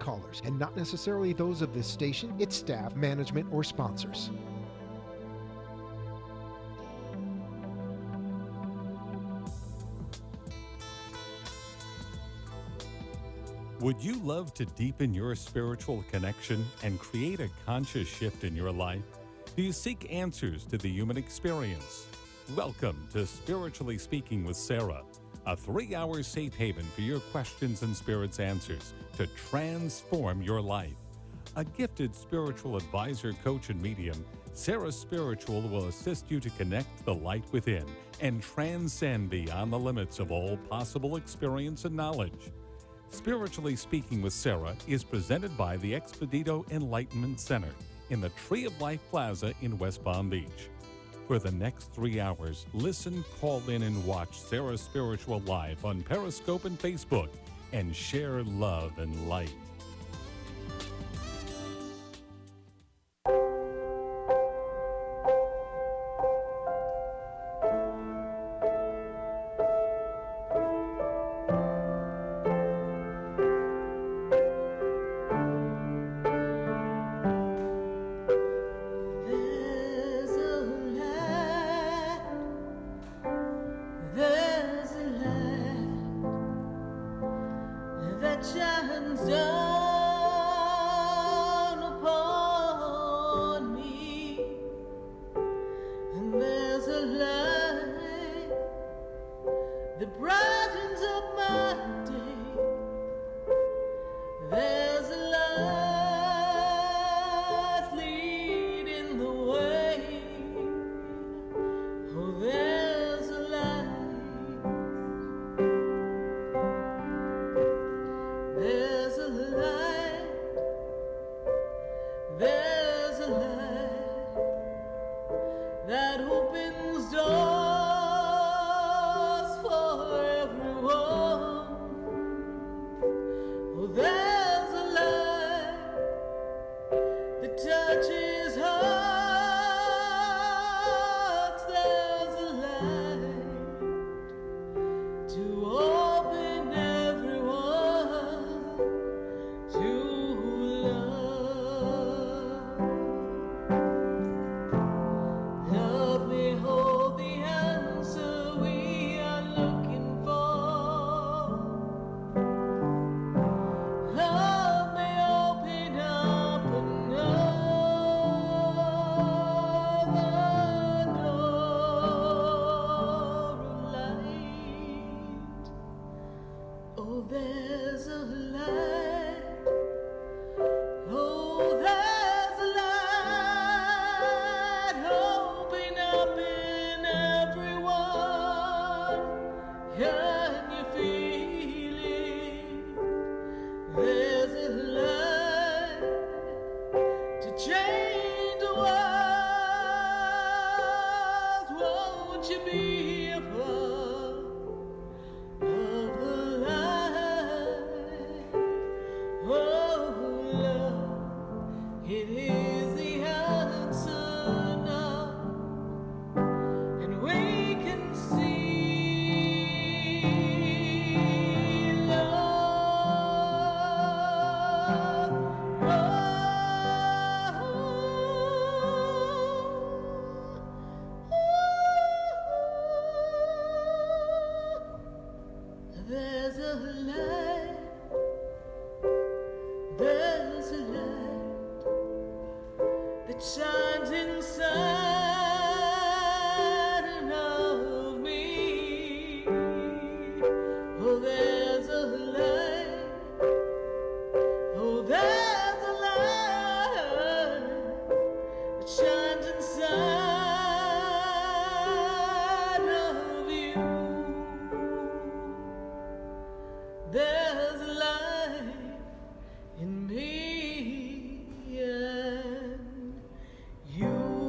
callers, and not necessarily those of this station, its staff, management, or sponsors. Would you love to deepen your spiritual connection and create a conscious shift in your life? Do you seek answers to the human experience? Welcome to Spiritually Speaking with Sarah, a 3-hour safe haven for your questions and spirit's answers to transform your life. A gifted spiritual advisor, coach, and medium, Sarah Spiritual will assist you to connect the light within and transcend beyond the limits of all possible experience and knowledge. Spiritually Speaking with Sarah is presented by the Expedito Enlightenment Center in the Tree of Life Plaza in West Palm Beach. For the next 3 hours, listen, call in, and watch Sarah Spiritual live on Periscope and Facebook, and share love and light. In me and you.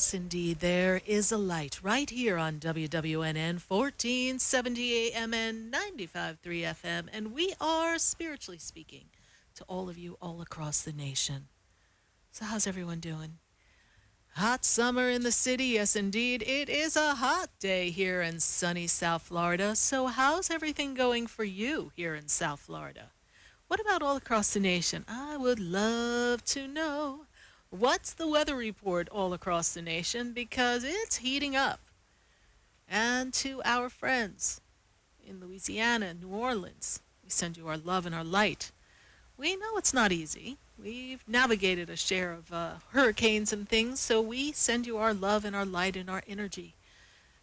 Yes, indeed, there is a light right here on WWNN 1470 AM and 95.3 FM, and we are spiritually speaking to all of you all across the nation. So how's everyone doing? Hot summer in the city, yes indeed. It is a hot day here in sunny South Florida. So how's everything going for you here in South Florida? What about all across the nation? I would love to know. What's the weather report all across the nation? Because it's heating up. And to our friends in Louisiana and New Orleans, we send you our love and our light. We know it's not easy. We've navigated a share of hurricanes and things, so we send you our love and our light and our energy.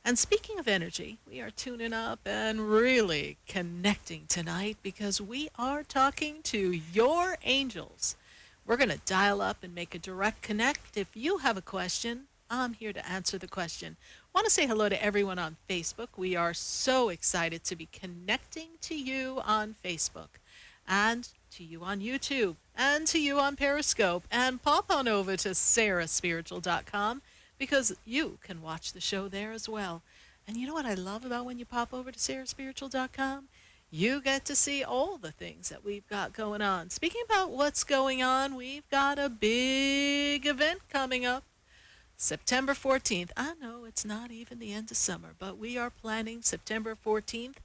And speaking of energy, we are tuning up and really connecting tonight because we are talking to your angels. We're going to dial up and make a direct connect. If you have a question, I'm here to answer the question. I want to say hello to everyone on Facebook. We are so excited to be connecting to you on Facebook and to you on YouTube and to you on Periscope. And pop on over to sarahspiritual.com because you can watch the show there as well. And you know what I love about when you pop over to sarahspiritual.com? You get to see all the things that we've got going on. Speaking about what's going on, we've got a big event coming up. September 14th. I know it's not even the end of summer, but we are planning September 14th.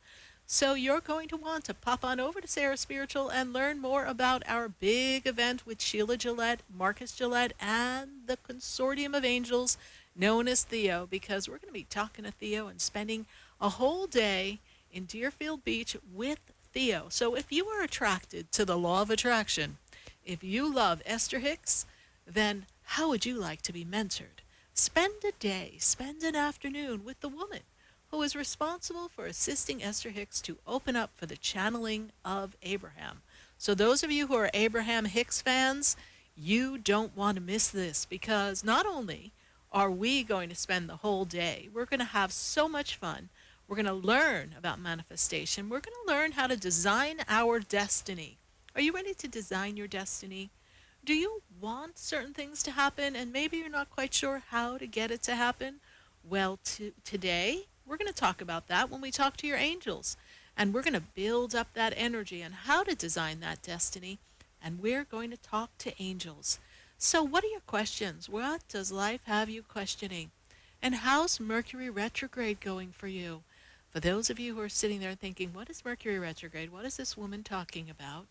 So you're going to want to pop on over to Sarah Spiritual and learn more about our big event with Sheila Gillette, Marcus Gillette, and the Consortium of Angels known as Theo, because we're going to be talking to Theo and spending a whole day in Deerfield Beach with Theo. So if you are attracted to the law of attraction, if you love Esther Hicks, then how would you like to be mentored? Spend a day, spend an afternoon with the woman who is responsible for assisting Esther Hicks to open up for the channeling of Abraham. So those of you who are Abraham Hicks fans, you don't want to miss this, because not only are we going to spend the whole day, we're going to have so much fun. We're going to learn about manifestation. We're going to learn how to design our destiny. Are you ready to design your destiny? Do you want certain things to happen and maybe you're not quite sure how to get it to happen? Well, today we're going to talk about that when we talk to your angels. And we're going to build up that energy and how to design that destiny. And we're going to talk to angels. So what are your questions? What does life have you questioning? And how's Mercury retrograde going for you? For those of you who are sitting there thinking, what is Mercury retrograde? What is this woman talking about?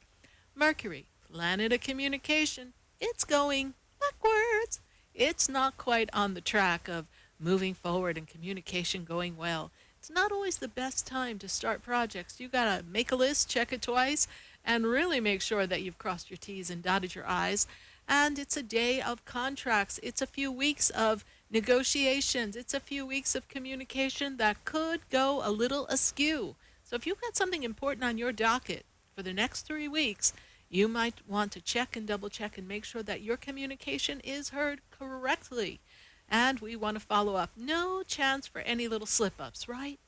Mercury, planet of communication, it's going backwards. It's not quite on the track of moving forward and communication going well. It's not always the best time to start projects. You got to make a list, check it twice, and really make sure that you've crossed your T's and dotted your I's. And it's a day of contracts. It's a few weeks of negotiations. It's a few weeks of communication that could go a little askew. So if you've got something important on your docket for the next 3 weeks, you might want to check and double check and make sure that your communication is heard correctly. And we want to follow up. No chance for any little slip-ups, right?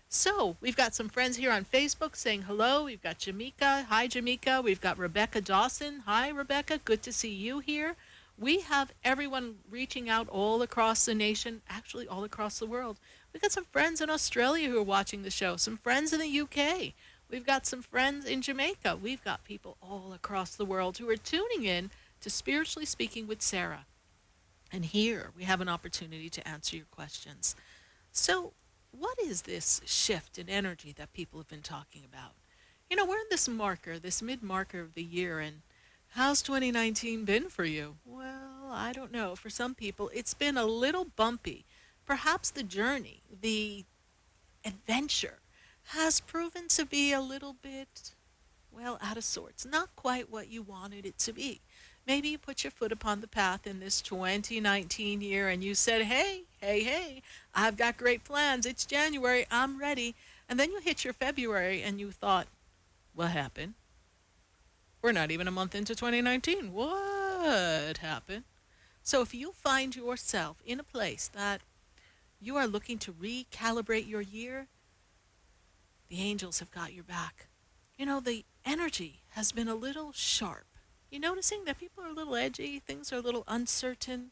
So we've got some friends here on Facebook saying hello. We've got Jamaica. Hi, Jamaica. We've got Rebecca Dawson. Hi, Rebecca. Good to see you here. We have everyone reaching out all across the nation, actually all across the world. We've got some friends in Australia who are watching the show, some friends in the UK. We've got some friends in Jamaica. We've got people all across the world who are tuning in to Spiritually Speaking with Sarah. And here we have an opportunity to answer your questions. So what is this shift in energy that people have been talking about? You know, we're in this marker, this mid-marker of the year, and how's 2019 been for you? Well, I don't know. For some people, it's been a little bumpy. Perhaps the journey, the adventure, has proven to be a little bit, well, out of sorts. Not quite what you wanted it to be. Maybe you put your foot upon the path in this 2019 year and you said, hey, I've got great plans. It's January. I'm ready. And then you hit your February and you thought, what happened? We're not even a month into 2019. What happened? So if you find yourself in a place that you are looking to recalibrate your year, the angels have got your back. You know, the energy has been a little sharp. You noticing that people are a little edgy, things are a little uncertain,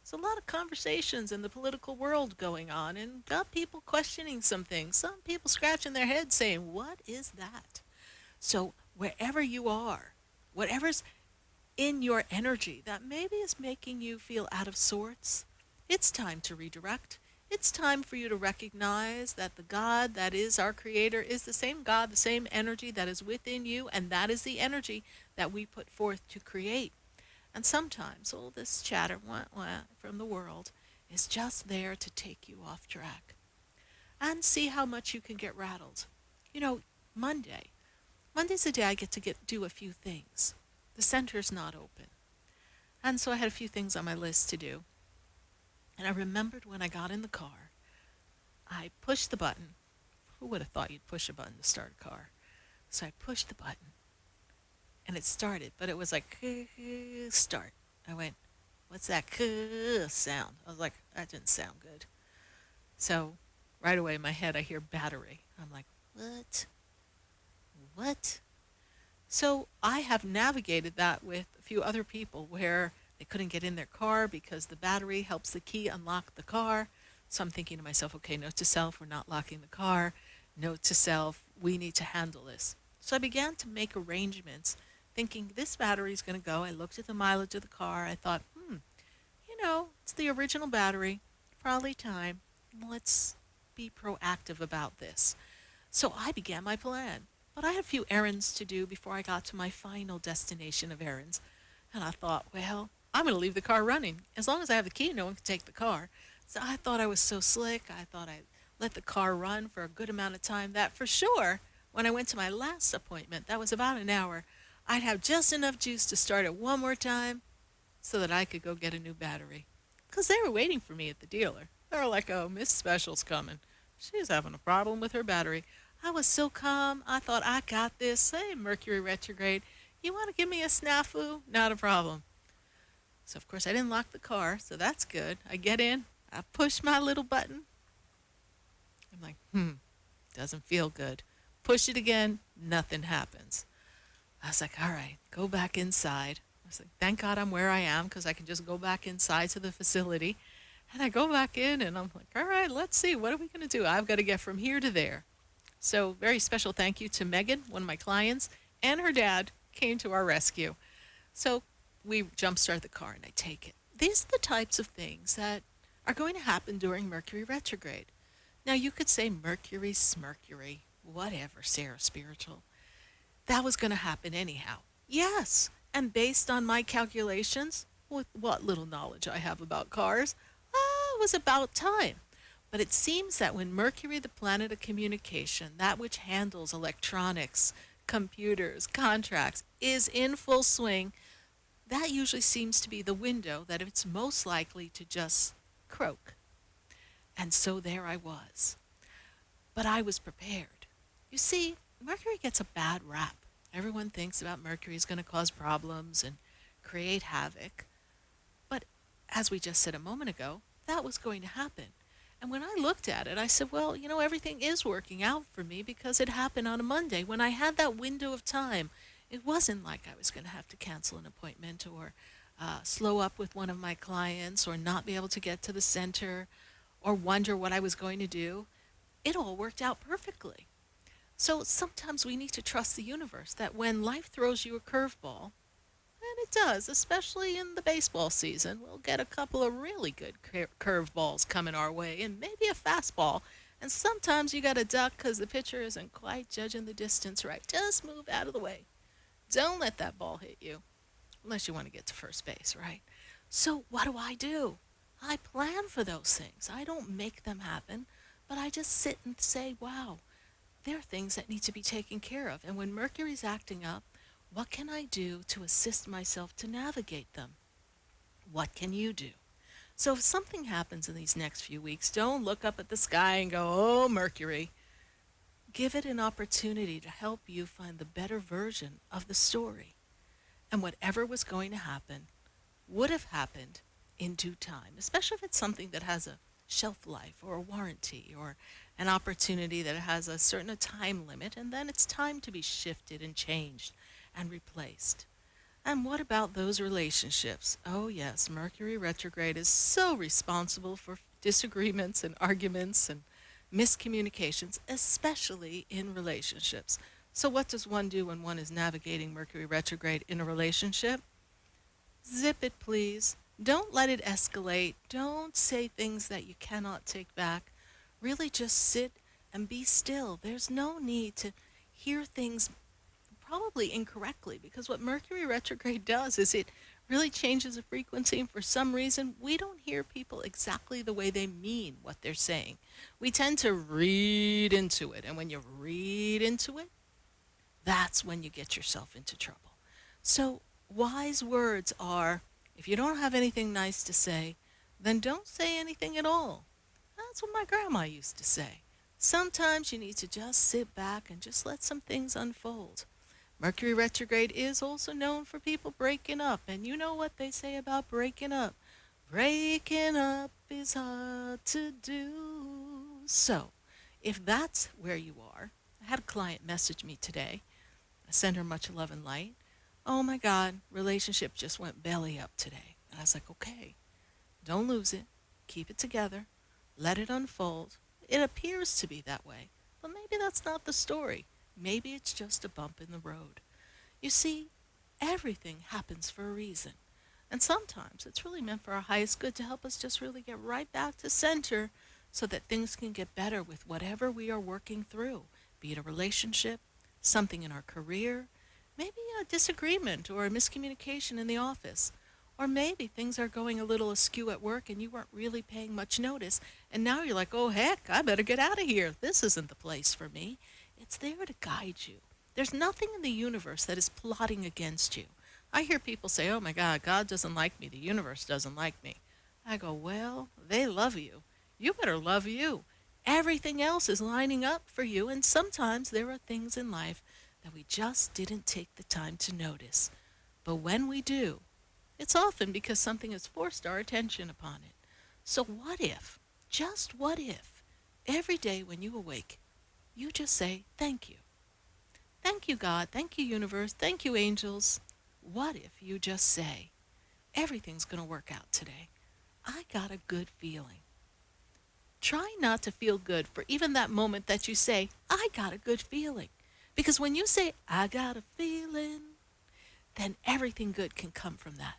There's a lot of conversations in the political world going on, and got people questioning some things. Some people scratching their heads saying, "What is that?" So, wherever you are, whatever's in your energy that maybe is making you feel out of sorts, it's time to redirect. It's time for you to recognize that the God that is our Creator is the same God, the same energy that is within you, and that is the energy that we put forth to create. And sometimes all this chatter from the world is just there to take you off track and see how much you can get rattled. You know, Monday. Monday's the day I get to do a few things. The center's not open. And so I had a few things on my list to do. And I remembered when I got in the car, I pushed the button. Who would have thought you'd push a button to start a car? So I pushed the button and it started, but it was like, start. I went, what's that sound? I was like, that didn't sound good. So right away in my head, I hear battery. I'm like, what? What? So I have navigated that with a few other people where they couldn't get in their car because the battery helps the key unlock the car. So I'm thinking to myself, okay, note to self, we're not locking the car. Note to self, we need to handle this. So I began to make arrangements thinking this battery is going to go. I looked at the mileage of the car. I thought, it's the original battery. Probably time. Let's be proactive about this. So I began my plan. But I had a few errands to do before I got to my final destination of errands. And I thought, well, I'm going to leave the car running. As long as I have the key, no one can take the car. So I thought I was so slick. I thought I'd let the car run for a good amount of time that for sure, when I went to my last appointment, that was about an hour, I'd have just enough juice to start it one more time so that I could go get a new battery. Because they were waiting for me at the dealer. They were like, oh, Miss Special's coming. She's having a problem with her battery. I was so calm. I thought, I got this. Hey, Mercury Retrograde, you want to give me a snafu? Not a problem. So, of course, I didn't lock the car, so that's good. I get in. I push my little button. I'm like, doesn't feel good. Push it again. Nothing happens. I was like, all right, go back inside. I was like, thank God I'm where I am because I can just go back inside to the facility. And I go back in and I'm like, all right, let's see. What are we going to do? I've got to get from here to there. So very special thank you to Megan, one of my clients, and her dad came to our rescue. So we jumpstart the car and I take it. These are the types of things that are going to happen during Mercury retrograde. Now you could say Mercury, Smurcury, whatever, Sarah Spiritual. That was going to happen anyhow. Yes, and based on my calculations, with what little knowledge I have about cars, it was about time. But it seems that when Mercury, the planet of communication, that which handles electronics, computers, contracts, is in full swing, that usually seems to be the window that it's most likely to just croak. And so there I was. But I was prepared. You see, Mercury gets a bad rap. Everyone thinks about Mercury is going to cause problems and create havoc. But as we just said a moment ago, that was going to happen. And when I looked at it, I said, well, everything is working out for me because it happened on a Monday. When I had that window of time, it wasn't like I was going to have to cancel an appointment or slow up with one of my clients or not be able to get to the center or wonder what I was going to do. It all worked out perfectly. So sometimes we need to trust the universe that when life throws you a curveball, and it does, especially in the baseball season, we'll get a couple of really good curveballs coming our way and maybe a fastball. And sometimes you got to duck because the pitcher isn't quite judging the distance right. Just move out of the way. Don't let that ball hit you unless you want to get to first base, right? So what do? I plan for those things. I don't make them happen, but I just sit and say, wow, there are things that need to be taken care of. And when Mercury's acting up, what can I do to assist myself to navigate them? What can you do? So if something happens in these next few weeks, don't look up at the sky and go, oh, Mercury. Give it an opportunity to help you find the better version of the story. And whatever was going to happen would have happened in due time, especially if it's something that has a shelf life or a warranty or an opportunity that has a certain time limit, and then it's time to be shifted and changed and replaced. And what about those relationships? Oh, yes, Mercury retrograde is so responsible for disagreements and arguments and miscommunications, especially in relationships. So, what does one do when one is navigating Mercury retrograde in a relationship? Zip it, please. Don't let it escalate. Don't say things that you cannot take back. Really just sit and be still. There's no need to hear things probably incorrectly, because what Mercury retrograde does is it really changes the frequency, and for some reason we don't hear people exactly the way they mean what they're saying. We tend to read into it, and when you read into it, that's when you get yourself into trouble. So wise words are, if you don't have anything nice to say, then don't say anything at all. That's what my grandma used to say. Sometimes you need to just sit back and just let some things unfold. Mercury retrograde is also known for people breaking up, and you know what they say about breaking up. Breaking up is hard to do. So, if that's where you are, I had a client message me today. I sent her much love and light. Oh my God, relationship just went belly up today. And I was like, okay, don't lose it. Keep it together. Let it unfold. It appears to be that way, but maybe that's not the story. Maybe it's just a bump in the road. You see, everything happens for a reason. And sometimes it's really meant for our highest good to help us just really get right back to center so that things can get better with whatever we are working through, be it a relationship, something in our career, maybe a disagreement or a miscommunication in the office. Or maybe things are going a little askew at work and you weren't really paying much notice. And now you're like, oh, heck, I better get out of here. This isn't the place for me. It's there to guide you. There's nothing in the universe that is plotting against you. I hear people say, oh, my God doesn't like me. The universe doesn't like me. I go, well, they love you. You better love you. Everything else is lining up for you. And sometimes there are things in life that we just didn't take the time to notice. But when we do, it's often because something has forced our attention upon it. So what if, just what if, every day when you awake, you just say, thank you. Thank you, God. Thank you, universe. Thank you, angels. What if you just say, everything's going to work out today. I got a good feeling. Try not to feel good for even that moment that you say, I got a good feeling. Because when you say, I got a feeling, then everything good can come from that.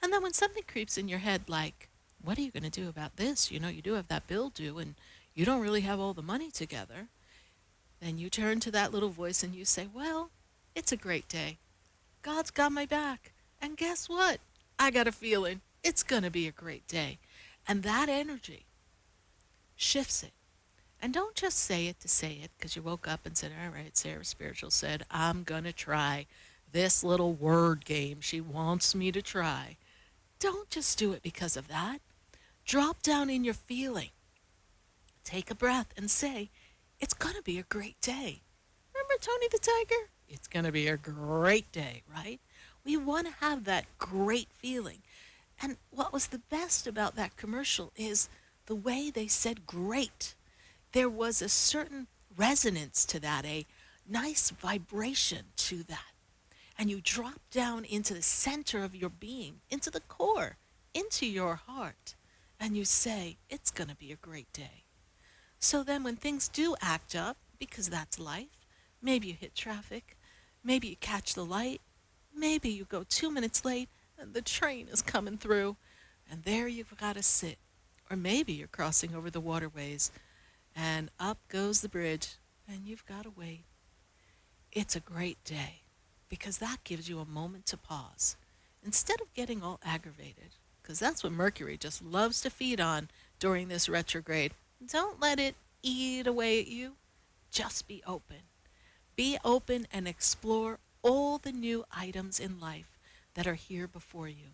And then when something creeps in your head like, what are you going to do about this? You know, you do have that bill due and you don't really have all the money together. Then you turn to that little voice and you say, well, it's a great day. God's got my back. And guess what? I got a feeling it's going to be a great day. And that energy shifts it. And don't just say it to say it because you woke up and said, all right, Sarah Spiritual said, I'm going to try this little word game she wants me to try. Don't just do it because of that. Drop down in your feeling. Take a breath and say, it's going to be a great day. Remember Tony the Tiger? It's going to be a great day, right? We want to have that great feeling. And what was the best about that commercial is the way they said great. There was a certain resonance to that, a nice vibration to that. And you drop down into the center of your being, into the core, into your heart, and you say, it's going to be a great day. So then when things do act up, because that's life, maybe you hit traffic, maybe you catch the light, maybe you go 2 minutes late and the train is coming through, and there you've got to sit. Or maybe you're crossing over the waterways and up goes the bridge and you've got to wait. It's a great day because that gives you a moment to pause instead of getting all aggravated, because that's what Mercury just loves to feed on during this retrograde. Don't let it eat away at you. Just be open. Be open and explore all the new items in life that are here before you,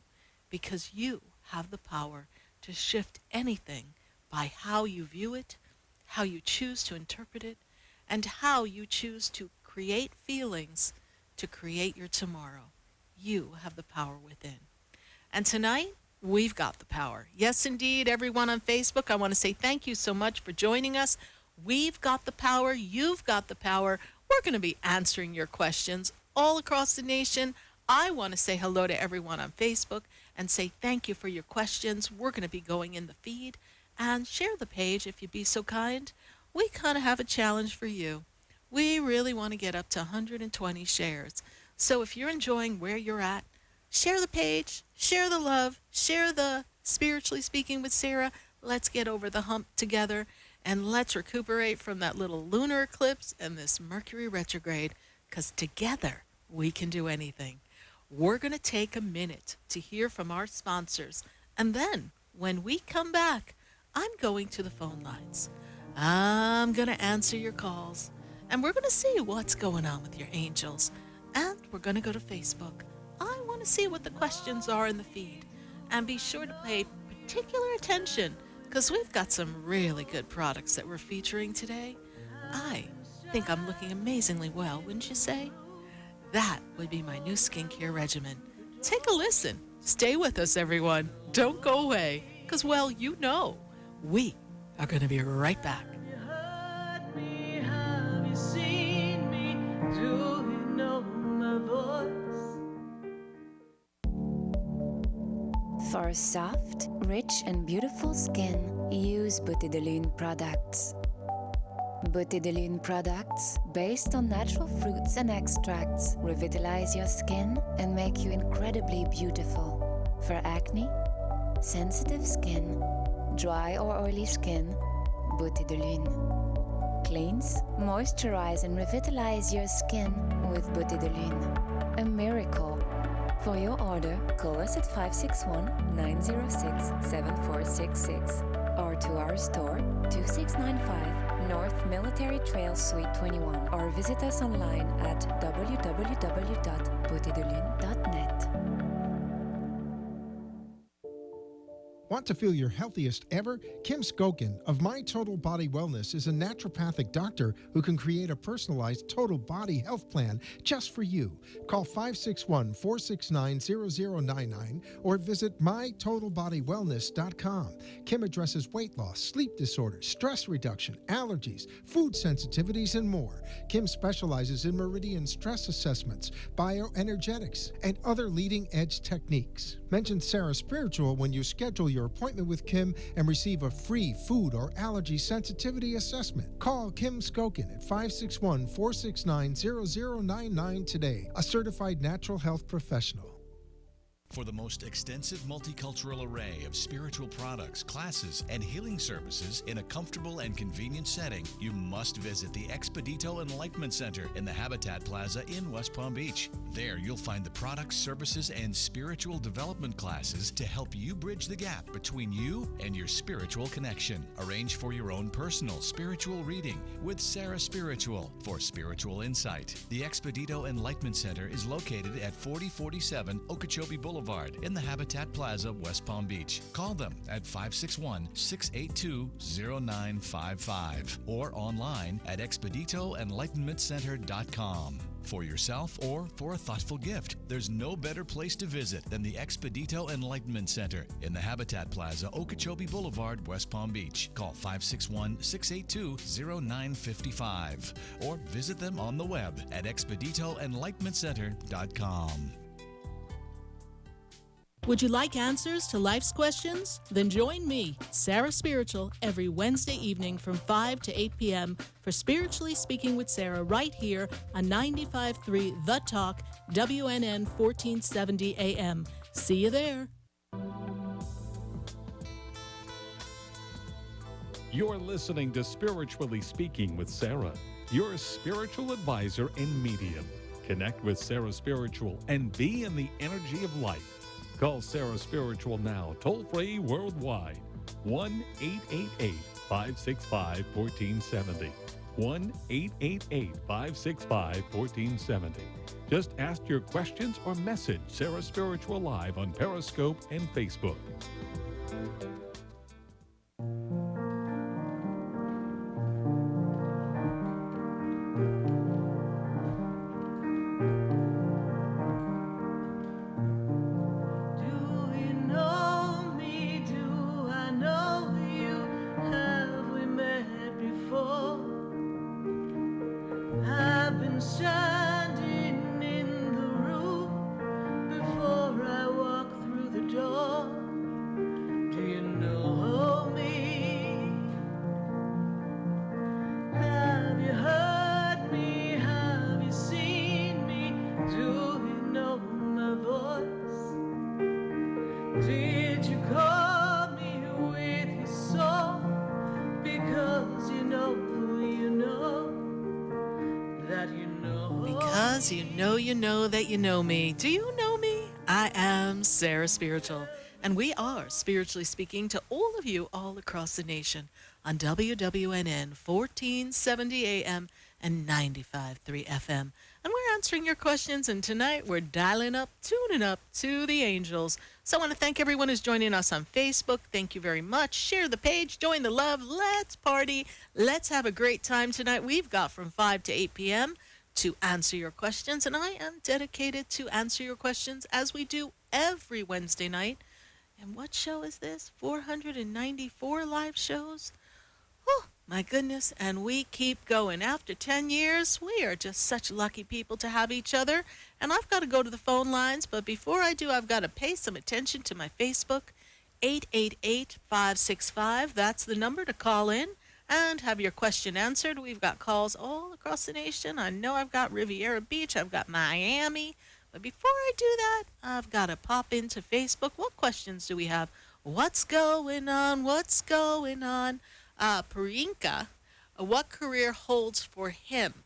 because you have the power to shift anything by how you view it, how you choose to interpret it, and how you choose to create feelings to create your tomorrow. You have the power within. And tonight, we've got the power. Yes, indeed, everyone on Facebook, I want to say thank you so much for joining us. We've got the power. You've got the power. We're going to be answering your questions all across the nation. I want to say hello to everyone on Facebook and say thank you for your questions. We're going to be going in the feed and share the page if you'd be so kind. We kind of have a challenge for you. We really want to get up to 120 shares. So if you're enjoying where you're at, share the page, share the love, share the Spiritually Speaking with Sarah. Let's get over the hump together and let's recuperate from that little lunar eclipse and this Mercury retrograde, because together we can do anything. We're going to take a minute to hear from our sponsors, and then when we come back, I'm going to the phone lines. I'm going to answer your calls, and we're going to see what's going on with your angels, and we're going to go to Facebook. I want to see what the questions are in the feed, and be sure to pay particular attention, because we've got some really good products that we're featuring today. I think I'm looking amazingly well, wouldn't you say? That would be my new skincare regimen. Take a listen. Stay with us, everyone. Don't go away, because, well, you know, we are going to be right back. For soft, rich, and beautiful skin, use Beauté de Lune products. Beauté de Lune products, based on natural fruits and extracts, revitalize your skin and make you incredibly beautiful. For acne, sensitive skin, dry or oily skin, Beauté de Lune. Cleanse, moisturize, and revitalize your skin with Beauté de Lune. A miracle. For your order, call us at 561-906-7466 or to our store, 2695 North Military Trail Suite 21, or visit us online at www.beautédelune.net. Want to feel your healthiest ever? Kim Skokin of My Total Body Wellness is a naturopathic doctor who can create a personalized total body health plan just for you. Call 561-469-0099 or visit mytotalbodywellness.com. Kim addresses weight loss, sleep disorders, stress reduction, allergies, food sensitivities, and more. Kim specializes in meridian stress assessments, bioenergetics, and other leading-edge techniques. Mention Sarah Spiritual when you schedule your appointment with Kim and receive a free food or allergy sensitivity assessment. Call Kim Skokin at 561-469-0099 today, a certified natural health professional. For the most extensive multicultural array of spiritual products, classes, and healing services in a comfortable and convenient setting, you must visit the Expedito Enlightenment Center in the Habitat Plaza in West Palm Beach. There you'll find the products, services, and spiritual development classes to help you bridge the gap between you and your spiritual connection. Arrange for your own personal spiritual reading with Sarah Spiritual for spiritual insight. The Expedito Enlightenment Center is located at 4047 Okeechobee Boulevard in the Habitat Plaza, West Palm Beach. Call them at 561-682-0955 or online at expeditoenlightenmentcenter.com. For yourself or for a thoughtful gift, there's no better place to visit than the Expedito Enlightenment Center in the Habitat Plaza, Okeechobee Boulevard, West Palm Beach. Call 561-682-0955 or visit them on the web at expeditoenlightenmentcenter.com. Would you like answers to life's questions? Then join me, Sarah Spiritual, every Wednesday evening from 5 to 8 p.m. for Spiritually Speaking with Sarah right here on 95.3 The Talk, WNN 1470 AM. See you there. You're listening to Spiritually Speaking with Sarah, your spiritual advisor and medium. Connect with Sarah Spiritual and be in the energy of life. Call Sarah Spiritual now, toll-free worldwide, 1-888-565-1470, 1-888-565-1470. Just ask your questions or message Sarah Spiritual live on Periscope and Facebook. you know that you know me. Do you know me? I am Sarah Spiritual, and we are spiritually speaking to all of you all across the nation on WWNN 1470 AM and 95.3 FM. And we're answering your questions, and tonight we're dialing up, tuning up to the angels. So I want to thank everyone who's joining us on Facebook. Thank you very much. Share the page, join the love, let's party. Let's have a great time tonight. We've got from 5 to 8 p.m. to answer your questions, and I am dedicated to answer your questions as we do every Wednesday night. And what show is this? 494 live shows? Oh, my goodness. And we keep going. After 10 years, we are just such lucky people to have each other. And I've got to go to the phone lines, but before I do, I've got to pay some attention to my Facebook. 888-565. That's the number to call in and have your question answered. We've got calls all across the nation. I know I've got Riviera Beach. I've got Miami. But before I do that, I've got to pop into Facebook. What questions do we have? What's going on? What's going on? Parinka, what career holds for him?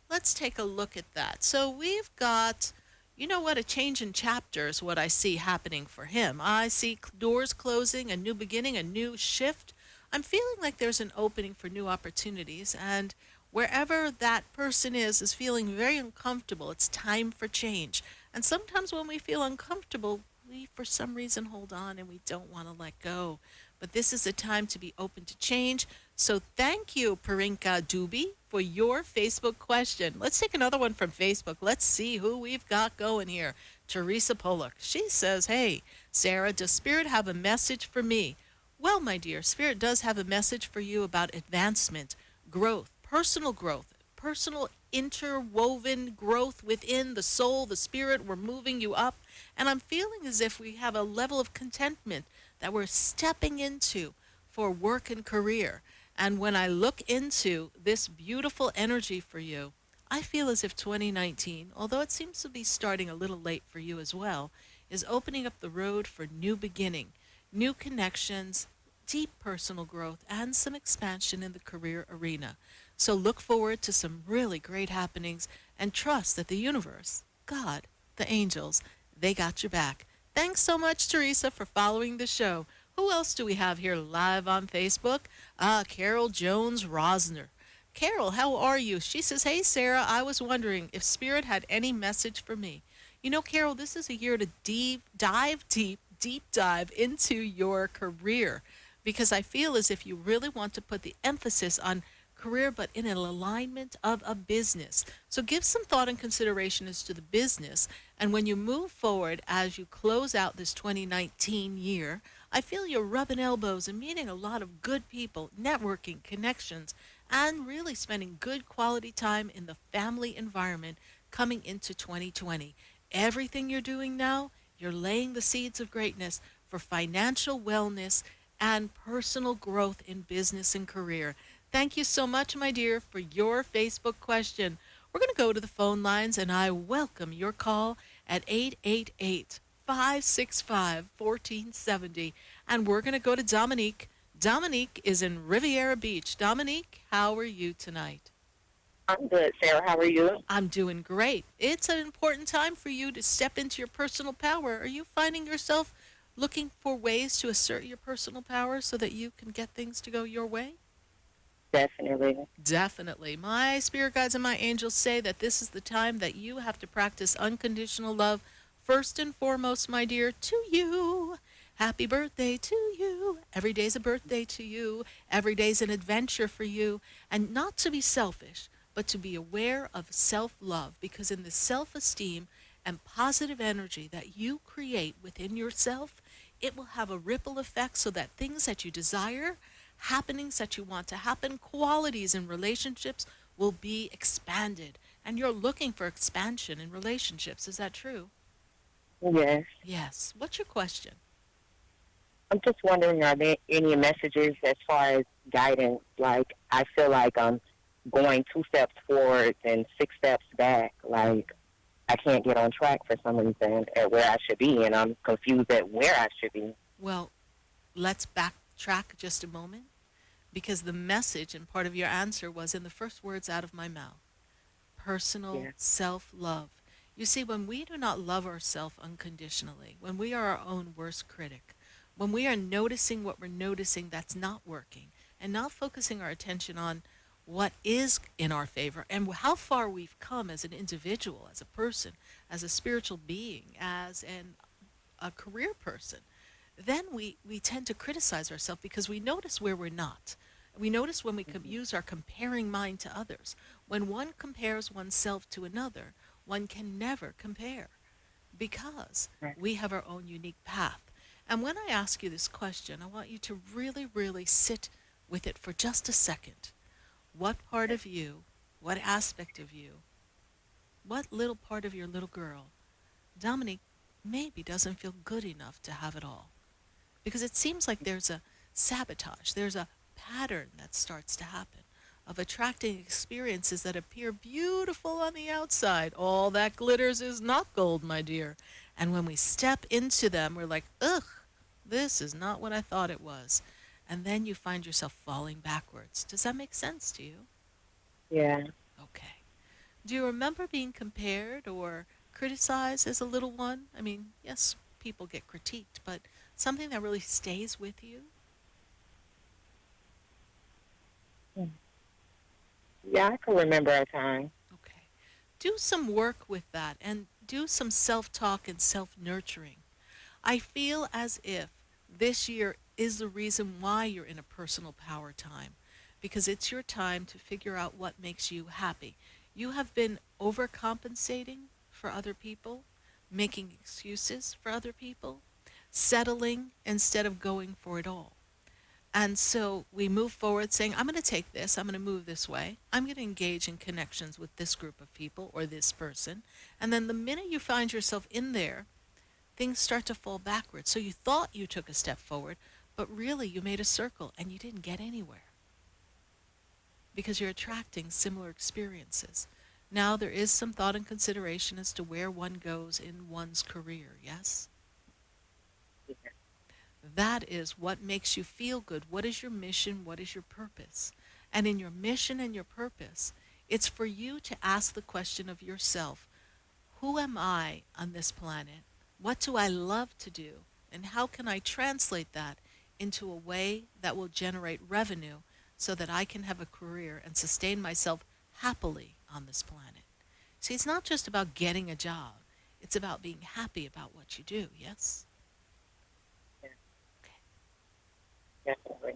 Let's take a look at that. So we've got, you know what, a change in chapters, what I see happening for him. I see doors closing, a new beginning, a new shift. I'm feeling like there's an opening for new opportunities, and wherever that person is feeling very uncomfortable. It's time for change. And sometimes when we feel uncomfortable, we for some reason hold on and we don't want to let go. But this is a time to be open to change. So thank you, Parinka Duby, for your Facebook question. Let's take another one from Facebook. Let's see who we've got going here. Teresa Pollock. She says, hey, Sarah, does Spirit have a message for me? Well, my dear, Spirit does have a message for you about advancement, growth, personal interwoven growth within the soul, the spirit. We're moving you up. And I'm feeling as if we have a level of contentment that we're stepping into for work and career. And when I look into this beautiful energy for you, I feel as if 2019, although it seems to be starting a little late for you as well, is opening up the road for new beginning, new connections, deep personal growth, and some expansion in the career arena. So look forward to some really great happenings and trust that the universe, God, the angels, they got your back. Thanks so much, Teresa, for following the show. Who else do we have here live on Facebook? Carol Jones Rosner. Carol, how are you? She says, hey, Sarah, I was wondering if Spirit had any message for me. You know, Carol, this is a year to deep dive into your career, because I feel as if you really want to put the emphasis on career, but in an alignment of a business. So give some thought and consideration as to the business. And when you move forward, as you close out this 2019 year, I feel you're rubbing elbows and meeting a lot of good people, networking, connections, and really spending good quality time in the family environment coming into 2020. Everything you're doing now, you're laying the seeds of greatness for financial wellness and personal growth in business and career. Thank you so much, my dear, for your Facebook question. We're going to go to the phone lines, and I welcome your call at 888-565-1470. And we're going to go to Dominique. Dominique is in Riviera Beach. Dominique, how are you tonight? I'm good, Sarah. How are you? I'm doing great. It's an important time for you to step into your personal power. Are you finding yourself looking for ways to assert your personal power so that you can get things to go your way? Definitely. My spirit guides and my angels say that this is the time that you have to practice unconditional love. First and foremost, my dear, to you. Happy birthday to you. Every day's a birthday to you. Every day's an adventure for you. And not to be selfish, but to be aware of self-love, because in the self-esteem and positive energy that you create within yourself, it will have a ripple effect so that things that you desire, happenings that you want to happen, qualities in relationships will be expanded. And you're looking for expansion in relationships. Is that true? Yes. Yes. What's your question? I'm just wondering, are there any messages as far as guidance? Like, I feel like I'm going 2 steps forward and 6 steps back. Like, I can't get on track for some reason at where I should be, and I'm confused at where I should be. Well, let's backtrack just a moment, because the message and part of your answer was in the first words out of my mouth. Personal self-love. You see, when we do not love ourselves unconditionally, when we are our own worst critic, when we are noticing what we're noticing that's not working, and not focusing our attention on what is in our favor and how far we've come as an individual, as a person, as a spiritual being, a career person, then we tend to criticize ourselves because we notice where we're not. We notice when we use our comparing mind to others. When one compares oneself to another, one can never compare because we have our own unique path. And when I ask you this question, I want you to really, really sit with it for just a second. What part of you, what aspect of you, what little part of your little girl, Dominique, maybe doesn't feel good enough to have it all? Because it seems like there's a sabotage, there's a pattern that starts to happen of attracting experiences that appear beautiful on the outside. All that glitters is not gold, my dear. And when we step into them, we're like, ugh, this is not what I thought it was. And then you find yourself falling backwards. Does that make sense to you? Yeah. Okay. Do you remember being compared or criticized as a little one? I mean, yes, people get critiqued, but something that really stays with you? Yeah, I can remember a time. Okay. Do some work with that and do some self-talk and self-nurturing. I feel as if this year is the reason why you're in a personal power time, because it's your time to figure out what makes you happy. You have been overcompensating for other people, making excuses for other people, settling instead of going for it all. And so we move forward saying, I'm going to take this, I'm going to move this way, I'm going to engage in connections with this group of people or this person. And then the minute you find yourself in there, things start to fall backwards. So you thought you took a step forward, but really you made a circle and you didn't get anywhere because you're attracting similar experiences. Now there is some thought and consideration as to where one goes in one's career, yes? That is what makes you feel good. What is your mission? What is your purpose? And in your mission and your purpose, it's for you to ask the question of yourself, who am I on this planet? What do I love to do? And how can I translate that into a way that will generate revenue so that I can have a career and sustain myself happily on this planet? See, it's not just about getting a job. It's about being happy about what you do, yes? Definitely.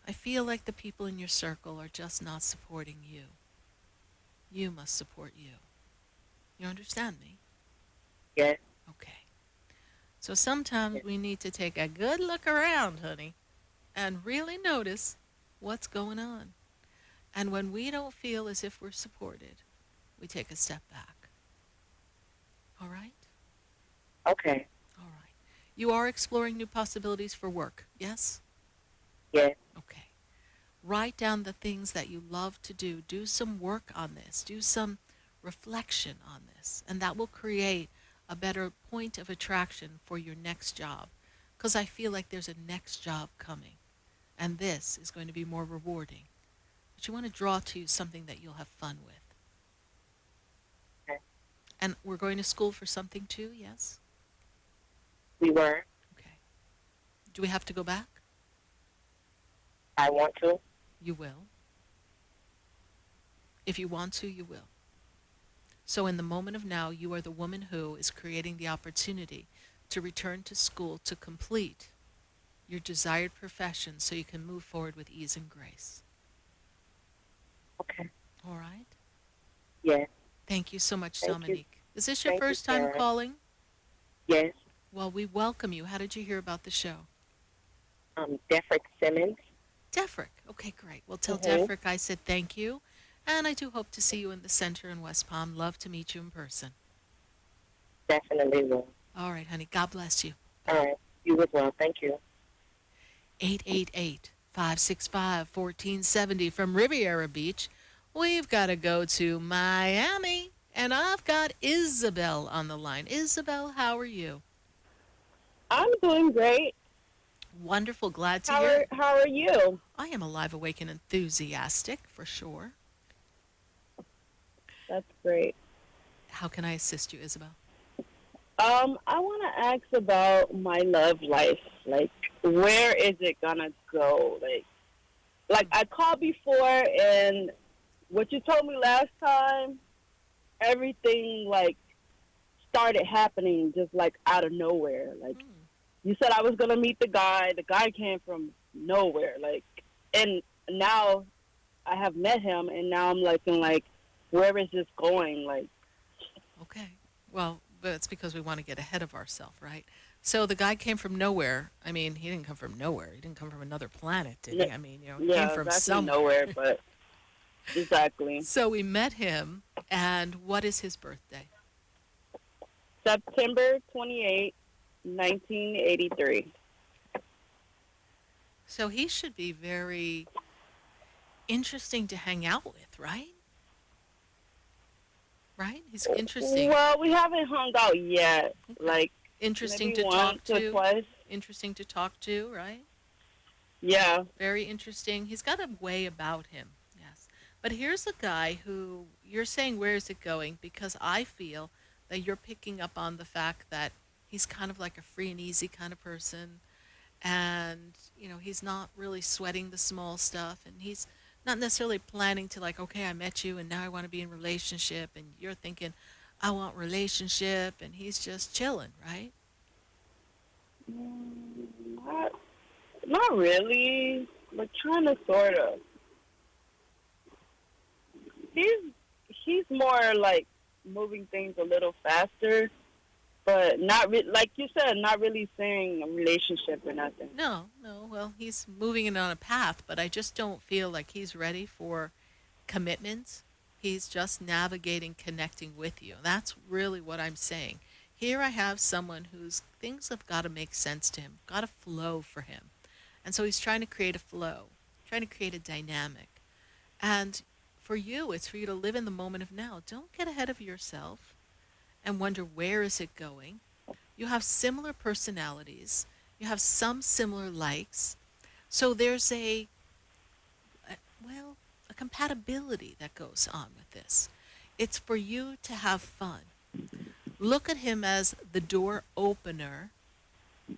I feel like the people in your circle are just not supporting you. You must support you. You understand me? Yes. Okay. So sometimes we need to take a good look around, honey, and really notice what's going on. And when we don't feel as if we're supported, we take a step back. All right? Okay. All right. You are exploring new possibilities for work, yes? Yes. Okay. Write down the things that you love to do. Do some work on this. Do some reflection on this. And that will create a better point of attraction for your next job. Because I feel like there's a next job coming. And this is going to be more rewarding. But you want to draw to you something that you'll have fun with. Okay. And we're going to school for something too, yes? We were. Okay. Do we have to go back? I want to. You will. If you want to, you will. So in the moment of now, you are the woman who is creating the opportunity to return to school to complete your desired profession so you can move forward with ease and grace. Okay. All right? Yes. Thank you so much, Thank Dominique. you. Is this your Thank you, first time Sarah. calling? Yes. Well, we welcome you. How did you hear about the show? Defrick Simmons. Defrick. Okay, great. Well, tell Mhm. Defrick I said thank you. And I do hope to see you in the center in West Palm. Love to meet you in person. Definitely will. All right, honey. God bless you. All right. You as well. Thank you. 888-565-1470 from Riviera Beach. We've got to go to Miami. And I've got Isabel on the line. Isabel, how are you? I'm doing great. Wonderful. Glad to hear. How are you? I am alive, awake, and enthusiastic, for sure. That's great. How can I assist you, Isabel? I want to ask about my love life. Like, where is it gonna go? Like I called before, and what you told me last time, everything like started happening just like out of nowhere. Like you said, I was gonna meet the guy. The guy came from nowhere. Like, and now I have met him, and now I'm like, where is this going? Like, Okay. Well, but it's because we want to get ahead of ourselves, right? So the guy came from nowhere. I mean, he didn't come from nowhere. He didn't come from another planet, did he? I mean, he yeah, came from exactly somewhere. nowhere, but exactly So we met him, and what is his birthday? September 28, 1983. So he should be very interesting to hang out with, right? Right? He's interesting. Well, we haven't hung out yet. Like, Interesting maybe to once talk or to. twice. Interesting to talk to, right? Yeah. Very interesting. He's got a way about him, yes. But here's a guy who you're saying, where is it going? Because I feel that you're picking up on the fact that he's kind of like a free and easy kind of person. And, he's not really sweating the small stuff. And he's not necessarily planning to, like, okay, I met you and now I want to be in a relationship. And you're thinking, I want relationship. And he's just chilling, right? Not really, but kind of, sort of. He's more like moving things a little faster, but not like you said, not really saying a relationship or nothing. No. Well, he's moving it on a path, but I just don't feel like he's ready for commitment. He's just navigating, connecting with you. That's really what I'm saying. Here I have someone whose things have got to make sense to him, got to flow for him. And so he's trying to create a flow, trying to create a dynamic. And for you, it's for you to live in the moment of now. Don't get ahead of yourself and wonder, where is it going? You have similar personalities. You have some similar likes. So there's a compatibility that goes on with this. It's for you to have fun. Look at him as the door opener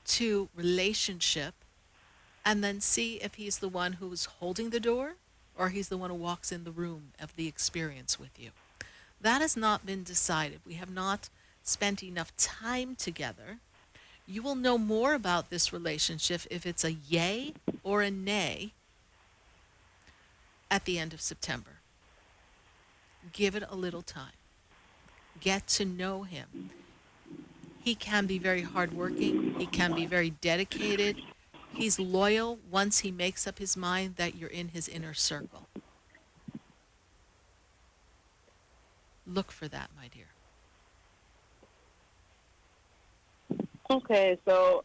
to relationship, and then see if he's the one who's holding the door or he's the one who walks in the room of the experience with you. That has not been decided. We have not spent enough time together. You will know more about this relationship if it's a yay or a nay at the end of September. Give it a little time. Get to know him. He can be very hardworking. He can be very dedicated. He's loyal once he makes up his mind that you're in his inner circle. Look for that, my dear. Okay, so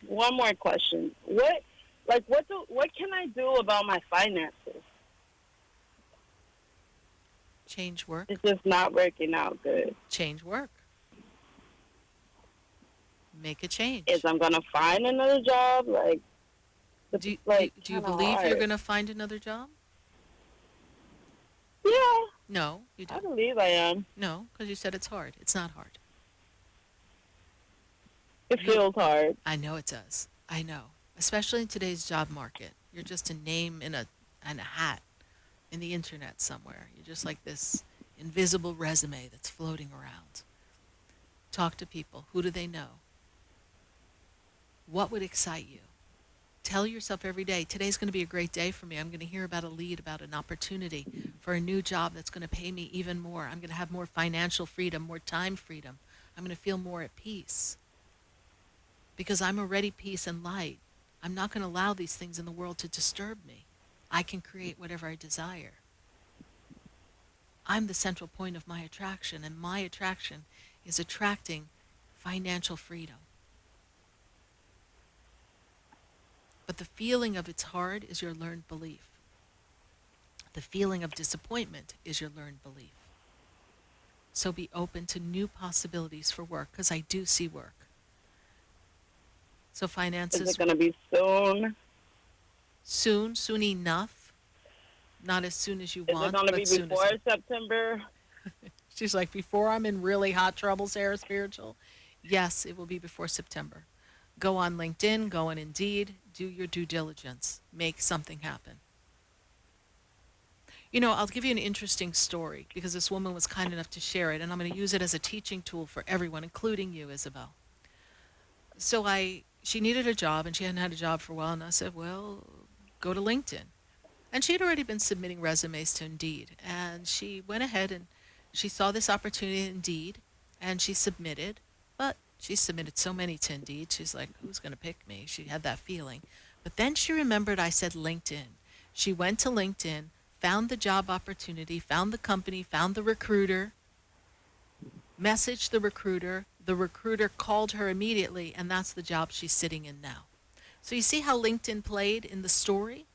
one more question. What can I do about my finances? Change work. It's just not working out good. Change work. Make a change. Is I'm gonna find another job? Do you kinda believe hard. you're going to find another job? Yeah, No, you I don't. believe I am. No, because you said it's hard. It's not hard. It feels hard. I know it does. I know. Especially in today's job market. You're just a name in a hat in the internet somewhere. You're just like this invisible resume that's floating around. Talk to people. Who do they know? What would excite you? Tell yourself every day, today's going to be a great day for me. I'm going to hear about a lead, about an opportunity for a new job that's going to pay me even more. I'm going to have more financial freedom, more time freedom. I'm going to feel more at peace. Because I'm already peace and light. I'm not going to allow these things in the world to disturb me. I can create whatever I desire. I'm the central point of my attraction, and my attraction is attracting financial freedom. But the feeling of it's hard is your learned belief. The feeling of disappointment is your learned belief. So be open to new possibilities for work, because I do see work. So finances. Is it going to be soon? Soon enough. Not as soon as you Is want, it going to but be soon before as September? She's like, before I'm in really hot trouble, Sarah Spiritual? Yes, it will be before September. Go on LinkedIn, go on Indeed, do your due diligence, make something happen. You know, I'll give you an interesting story because this woman was kind enough to share it, and I'm going to use it as a teaching tool for everyone, including you, Isabel. So she needed a job, and she hadn't had a job for a while, and I said, well, go to LinkedIn. And she had already been submitting resumes to Indeed, and she went ahead and she saw this opportunity in Indeed, and she submitted, but she submitted so many to Indeed, she's like, who's going to pick me? She had that feeling. But then she remembered I said LinkedIn. She went to LinkedIn, found the job opportunity, found the company, found the recruiter, messaged the recruiter called her immediately, and that's the job she's sitting in now. So you see how LinkedIn played in the story?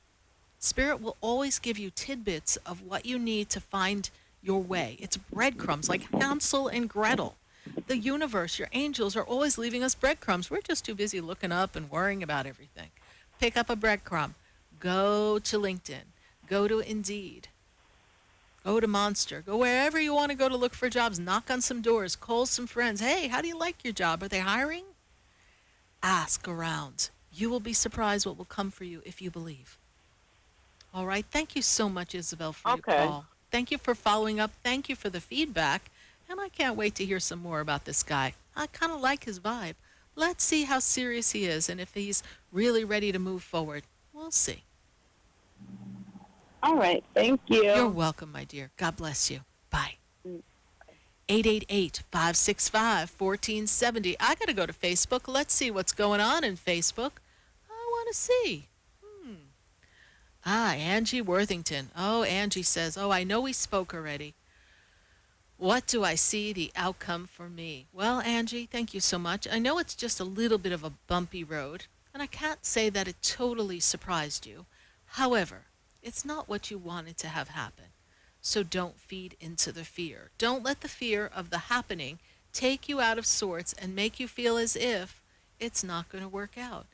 Spirit will always give you tidbits of what you need to find your way. It's breadcrumbs, like Hansel and Gretel. The universe, your angels are always leaving us breadcrumbs. We're just too busy looking up and worrying about everything. Pick up a breadcrumb. Go to LinkedIn. Go to Indeed. Go to Monster. Go wherever you want to go to look for jobs. Knock on some doors. Call some friends. Hey, how do you like your job? Are they hiring? Ask around. You will be surprised what will come for you if you believe. All right. Thank you so much, Isabel, for your call. Thank you for following up. Thank you for the feedback. And I can't wait to hear some more about this guy. I kind of like his vibe. Let's see how serious he is and if he's really ready to move forward. We'll see. All right. Thank you. You're welcome, my dear. God bless you. Bye. 888-565-1470. I got to go to Facebook. Let's see what's going on in Facebook. I want to see. Angie Worthington. Oh, Angie says, I know we spoke already. What do I see the outcome for me? Well, Angie, thank you so much. I know it's just a little bit of a bumpy road, and I can't say that it totally surprised you. However, it's not what you wanted to have happen. So don't feed into the fear. Don't let the fear of the happening take you out of sorts and make you feel as if it's not going to work out.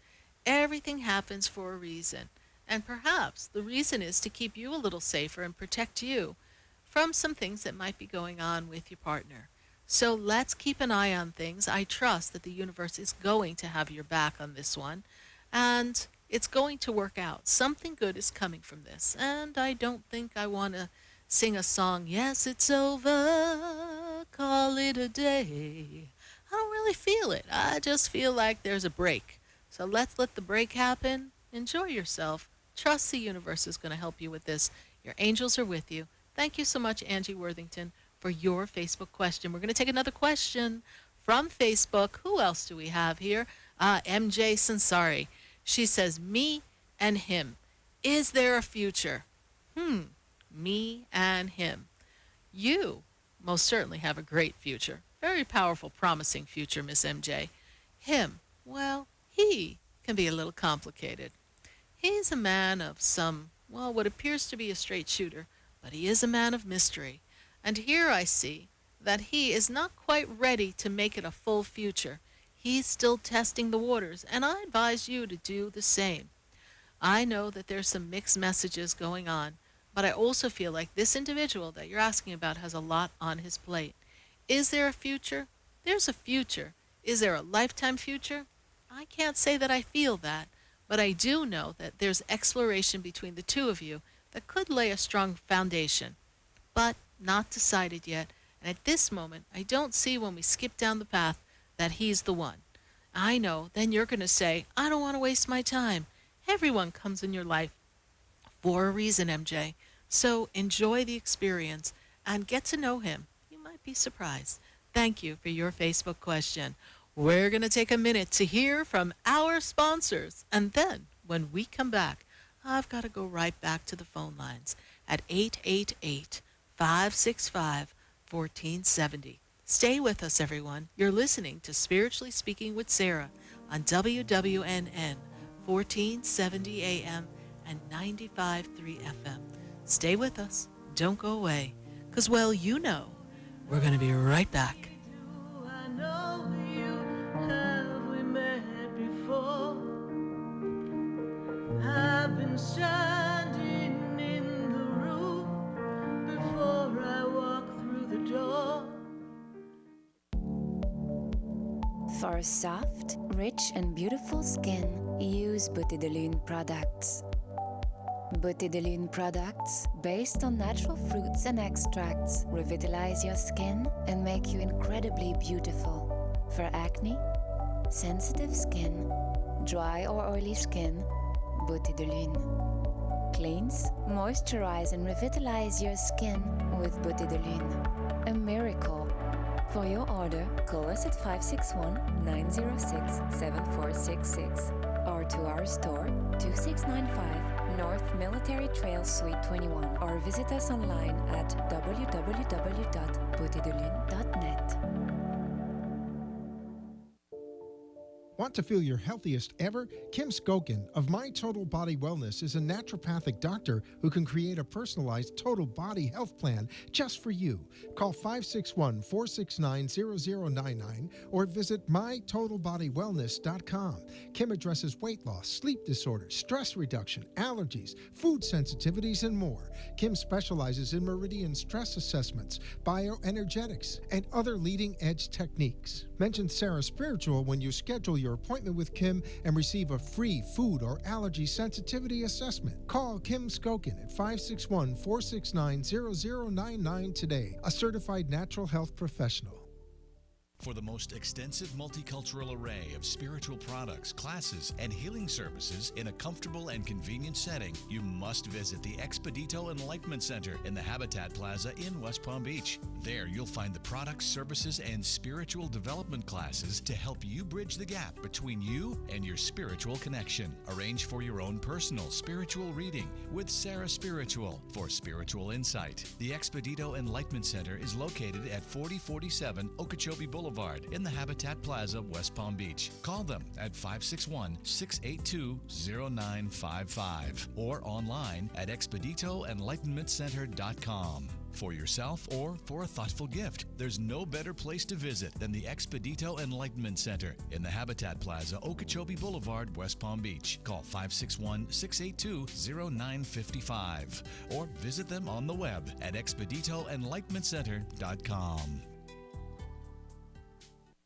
Everything happens for a reason. And perhaps the reason is to keep you a little safer and protect you from some things that might be going on with your partner. So let's keep an eye on things. I trust that the universe is going to have your back on this one, and it's going to work out. Something good is coming from this. And I don't think I want to sing a song, yes, it's over, call it a day. I don't really feel it. I just feel like there's a break. So let's let the break happen. Enjoy yourself. Trust the universe is going to help you with this. Your angels are with you. Thank you so much, Angie Worthington, for your Facebook question. We're going to take another question from Facebook. Who else do we have here? MJ Sansari. She says, me and him. Is there a future? Me and him. You most certainly have a great future. Very powerful, promising future, Miss MJ. Him, well, he can be a little complicated. He's a man of what appears to be a straight shooter, but he is a man of mystery. And here I see that he is not quite ready to make it a full future. He's still testing the waters, and I advise you to do the same. I know that there's some mixed messages going on, but I also feel like this individual that you're asking about has a lot on his plate. Is there a future? There's a future. Is there a lifetime future? I can't say that I feel that, but I do know that there's exploration between the two of you that could lay a strong foundation, but not decided yet. And at this moment, I don't see when we skip down the path that he's the one. I know, then you're going to say, I don't want to waste my time. Everyone comes in your life for a reason, MJ. So enjoy the experience and get to know him. You might be surprised. Thank you for your Facebook question. We're going to take a minute to hear from our sponsors. And then when we come back, I've got to go right back to the phone lines at 888-565-1470. Stay with us, everyone. You're listening to Spiritually Speaking with Sarah on WWNN, 1470 AM and 95.3 FM. Stay with us. Don't go away. Because, well, you know, we're going to be right back. I know you, have we met before? I've been standing in the room before I walk through the door. For soft, rich, and beautiful skin, use Beauté de Lune products. Beauté de Lune products, based on natural fruits and extracts, revitalize your skin and make you incredibly beautiful. For acne, sensitive skin, dry or oily skin, Beauté de Lune. Cleanse, moisturize, and revitalize your skin with Beauté de Lune. A miracle. For your order, call us at 561-906-7466 or to our store, 2695 North Military Trail Suite 21, or visit us online at www.beautédelune.net. Want to feel your healthiest ever? Kim Skokin of My Total Body Wellness is a naturopathic doctor who can create a personalized total body health plan just for you. Call 561-469-0099 or visit mytotalbodywellness.com. Kim addresses weight loss, sleep disorders, stress reduction, allergies, food sensitivities, and more. Kim specializes in meridian stress assessments, bioenergetics, and other leading-edge techniques. Mention Sarah Spiritual when you schedule your appointment with Kim and receive a free food or allergy sensitivity assessment. Call Kim Skokin at 561-469-0099 today, a certified natural health professional. For the most extensive multicultural array of spiritual products, classes, and healing services in a comfortable and convenient setting, you must visit the Expedito Enlightenment Center in the Habitat Plaza in West Palm Beach. There you'll find the products, services, and spiritual development classes to help you bridge the gap between you and your spiritual connection. Arrange for your own personal spiritual reading with Sarah Spiritual for spiritual insight. The Expedito Enlightenment Center is located at 4047 Okeechobee Boulevard in the Habitat Plaza, West Palm Beach. Call them at 561-682-0955 or online at expeditoenlightenmentcenter.com. For yourself or for a thoughtful gift, there's no better place to visit than the Expedito Enlightenment Center in the Habitat Plaza, Okeechobee Boulevard, West Palm Beach. Call 561-682-0955 or visit them on the web at expeditoenlightenmentcenter.com.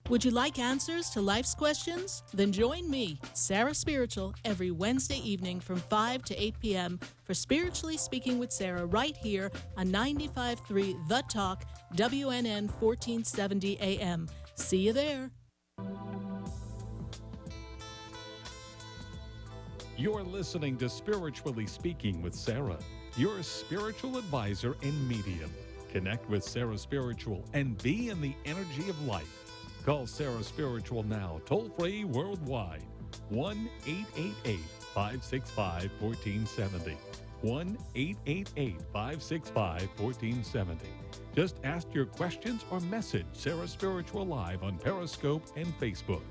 Would you like answers to life's questions? Then join me, Sarah Spiritual, every Wednesday evening from 5 to 8 p.m. for Spiritually Speaking with Sarah right here on 95.3 The Talk, WNN 1470 AM. See you there. You're listening to Spiritually Speaking with Sarah, your spiritual advisor and medium. Connect with Sarah Spiritual and be in the energy of life. Call Sarah Spiritual now, toll-free worldwide, 1-888-565-1470, 1-888-565-1470. Just ask your questions or message Sarah Spiritual live on Periscope and Facebook.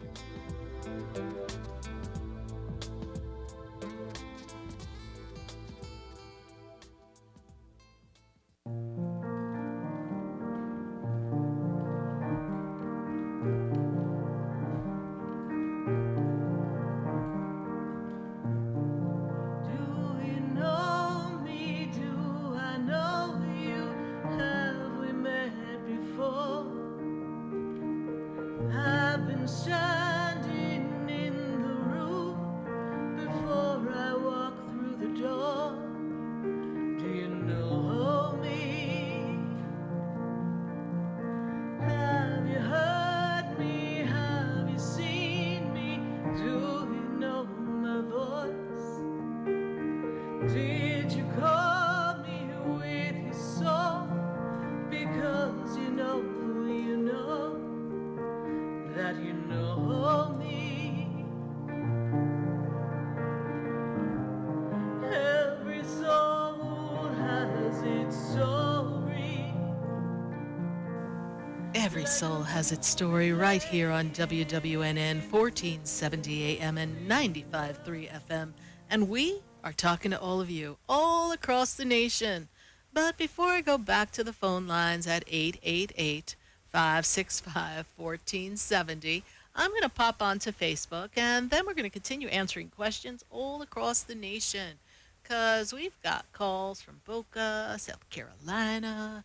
Every soul has its story right here on WWNN 1470 AM and 95.3 FM. And we are talking to all of you all across the nation. But before I go back to the phone lines at 888-565-1470, I'm going to pop onto Facebook, and then we're going to continue answering questions all across the nation, because we've got calls from Boca, South Carolina.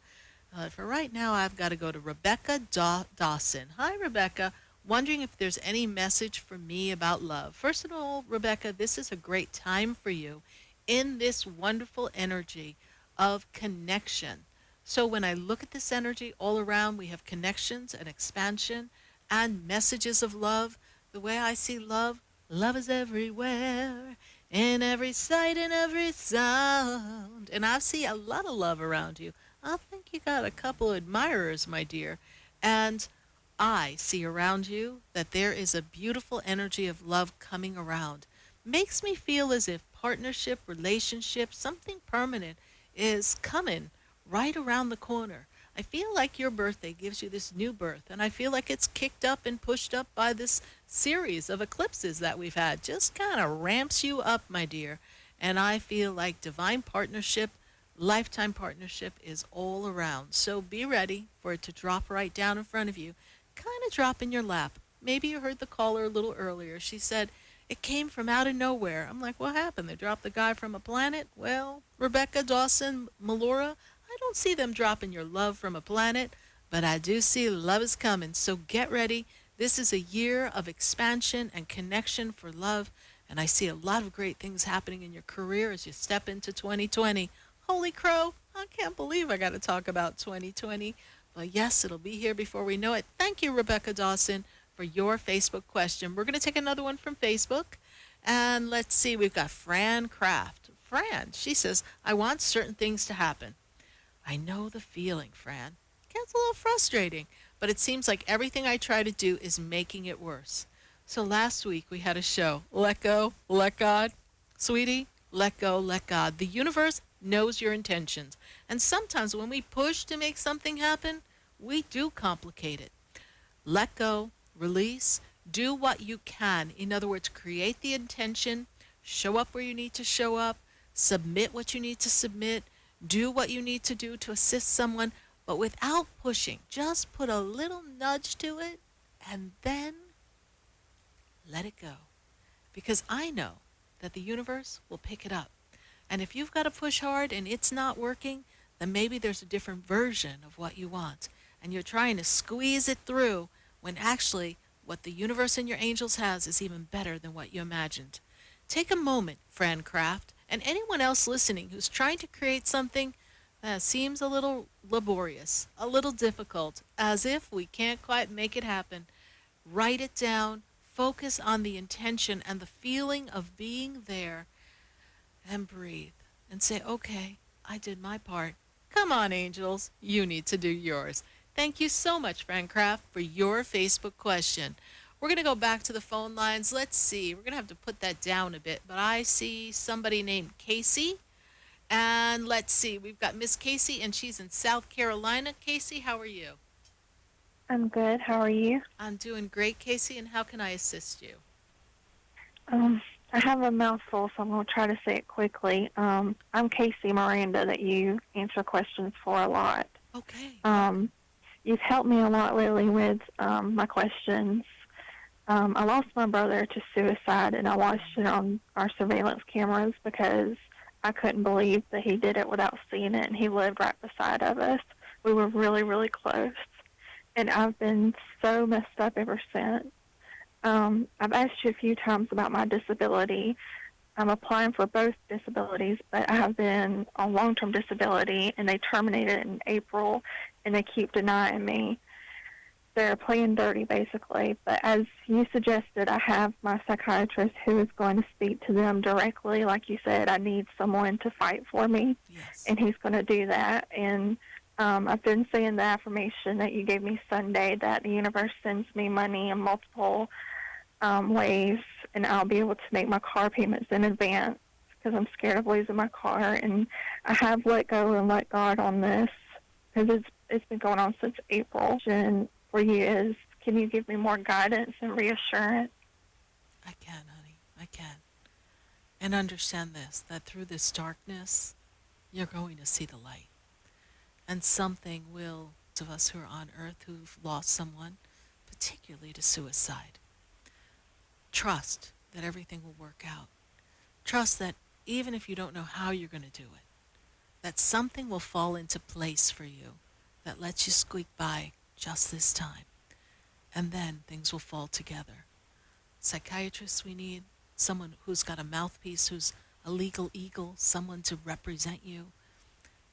For right now, I've got to go to Rebecca Dawson. Hi, Rebecca. wondering if there's any message for me about love. First of all, Rebecca, this is a great time for you in this wonderful energy of connection. So when I look at this energy all around, we have connections and expansion and messages of love. The way I see love, love is everywhere, in every sight and every sound. And I see a lot of love around you. I think you got a couple admirers, my dear. And I see around you that there is a beautiful energy of love coming around. Makes me feel as if partnership, relationship, something permanent is coming right around the corner. I feel like your birthday gives you this new birth, and I feel like it's kicked up and pushed up by this series of eclipses that we've had. Just kind of ramps you up, my dear. And I feel like divine partnership, lifetime partnership is all around. So be ready for it to drop right down in front of you, kind of drop in your lap. Maybe you heard the caller a little earlier. She said, it came from out of nowhere. I'm like, what happened? They dropped the guy from a planet? Well, Rebecca, Dawson, Melora, I don't see them dropping your love from a planet, but I do see love is coming. So get ready. This is a year of expansion and connection for love, and I see a lot of great things happening in your career as you step into 2020. Holy crow, I can't believe I got to talk about 2020. But yes, it'll be here before we know it. Thank you, Rebecca Dawson, for your Facebook question. We're going to take another one from Facebook. And let's see, we've got Fran Kraft. Fran, she says, I want certain things to happen. I know the feeling, Fran. Gets a little frustrating, but it seems like everything I try to do is making it worse. So last week we had a show, Let Go, Let God. Sweetie, let go, let God. The universe knows your intentions. And sometimes when we push to make something happen, we do complicate it. Let go, release, do what you can. In other words, create the intention, show up where you need to show up, submit what you need to submit, do what you need to do to assist someone, but without pushing. Just put a little nudge to it and then let it go. Because I know that the universe will pick it up. And if you've got to push hard and it's not working, then maybe there's a different version of what you want. And you're trying to squeeze it through when actually what the universe and your angels has is even better than what you imagined. Take a moment, Fran Kraft, and anyone else listening who's trying to create something that seems a little laborious, a little difficult, as if we can't quite make it happen. Write it down, focus on the intention and the feeling of being there, and breathe and say, okay, I did my part. Come on, angels, you need to do yours. Thank you so much, Fran Kraft, for your Facebook question. We're going to go back to the phone lines. Let's see. We're going to have to put that down a bit, but I see somebody named Casey. And let's see. We've got Miss Casey, and she's in South Carolina. Casey, how are you? I'm good. How are you? I'm doing great, Casey, and how can I assist you? I have a mouthful, so I'm going to try to say it quickly. I'm Casey Miranda that you answer questions for a lot. Okay. You've helped me a lot lately with my questions. I lost my brother to suicide, and I watched it on our surveillance cameras because I couldn't believe that he did it without seeing it, and he lived right beside of us. We were really, really close, and I've been so messed up ever since. I've asked you a few times about my disability. I'm applying for both disabilities, but I have been on long-term disability, and they terminated it in April, and they keep denying me. They're playing dirty, basically. But as you suggested, I have my psychiatrist who is going to speak to them directly. Like you said, I need someone to fight for me, Yes. and he's going to do that. And I've been saying the affirmation that you gave me Sunday, that the universe sends me money in multiple ways, and I'll be able to make my car payments in advance because I'm scared of losing my car. And I have let go and let God on this because it's been going on since April. And for you is, can you give me more guidance and reassurance? I can, honey. I can. And understand this, that through this darkness, you're going to see the light. And something will, those of us who are on earth who've lost someone, particularly to suicide, trust that everything will work out. Trust that even if you don't know how you're going to do it, that something will fall into place for you that lets you squeak by just this time. and then things will fall together. Psychiatrists we need, someone who's got a mouthpiece, who's a legal eagle, someone to represent you.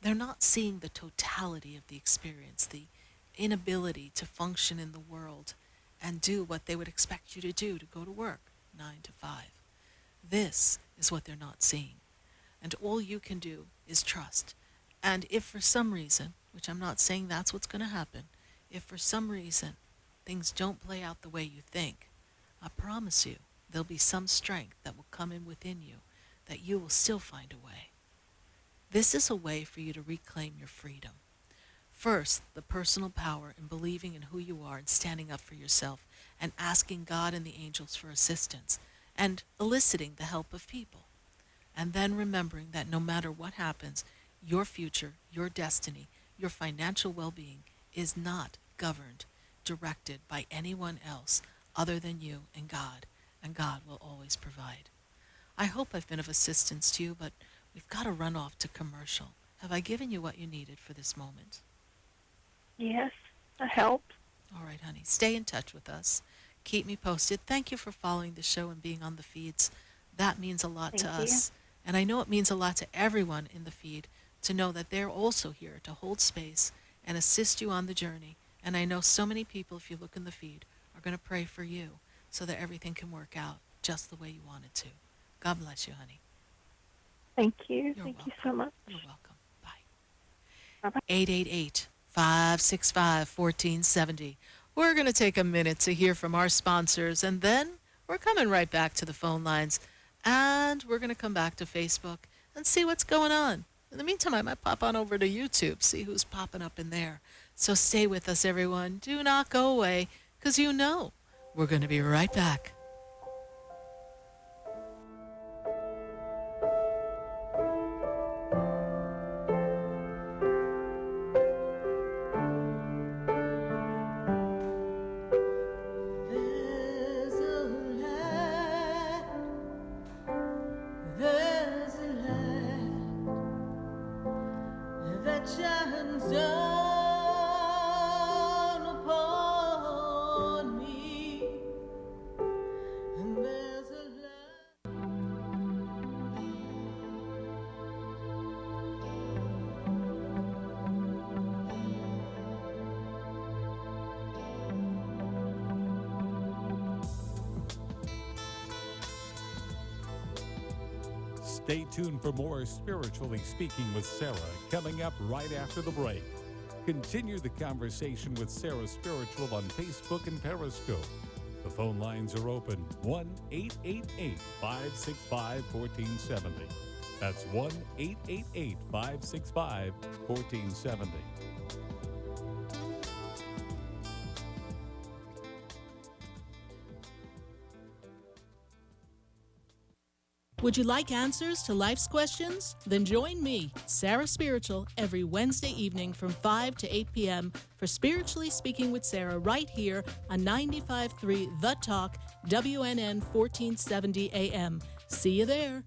They're not seeing the totality of the experience, the inability to function in the world and do what they would expect you to do, to go to work 9 to 5. This is what they're not seeing. And all you can do is trust. And if for some reason, which I'm not saying that's what's going to happen, if for some reason things don't play out the way you think, I promise you there'll be some strength that will come in within you that you will still find a way. This is a way for you to reclaim your freedom. First, the personal power in believing in who you are and standing up for yourself and asking God and the angels for assistance and eliciting the help of people. And then remembering that no matter what happens, your future, your destiny, your financial well-being is not governed, directed by anyone else other than you and God will always provide. I hope I've been of assistance to you, but we've got to run off to commercial. Have I given you what you needed for this moment? Yes, that helped. All right, honey. Stay in touch with us. Keep me posted. Thank you for following the show and being on the feeds. That means a lot to us. And I know it means a lot to everyone in the feed to know that they're also here to hold space and assist you on the journey. And I know so many people, if you look in the feed, are going to pray for you so that everything can work out just the way you want it to. God bless you, honey. Thank you. You're Thank welcome. you so much. You're welcome. Bye. Bye-bye. 888-565-1470. We're going to take a minute to hear from our sponsors, and then we're coming right back to the phone lines, and we're going to come back to Facebook and see what's going on. In the meantime, I might pop on over to YouTube, see who's popping up in there. So stay with us, everyone. Do not go away, because you know we're going to be right back. There's a light that shines down upon me, and there's a Stay tuned for more Spiritually Speaking with Sarah coming up right after the break. Continue the conversation with Sarah Spiritual on Facebook and Periscope. The phone lines are open 1-888-565-1470. That's 1-888-565-1470. Would you like answers to life's questions? Then join me, Sarah Spiritual, every Wednesday evening from 5 to 8 p.m. for Spiritually Speaking with Sarah right here on 95.3 The Talk, WNN 1470 AM. See you there.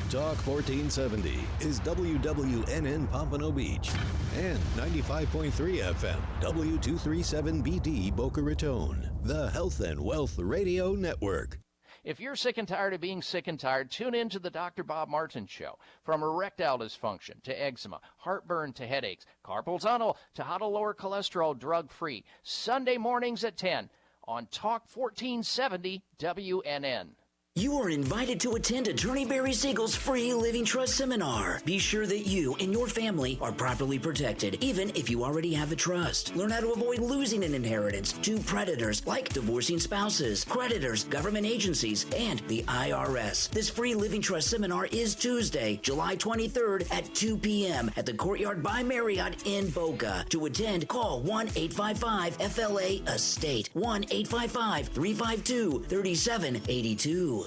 Talk 1470 is WWNN Pompano Beach and 95.3 FM W237BD Boca Raton, the Health and Wealth Radio Network. If you're sick and tired of being sick and tired, tune in to the Dr. Bob Martin Show. From erectile dysfunction to eczema, heartburn to headaches, carpal tunnel to how to lower cholesterol drug-free. Sunday mornings at 10 on Talk 1470 WNN. You are invited to attend Attorney Barry Siegel's free Living Trust seminar. Be sure that you and your family are properly protected, even if you already have a trust. Learn how to avoid losing an inheritance to predators like divorcing spouses, creditors, government agencies, and the IRS. This free Living Trust seminar is Tuesday, July 23rd at 2 p.m. at the Courtyard by Marriott in Boca. To attend, call 1-855-FLA-ESTATE, 1-855-352-3782.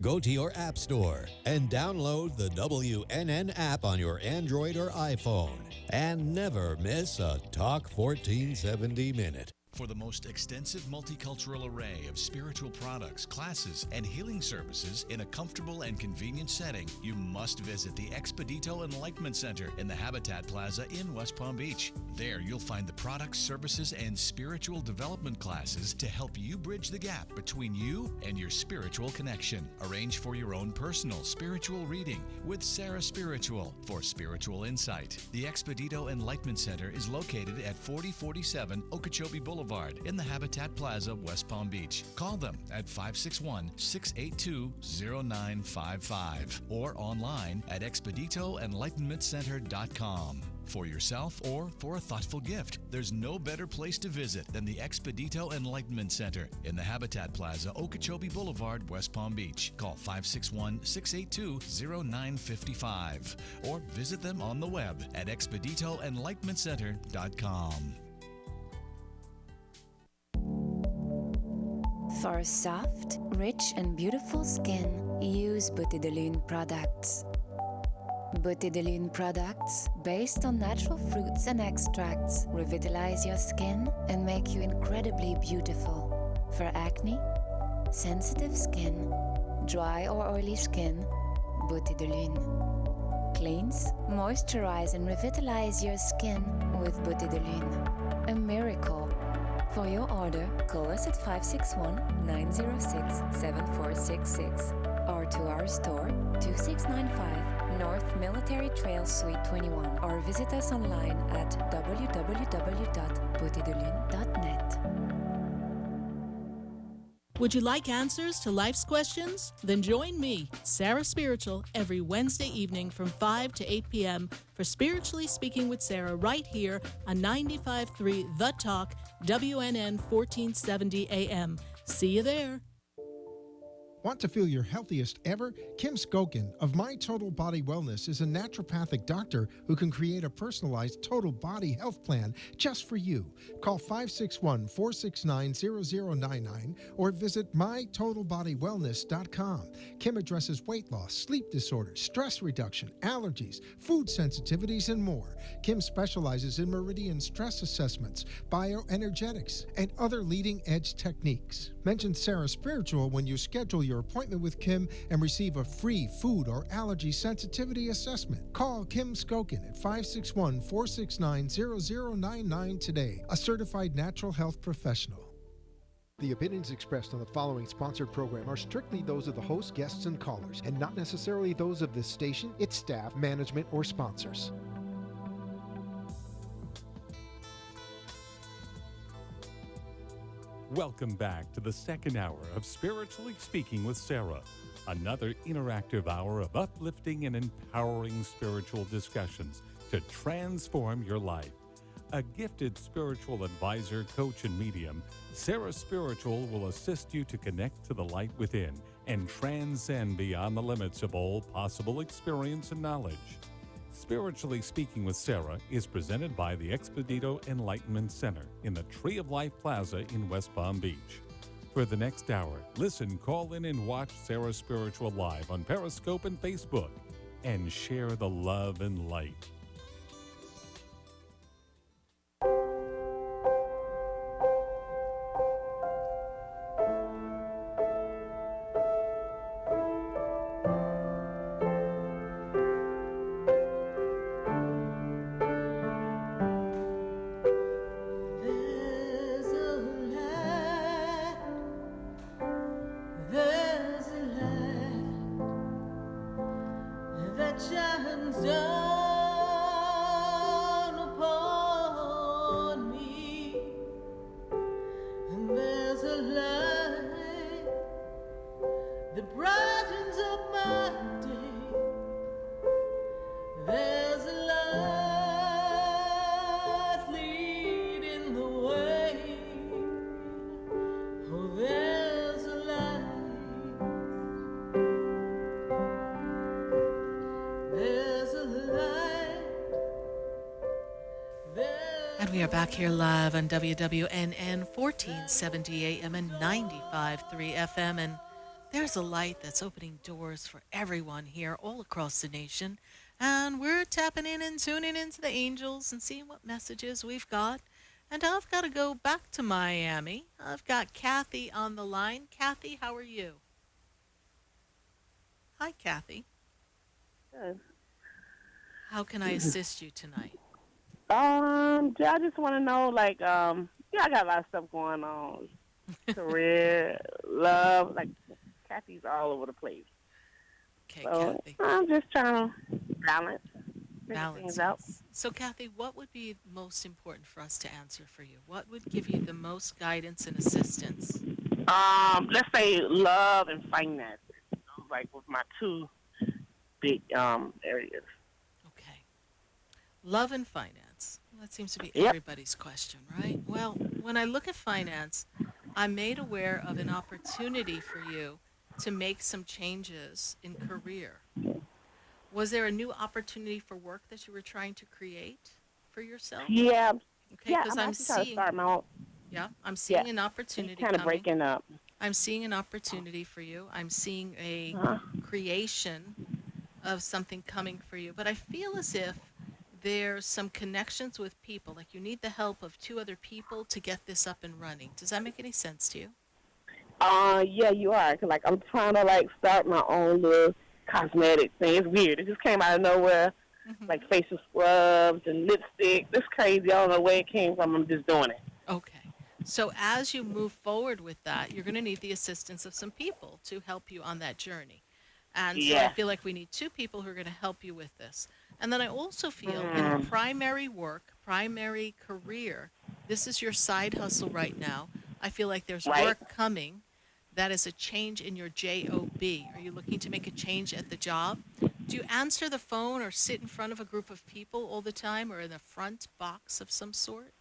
Go to your app store and download the WNN app on your Android or iPhone. And never miss a Talk 1470 minute. For the most extensive multicultural array of spiritual products, classes, and healing services in a comfortable and convenient setting, you must visit the Expedito Enlightenment Center in the Habitat Plaza in West Palm Beach. There, you'll find the products, services, and spiritual development classes to help you bridge the gap between you and your spiritual connection. Arrange for your own personal spiritual reading with Sarah Spiritual for spiritual insight. The Expedito Enlightenment Center is located at 4047 Okeechobee Boulevard in the Habitat Plaza, West Palm Beach. Call them at 561-682-0955 or online at expeditoenlightenmentcenter.com. For yourself or for a thoughtful gift, there's no better place to visit than the Expedito Enlightenment Center in the Habitat Plaza, Okeechobee Boulevard, West Palm Beach. Call 561-682-0955 or visit them on the web at expeditoenlightenmentcenter.com. For a soft, rich, and beautiful skin, use Beauté de Lune products. Beauté de Lune products, based on natural fruits and extracts, revitalize your skin and make you incredibly beautiful. For acne, sensitive skin, dry or oily skin, Beauté de Lune. Cleanse, moisturize, and revitalize your skin with Beauté de Lune. A miracle. For your order, call us at 561-906-7466 or to our store, 2695 North Military Trail Suite 21, or visit us online at www.beautédelune.net. Would you like answers to life's questions? Then join me, Sarah Spiritual, every Wednesday evening from 5 to 8 p.m. for Spiritually Speaking with Sarah right here on 95.3 The Talk, WNN 1470 AM. See you there. Want to feel your healthiest ever? Kim Skokin of My Total Body Wellness is a naturopathic doctor who can create a personalized total body health plan just for you. Call 561-469-0099 or visit mytotalbodywellness.com. Kim addresses weight loss, sleep disorders, stress reduction, allergies, food sensitivities, and more. Kim specializes in meridian stress assessments, bioenergetics, and other leading-edge techniques. Mention Sarah Spiritual when you schedule your appointment with Kim and receive a free food or allergy sensitivity assessment. Call Kim Skokin at 561-469-0099 today, a certified natural health professional. The opinions expressed on the following sponsored program are strictly those of the host, guests, and callers, and not necessarily those of this station, its staff, management, or sponsors. Welcome back to the second hour of Spiritually Speaking with Sarah, another interactive hour of uplifting and empowering spiritual discussions to transform your life. A gifted spiritual advisor, coach, and medium, Sarah Spiritual will assist you to connect to the light within and transcend beyond the limits of all possible experience and knowledge. Spiritually Speaking with Sarah is presented by the Expedito Enlightenment Center in the Tree of Life Plaza in West Palm Beach. For the next hour, listen, call in, and watch Sarah Spiritual live on Periscope and Facebook, and share the love and light. We are back here live on WWNN 1470 AM and 95.3 FM, and there's a light that's opening doors for everyone here all across the nation, and we're tapping in and tuning into the angels and seeing what messages we've got. And I've got to go back to Miami. I've got Kathy on the line. Kathy, how are you? Hi, Kathy. Good. How can I assist you tonight? I just want to know, I got a lot of stuff going on. Career, love, Kathy's all over the place. Okay, So Kathy. I'm just trying to balance things out. Yes. So, Kathy, what would be most important for us to answer for you? What would give you the most guidance and assistance? Let's say love and finance, with my two big areas. Okay. Love and finance. That seems to be Yep. everybody's question, right? Well, when I look at finance, I'm made aware of an opportunity for you to make some changes in career. Was there a new opportunity for work that you were trying to create for yourself? Yeah. Okay, Yeah, because I'm I'm actually trying to seeing, start my own. yeah, I'm seeing Yeah. an opportunity Kind of coming. breaking up. I'm seeing an opportunity for you. I'm seeing a Uh-huh. creation of something coming for you. But I feel as if there's some connections with people. Like you need the help of two other people to get this up and running. Does that make any sense to you? Yeah, you are. 'Cause, I'm trying to start my own little cosmetic thing. It's weird. It just came out of nowhere. Like facial scrubs and lipstick. It's crazy. I don't know where it came from. I'm just doing it. Okay. So as you move forward with that, you're going to need the assistance of some people to help you on that journey. And so I Yeah. feel like we need two people who are going to help you with this. And then I also feel in primary work, primary career, this is your side hustle right now. I feel like there's Right. work coming that is a change in your job. Are you looking to make a change at the job? Do you answer the phone or sit in front of a group of people all the time or in the front box of some sort?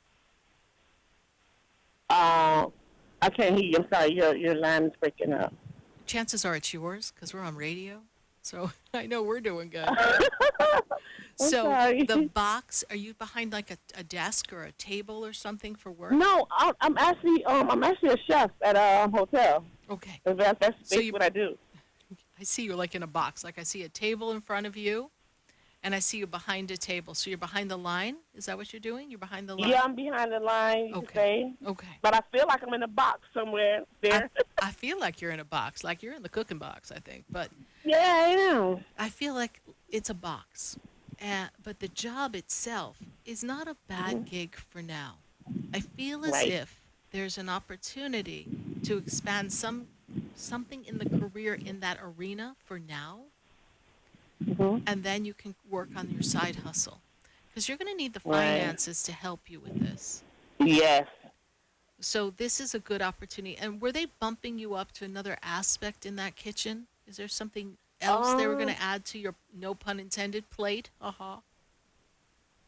I can't hear you. I'm sorry. Your line is breaking up. Chances are it's yours because we're on radio. So I know we're doing good. So sorry. the box, are you behind like a desk or a table or something for work? No, I'm actually a chef at a hotel. Okay. That's So basically what I do. I see you like in a box. Like I see a table in front of you and I see you behind a table. So you're behind the line? Is that what you're doing? You're behind the line? Yeah, I'm behind the line, you could say. Okay. But I feel like I'm in a box somewhere there. I feel like you're in a box, like you're in the cooking box, I think. But yeah, I know. I feel like it's a box. But the job itself is not a bad gig for now. I feel as if there's an opportunity to expand something in the career in that arena for now. And then you can work on your side hustle. Because you're going to need the finances to help you with this. Yes. So this is a good opportunity. And were they bumping you up to another aspect in that kitchen? Is there something else they were going to add to your, no pun intended, plate?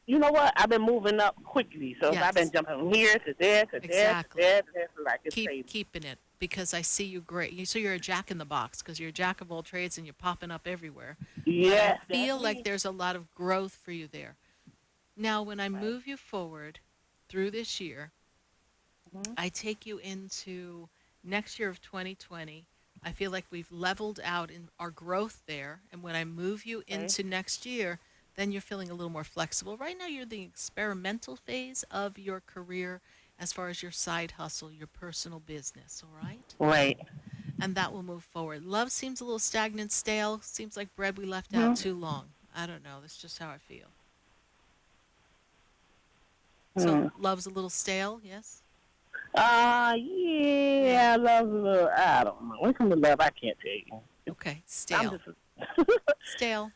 You know what? I've been moving up quickly. So I've been jumping from here to there to there to there to there. So it's crazy. Keeping it. Because I see you great. So you're a jack in the box because you're a jack of all trades and you're popping up everywhere. Yes. I feel like there's a lot of growth for you there. Now, when I move you forward through this year, I take you into next year of 2020. I feel like we've leveled out in our growth there. And when I move you into next year, then you're feeling a little more flexible. Right now, you're the experimental phase of your career as far as your side hustle, your personal business, all right? Right. And that will move forward. Love seems a little stagnant, stale. Seems like bread we left out too long. I don't know. That's just how I feel. So love's a little stale, yes? Yeah, love's a little, I don't know. When it comes to love, I can't tell you. Okay, stale. Stale.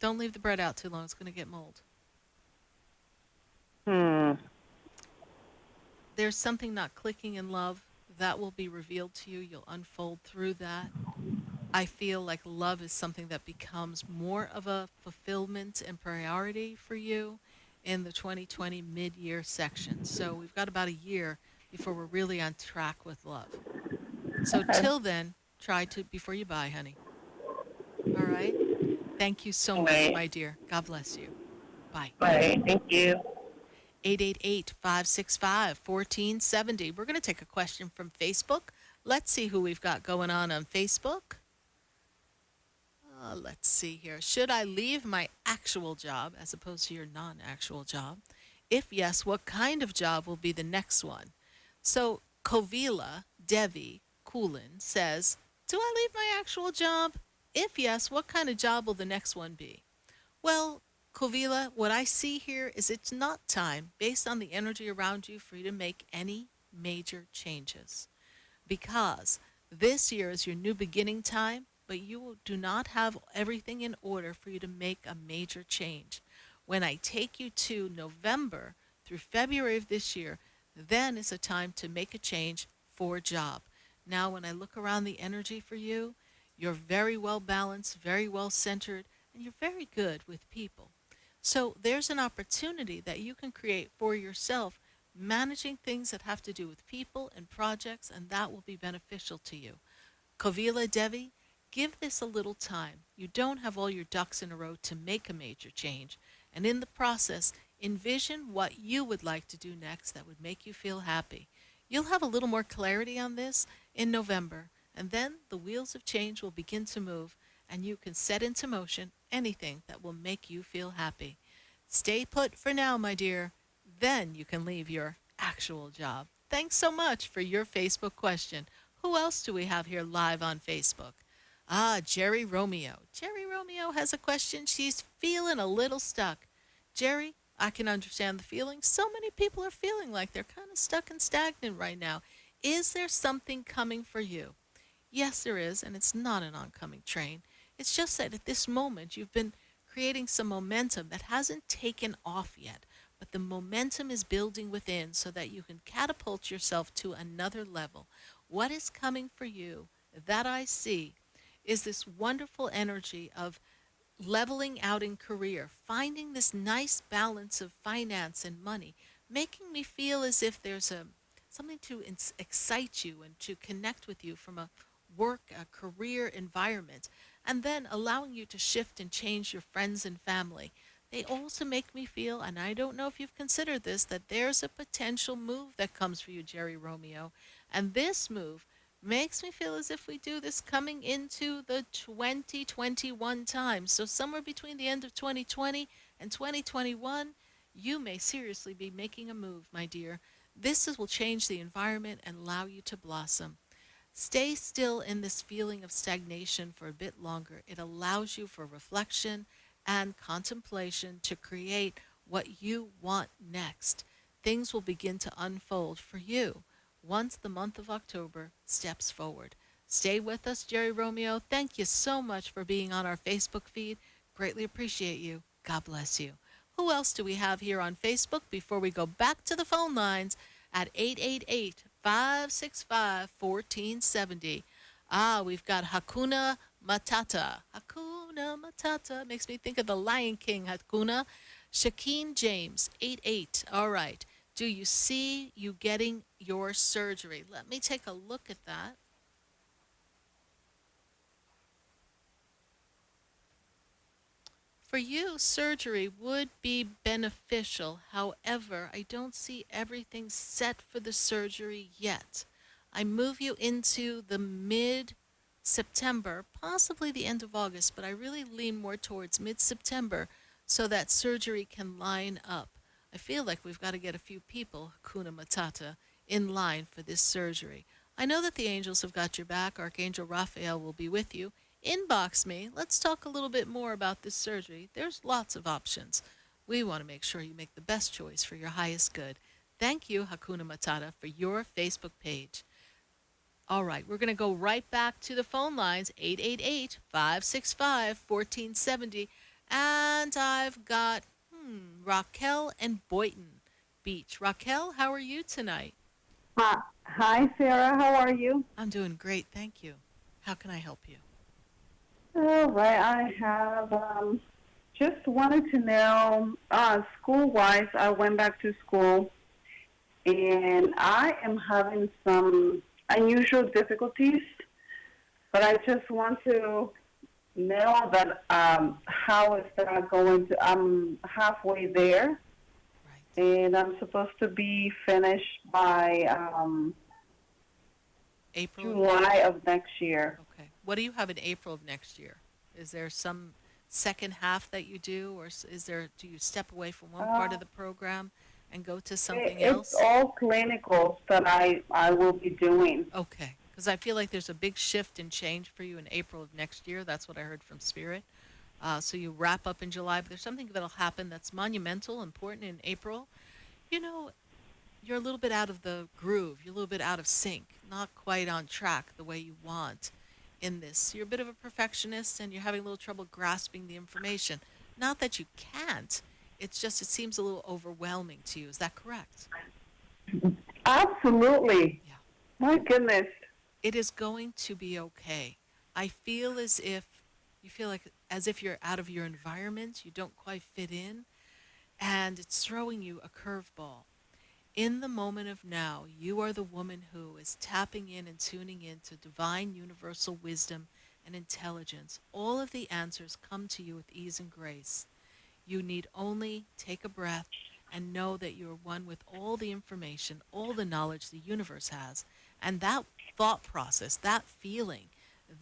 Don't leave the bread out too long. It's going to get mold. There's something not clicking in love. That will be revealed to you. You'll unfold through that. I feel like love is something that becomes more of a fulfillment and priority for you in the 2020 mid-year section. So we've got about a year before we're really on track with love. So till then, try to, before you buy, honey. All right? Thank you so much, my dear. God bless you. Bye. Bye. Thank you. 888-565-1470. We're going to take a question from Facebook. Let's see who we've got going on Facebook. Let's see here. Should I leave my actual job as opposed to your non-actual job If yes, what kind of job will be the next one? So Kovila Devi Kulin says, do I leave my actual job? If yes, what kind of job will the next one be? Well, Kovila, what I see here is it's not time, based on the energy around you, for you to make any major changes. Because this year is your new beginning time, but you do not have everything in order for you to make a major change. When I take you to November through February of this year, then is a time to make a change for a job. Now, when I look around the energy for you, you're very well balanced, very well centered, and you're very good with people. So there's an opportunity that you can create for yourself, managing things that have to do with people and projects, and that will be beneficial to you. Kovila Devi, give this a little time. You don't have all your ducks in a row to make a major change. And in the process, envision what you would like to do next that would make you feel happy. You'll have a little more clarity on this in November, and then the wheels of change will begin to move, and you can set into motion anything that will make you feel happy. Stay put for now, my dear. Then you can leave your actual job. Thanks so much for your Facebook question. Who else do we have here live on Facebook? Jerry Romeo. Jerry Romeo has a question. She's feeling a little stuck. Jerry, I can understand the feeling. So many people are feeling like they're kind of stuck and stagnant right now. Is there something coming for you? Yes, there is, and it's not an oncoming train. It's just that at this moment you've been creating some momentum that hasn't taken off yet, but the momentum is building within so that you can catapult yourself to another level. What is coming for you that I see is this wonderful energy of leveling out in career, finding this nice balance of finance and money, making me feel as if there's something to excite you and to connect with you from a work, a career environment, and then allowing you to shift and change your friends and family. They also make me feel, and I don't know if you've considered this, that there's a potential move that comes for you, Jerry Romeo. And this move makes me feel as if we do this coming into the 2021 time. So somewhere between the end of 2020 and 2021, you may seriously be making a move, my dear. Will change the environment and allow you to blossom. Stay still in this feeling of stagnation for a bit longer. It allows you for reflection and contemplation to create what you want next. Things will begin to unfold for you once the month of October steps forward. Stay with us, Jerry Romeo. Thank you so much for being on our Facebook feed. Greatly appreciate you. God bless you. Who else do we have here on Facebook before we go back to the phone lines at 888-565-1470? We've got Hakuna Matata. Hakuna Matata makes me think of the Lion King, Hakuna. Shakeen James, 88. All right. Do you see you getting your surgery? Let me take a look at that. For you, surgery would be beneficial. However, I don't see everything set for the surgery yet. I move you into the mid-September, possibly the end of August, but I really lean more towards mid-September so that surgery can line up. I feel like we've got to get a few people, Hakuna Matata, in line for this surgery. I know that the angels have got your back. Archangel Raphael will be with you. Inbox me. Let's talk a little bit more about this surgery. There's lots of options. We want to make sure you make the best choice for your highest good. Thank you, Hakuna Matata, for your Facebook page. All right, we're going to go right back to the phone lines, 888-565-1470. And I've got Raquel and Boynton Beach. Raquel, how are you tonight? Hi, Sarah. How are you? I'm doing great, thank you. How can I help you? All right. I have just wanted to know, school-wise, I went back to school, and I am having some unusual difficulties, but I just want to know that how is that going to, I'm halfway there, and I'm supposed to be finished by July of next year. Okay. What do you have in April of next year? Is there some second half that you do, or do you step away from one part of the program and go to something It's else? all clinicals that I will be doing. Okay, because I feel like there's a big shift and change for you in April of next year. That's what I heard from Spirit. So you wrap up in July, but there's something that'll happen that's monumental, important in April. You know, you're a little bit out of the groove. You're a little bit out of sync, not quite on track the way you want in this. You're a bit of a perfectionist and you're having a little trouble grasping the information. Not that you can't, it's just it seems a little overwhelming to you. Is that correct? Absolutely. Yeah. My goodness. It is going to be okay. I feel as if you feel like as if you're out of your environment, you don't quite fit in, and it's throwing you a curveball. In the moment of now, you are the woman who is tapping in and tuning in to divine universal wisdom and intelligence. All of the answers come to you with ease and grace. You need only take a breath and know that you're one with all the information, all the knowledge the universe has. And that thought process, that feeling,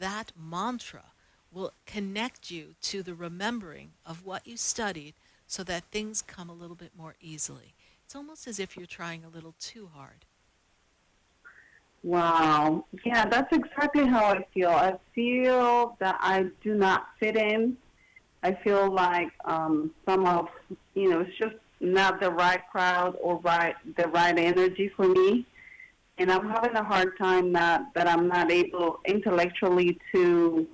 that mantra will connect you to the remembering of what you studied so that things come a little bit more easily. It's almost as if you're trying a little too hard. Wow. Yeah, that's exactly how I feel. I feel that I do not fit in. I feel like some of, it's just not the right crowd or the right energy for me. And I'm having a hard time that I'm not able intellectually to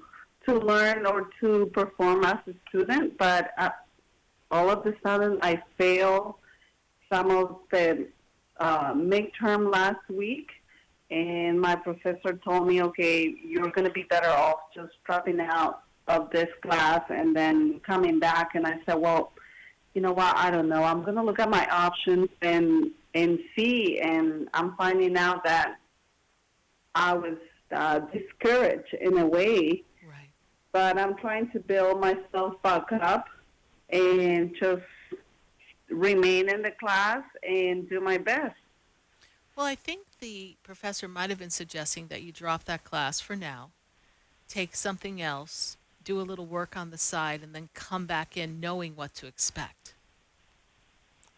learn or to perform as a student. But all of a sudden I fail some of the midterm last week. And my professor told me, okay, you're going to be better off just dropping out of this class and then coming back. And I said, well, you know what, I don't know. I'm going to look at my options and see. And I'm finding out that I was discouraged in a way. Right. But I'm trying to build myself back up and just remain in the class and do my best. Well, I think the professor might have been suggesting that you drop that class for now, take something else, do a little work on the side, and then come back in knowing what to expect.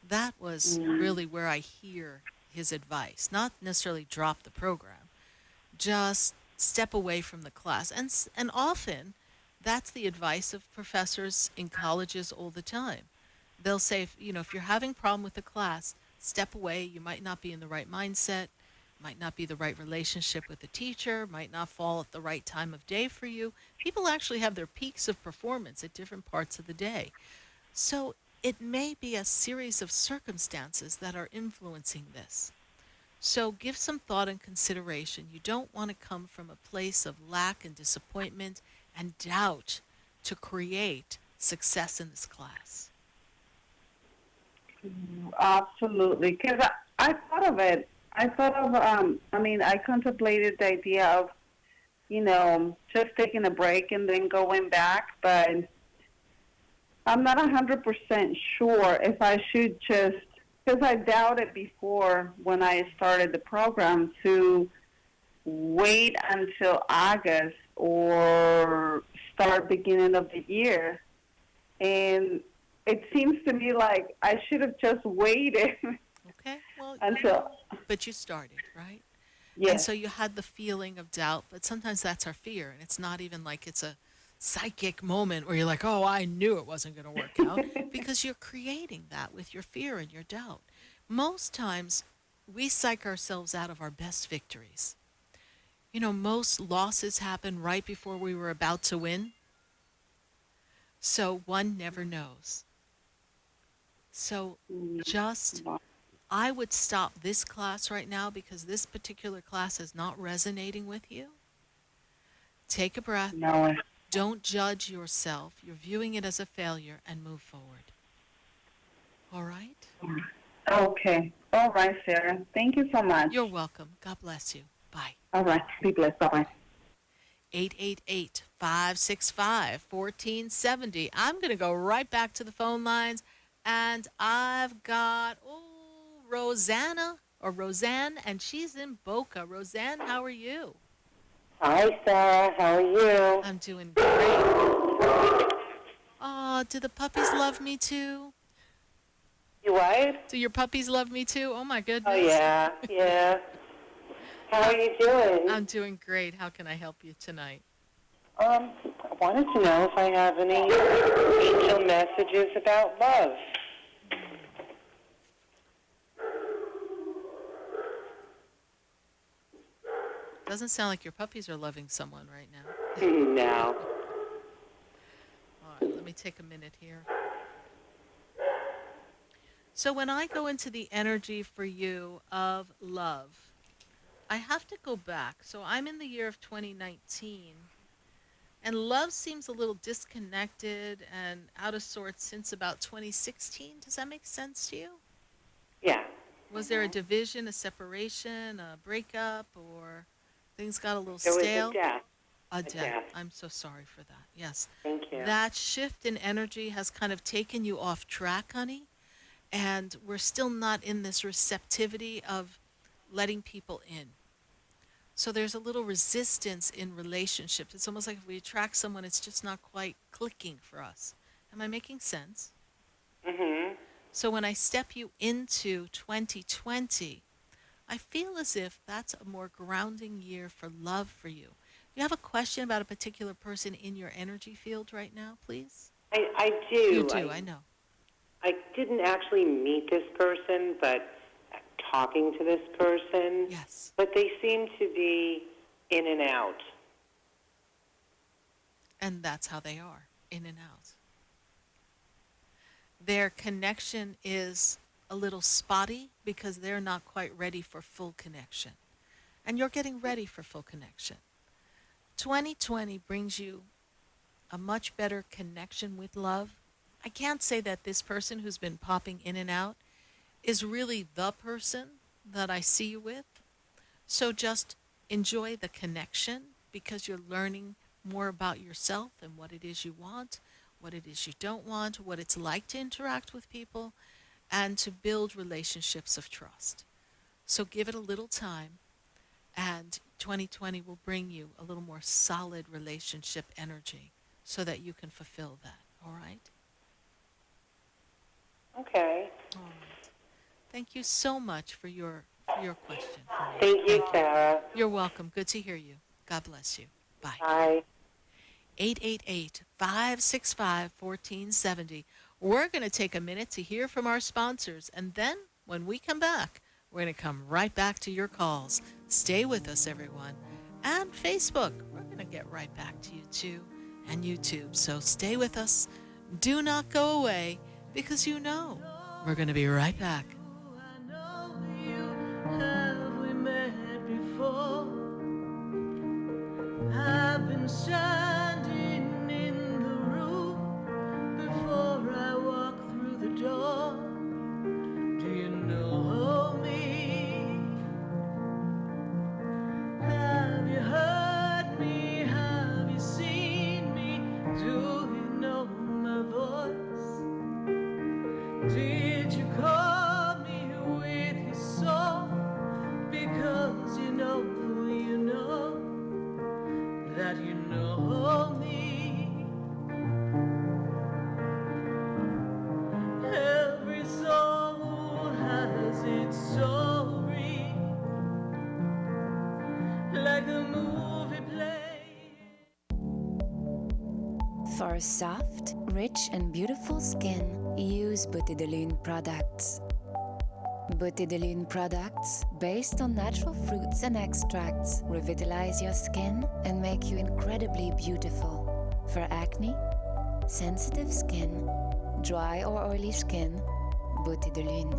That was really where I hear his advice. Not necessarily drop the program, just step away from the class. And often, that's the advice of professors in colleges all the time. They'll say, if you're having a problem with the class, step away. You might not be in the right mindset, might not be the right relationship with the teacher, might not fall at the right time of day for you. People actually have their peaks of performance at different parts of the day. So it may be a series of circumstances that are influencing this. So give some thought and consideration. You don't want to come from a place of lack and disappointment and doubt to create success in this class. Absolutely. Because I thought of it. I thought of, I contemplated the idea of, just taking a break and then going back. But I'm not 100% sure if I should just, because I doubted before when I started the program to wait until August or start beginning of the year. And it seems to me like I should have just waited. Okay, well, but you started, right? Yes. And so you had the feeling of doubt, but sometimes that's our fear, and it's not even like it's a psychic moment where you're like, oh, I knew it wasn't going to work out, because you're creating that with your fear and your doubt. Most times, we psych ourselves out of our best victories. Most losses happen right before we were about to win, so one never knows. So I would stop this class right now because this particular class is not resonating with you. Take a breath. No. Don't judge yourself. You're viewing it as a failure and move forward. All right? Okay. All right, Sarah. Thank you so much. You're welcome. God bless you. Bye. All right. Be blessed. Bye-bye. 888-565-1470. I'm going to go right back to the phone lines. And I've got, Rosanna, and she's in Boca. Roseanne, how are you? Hi, Sarah. How are you? I'm doing great. Oh, do the puppies love me too? You what? Do your puppies love me too? Oh, my goodness. Oh, yeah, yeah. How are you doing? I'm doing great. How can I help you tonight? I wanted to know if I have any angel messages about love. Doesn't sound like your puppies are loving someone right now. No. All right, let me take a minute here. So when I go into the energy for you of love, I have to go back. So I'm in the year of 2019, and love seems a little disconnected and out of sorts since about 2016. Does that make sense to you? Yeah. Was there a division, a separation, a breakup, or things got a little There was stale? a death. A death. I'm so sorry for that. Yes. Thank you. That shift in energy has kind of taken you off track, honey. And we're still not in this receptivity of letting people in. So there's a little resistance in relationships. It's almost like if we attract someone, it's just not quite clicking for us. Am I making sense? Mm-hmm. So when I step you into 2020, I feel as if that's a more grounding year for love for you. Do you have a question about a particular person in your energy field right now, please? I do. You do, I know. I didn't actually meet this person, but talking to this person. Yes. But they seem to be in and out. And that's how they are, in and out. Their connection is a little spotty because they're not quite ready for full connection. And you're getting ready for full connection. 2020 brings you a much better connection with love. I can't say that this person who's been popping in and out is really the person that I see you with. So just enjoy the connection because you're learning more about yourself and what it is you want, what it is you don't want, what it's like to interact with people, and to build relationships of trust. So give it a little time, and 2020 will bring you a little more solid relationship energy so that you can fulfill that. All right? Okay. All right. Thank you so much for your question. Thank you, Sarah. You're welcome. Good to hear you. God bless you. Bye. Bye. 888-565-1470. We're going to take a minute to hear from our sponsors, and then when we come back, we're going to come right back to your calls. Stay with us, everyone. And Facebook, we're going to get right back to you too, and YouTube. So stay with us. Do not go away, because you know we're going to be right back. Have we met before? I've been standing in the room before I walk through the door. Do you know me? Have you heard me? Have you seen me? Do you know my voice? Did you call me with your song? Because you know that you know me. Every soul has its story, like a movie play. For soft, rich, and beautiful skin, use Beauté de Lune products. Beauté de Lune products, based on natural fruits and extracts, revitalize your skin and make you incredibly beautiful. For acne, sensitive skin, dry or oily skin, Beauté de Lune.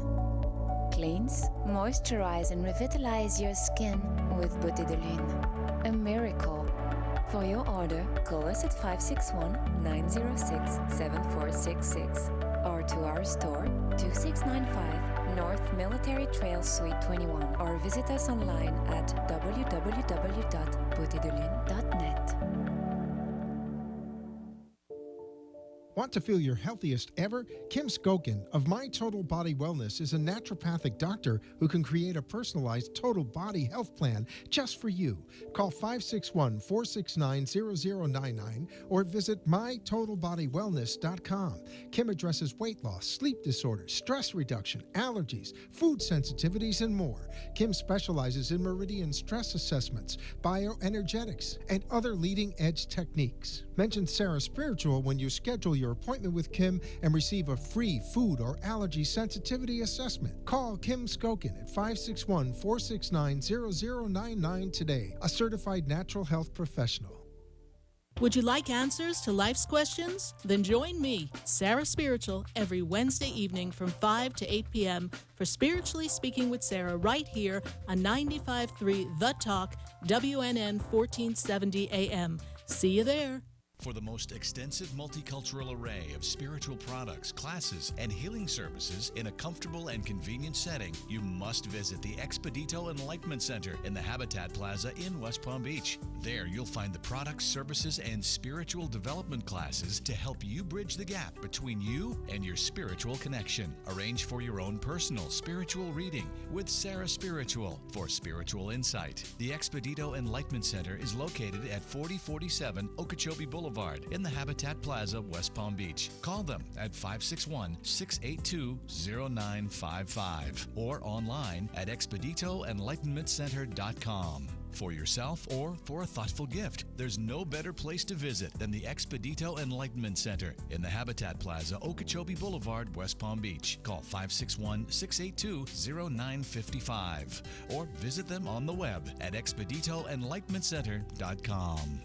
Cleanse, moisturize, and revitalize your skin with Beauté de Lune. A miracle. For your order, call us at 561-906-7466 or to our store, 2695 North Military Trail Suite 21, or visit us online at www.beautédelune.net. Want to feel your healthiest ever? Kim Skokin of My Total Body Wellness is a naturopathic doctor who can create a personalized total body health plan just for you. Call 561-469-0099 or visit mytotalbodywellness.com. Kim addresses weight loss, sleep disorders, stress reduction, allergies, food sensitivities, and more. Kim specializes in meridian stress assessments, bioenergetics, and other leading-edge techniques. Mention Sarah Spiritual when you schedule your appointment with Kim and receive a free food or allergy sensitivity assessment. Call Kim Skokin at 561-469-0099 today, a certified natural health professional. Would you like answers to life's questions? Then join me, Sarah Spiritual, every Wednesday evening from 5 to 8 p.m. for Spiritually Speaking with Sarah right here on 95.3 The Talk, WNN 1470 AM. See you there. For the most extensive multicultural array of spiritual products, classes, and healing services in a comfortable and convenient setting, you must visit the Expedito Enlightenment Center in the Habitat Plaza in West Palm Beach. There you'll find the products, services, and spiritual development classes to help you bridge the gap between you and your spiritual connection. Arrange for your own personal spiritual reading with Sarah Spiritual for spiritual insight. The Expedito Enlightenment Center is located at 4047 Okeechobee Boulevard in the Habitat Plaza, West Palm Beach. Call them at 561-682-0955 or online at expeditoenlightenmentcenter.com. For yourself or for a thoughtful gift, there's no better place to visit than the Expedito Enlightenment Center in the Habitat Plaza, Okeechobee Boulevard, West Palm Beach. Call 561-682-0955 or visit them on the web at expeditoenlightenmentcenter.com.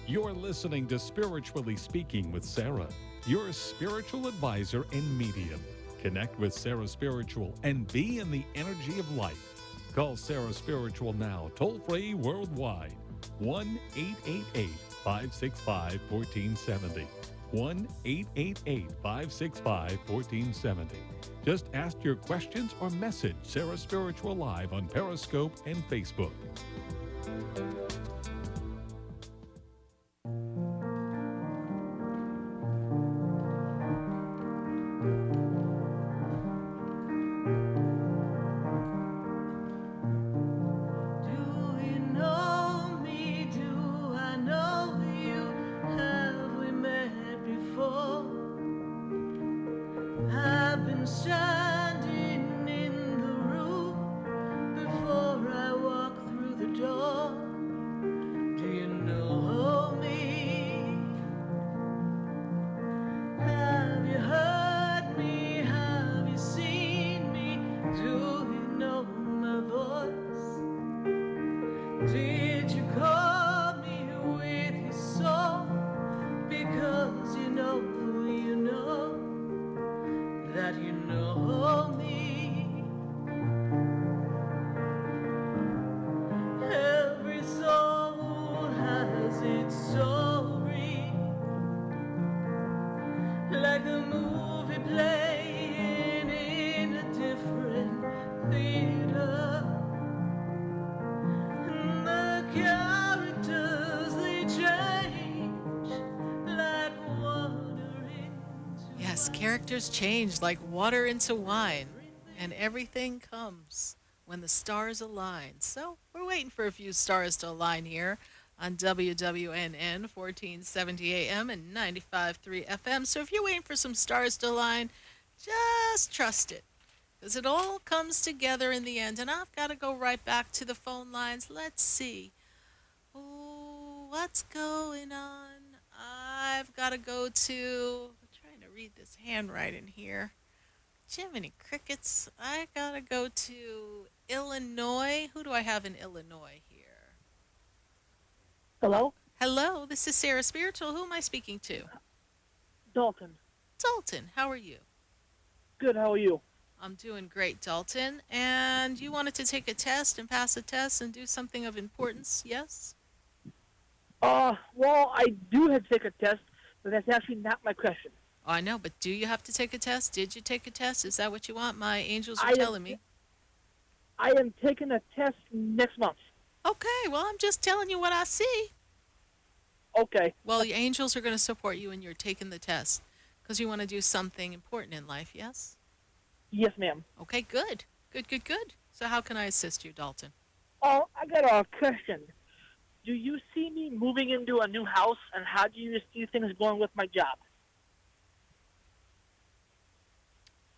You're listening to Spiritually Speaking with Sarah, your spiritual advisor and medium. Connect with Sarah Spiritual and be in the energy of life. Call Sarah Spiritual now, toll-free worldwide. 1-888-565-1470. 1-888-565-1470. Just ask your questions or message Sarah Spiritual live on Periscope and Facebook. Characters change like water into wine, and everything comes when the stars align. So we're waiting for a few stars to align here on WWNN 1470 AM and 95.3 FM. So if you're waiting for some stars to align, just trust it, because it all comes together in the end. And I've got to go right back to the phone lines. Let's see. Oh, what's going on? I've got to go to... read this handwriting here. Jiminy Crickets. I gotta go to Illinois. Who do I have in Illinois here? Hello? Hello, this is Sarah Spiritual. Who am I speaking to? Dalton. Dalton, how are you? Good, how are you? I'm doing great, Dalton. And you wanted to take a test and pass a test and do something of importance, yes? Well, I do have to take a test, but that's actually not my question. Oh, I know, but do you have to take a test? Did you take a test? Is that what you want? My angels are telling me. I am taking a test next month. Okay, well, I'm just telling you what I see. Okay. Well, the angels are going to support you and you're taking the test because you want to do something important in life, yes? Yes, ma'am. Okay, good. Good, good, good. So how can I assist you, Dalton? Oh, I got a question. Do you see me moving into a new house, and how do you see things going with my job?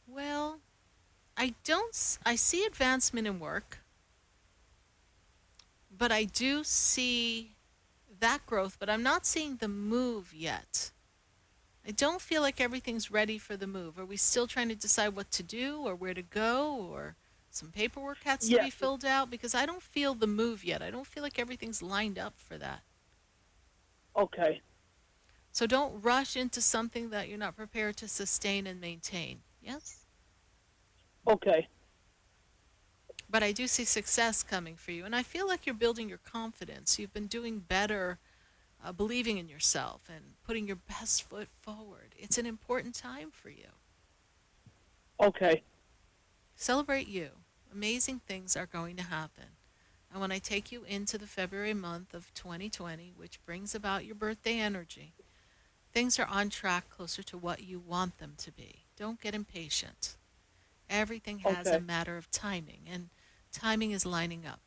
Well, I see advancement in work, but I do see that growth, but I'm not seeing the move yet. I don't feel like everything's ready for the move. Are we still trying to decide what to do or where to go or some paperwork has to be Yes. filled out? Because I don't feel the move yet. I don't feel like everything's lined up for that. Okay. So don't rush into something that you're not prepared to sustain and maintain. Yes? Okay. But I do see success coming for you. And I feel like you're building your confidence. You've been doing better, believing in yourself and putting your best foot forward. It's an important time for you. Okay. Celebrate you. Amazing things are going to happen. And when I take you into the February month of 2020, which brings about your birthday energy, things are on track closer to what you want them to be. Don't get impatient. Everything has a Okay. matter of timing, and timing is lining up.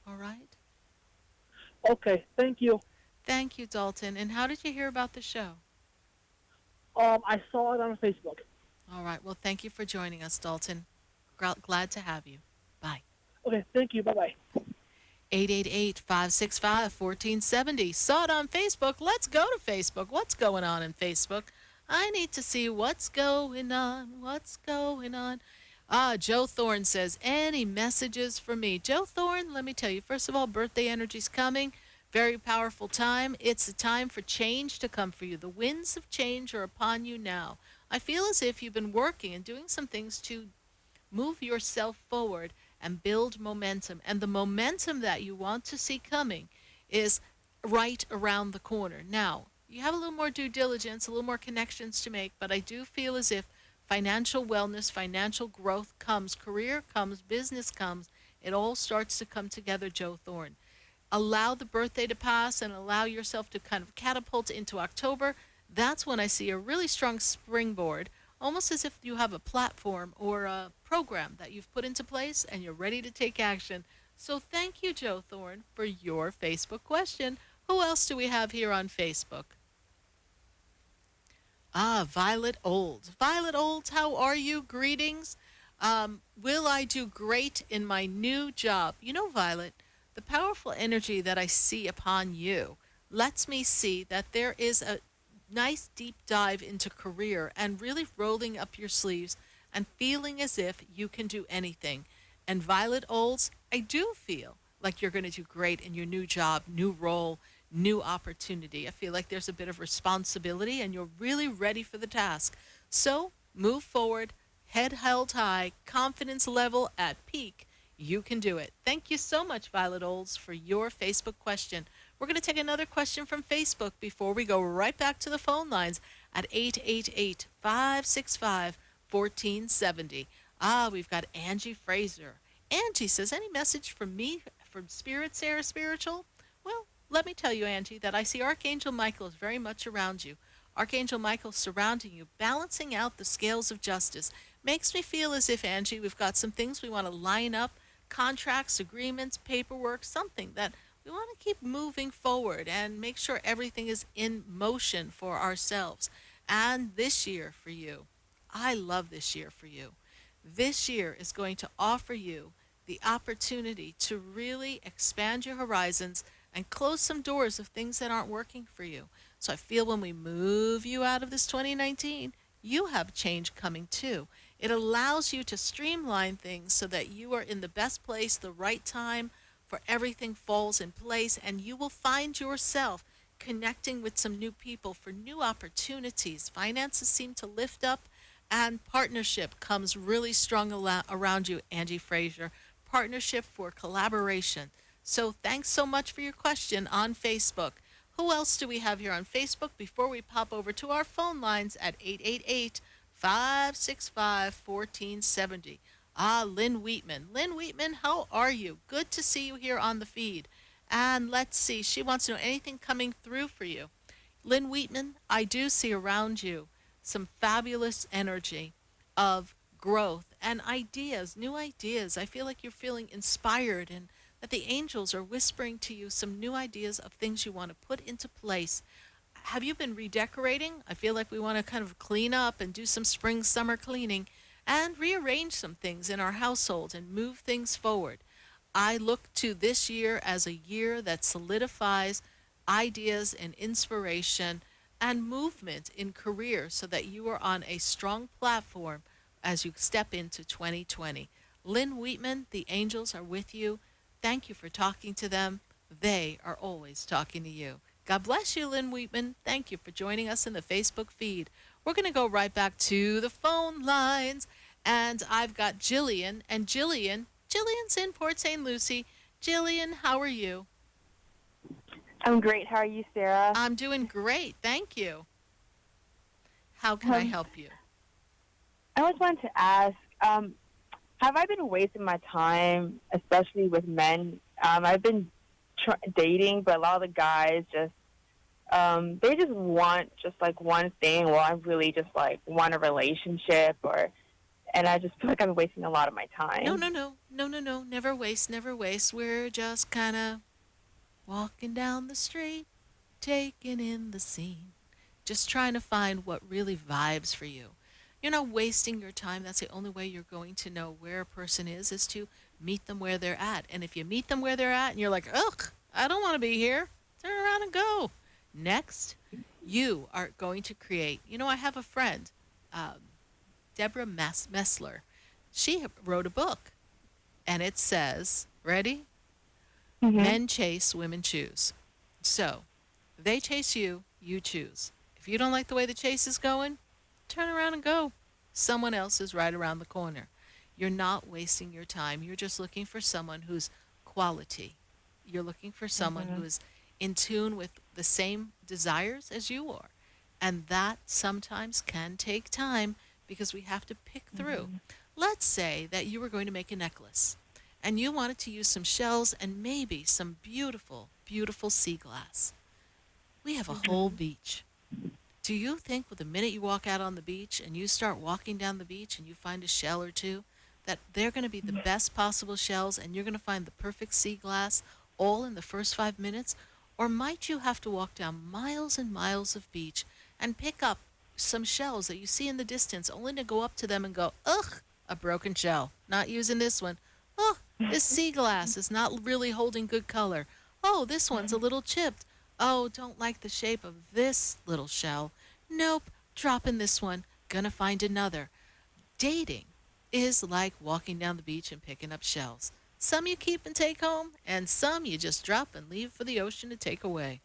All right? Okay. Thank you. Thank you, Dalton. And how did you hear about the show? I saw it on Facebook. All right. Well, thank you for joining us, Dalton. Glad to have you. Bye. Okay. Thank you. Bye-bye. 888-565-1470. Saw it on Facebook. Let's go to Facebook. What's going on in Facebook? I need to see what's going on. What's going on? Joe Thorne says, any messages for me? Joe Thorne, let me tell you, first of all, birthday energy's coming. Very powerful time. It's a time for change to come for you. The winds of change are upon you now. I feel as if you've been working and doing some things to move yourself forward and build momentum. And the momentum that you want to see coming is right around the corner. Now, you have a little more due diligence, a little more connections to make, but I do feel as if financial wellness, financial growth comes, career comes, business comes. It all starts to come together, Joe Thorne. Allow the birthday to pass and allow yourself to kind of catapult into October. That's when I see a really strong springboard, almost as if you have a platform or a program that you've put into place and you're ready to take action. So thank you, Joe Thorne, for your Facebook question. Who else do we have here on Facebook? Violet Old. Violet Old, how are you? Greetings. Will I do great in my new job? You know, Violet, the powerful energy that I see upon you lets me see that there is a nice deep dive into career and really rolling up your sleeves and feeling as if you can do anything. And Violet Olds, I do feel like you're going to do great in your new job, new role, new opportunity. I feel like there's a bit of responsibility and you're really ready for the task. So move forward, head held high, confidence level at peak. You can do it. Thank you so much, Violet Olds, for your Facebook question. We're going to take another question from Facebook before we go right back to the phone lines at 888-565-1470. We've got Angie Fraser. Angie says, any message from me, from Spirit, Sarah Spiritual? Well, let me tell you, Angie, that I see Archangel Michael is very much around you. Archangel Michael surrounding you, balancing out the scales of justice. Makes me feel as if, Angie, we've got some things we want to line up, contracts, agreements, paperwork, something that we want to keep moving forward and make sure everything is in motion for ourselves. And this year for you, I love this year for you. This year is going to offer you the opportunity to really expand your horizons and close some doors of things that aren't working for you. So I feel when we move you out of this 2019, you have change coming too. It allows you to streamline things so that you are in the best place, the right time, for everything falls in place, and you will find yourself connecting with some new people for new opportunities. Finances seem to lift up, and partnership comes really strong around you, Angie Fraser. Partnership for collaboration. So thanks so much for your question on Facebook. Who else do we have here on Facebook before we pop over to our phone lines at 888-565-1470? Lynn Wheatman. Lynn Wheatman, how are you? Good to see you here on the feed. And let's see, she wants to know anything coming through for you. Lynn Wheatman, I do see around you some fabulous energy of growth and ideas, new ideas. I feel like you're feeling inspired and that the angels are whispering to you some new ideas of things you want to put into place. Have you been redecorating? I feel like we want to kind of clean up and do some spring summer cleaning and rearrange some things in our household and move things forward. I look to this year as a year that solidifies ideas and inspiration and movement in career so that you are on a strong platform as you step into 2020. Lynn Wheatman, the angels are with you. Thank you for talking to them. They are always talking to you. God bless you, Lynn Wheatman. Thank you for joining us in the Facebook feed. We're going to go right back to the phone lines. And I've got Jillian. And Jillian's in Port St. Lucie. Jillian, how are you? I'm great. How are you, Sarah? I'm doing great. Thank you. How can I help you? I always wanted to ask, have I been wasting my time, especially with men? I've been dating, but a lot of the guys just, they just want just like one thing. Well, I really just like want a relationship and I just feel like I'm wasting a lot of my time. No. Never waste, never waste. We're just kind of walking down the street, taking in the scene, just trying to find what really vibes for you. You're not wasting your time. That's the only way you're going to know where a person is to meet them where they're at. And if you meet them where they're at and you're like, ugh, I don't want to be here, turn around and go. Next, you are going to create, I have a friend, Deborah Messler. She wrote a book, and it says, ready? Mm-hmm. Men chase, women choose. So they chase you, you choose. If you don't like the way the chase is going, turn around and go. Someone else is right around the corner. You're not wasting your time. You're just looking for someone who's quality. You're looking for someone who is in tune with the same desires as you are. And that sometimes can take time because we have to pick through. Let's say that you were going to make a necklace and you wanted to use some shells and maybe some beautiful, beautiful sea glass. We have a whole beach. Do you think with the minute you walk out on the beach and you start walking down the beach and you find a shell or two, that they're going to be the best possible shells and you're going to find the perfect sea glass all in the first 5 minutes? Or might you have to walk down miles and miles of beach and pick up some shells that you see in the distance only to go up to them and go, ugh, a broken shell, not using this one. Oh, this sea glass is not really holding good color. Oh, this one's a little chipped. Oh, don't like the shape of this little shell. Nope, dropping this one, gonna find another. Dating is like walking down the beach and picking up shells. Some you keep and take home, and some you just drop and leave for the ocean to take away.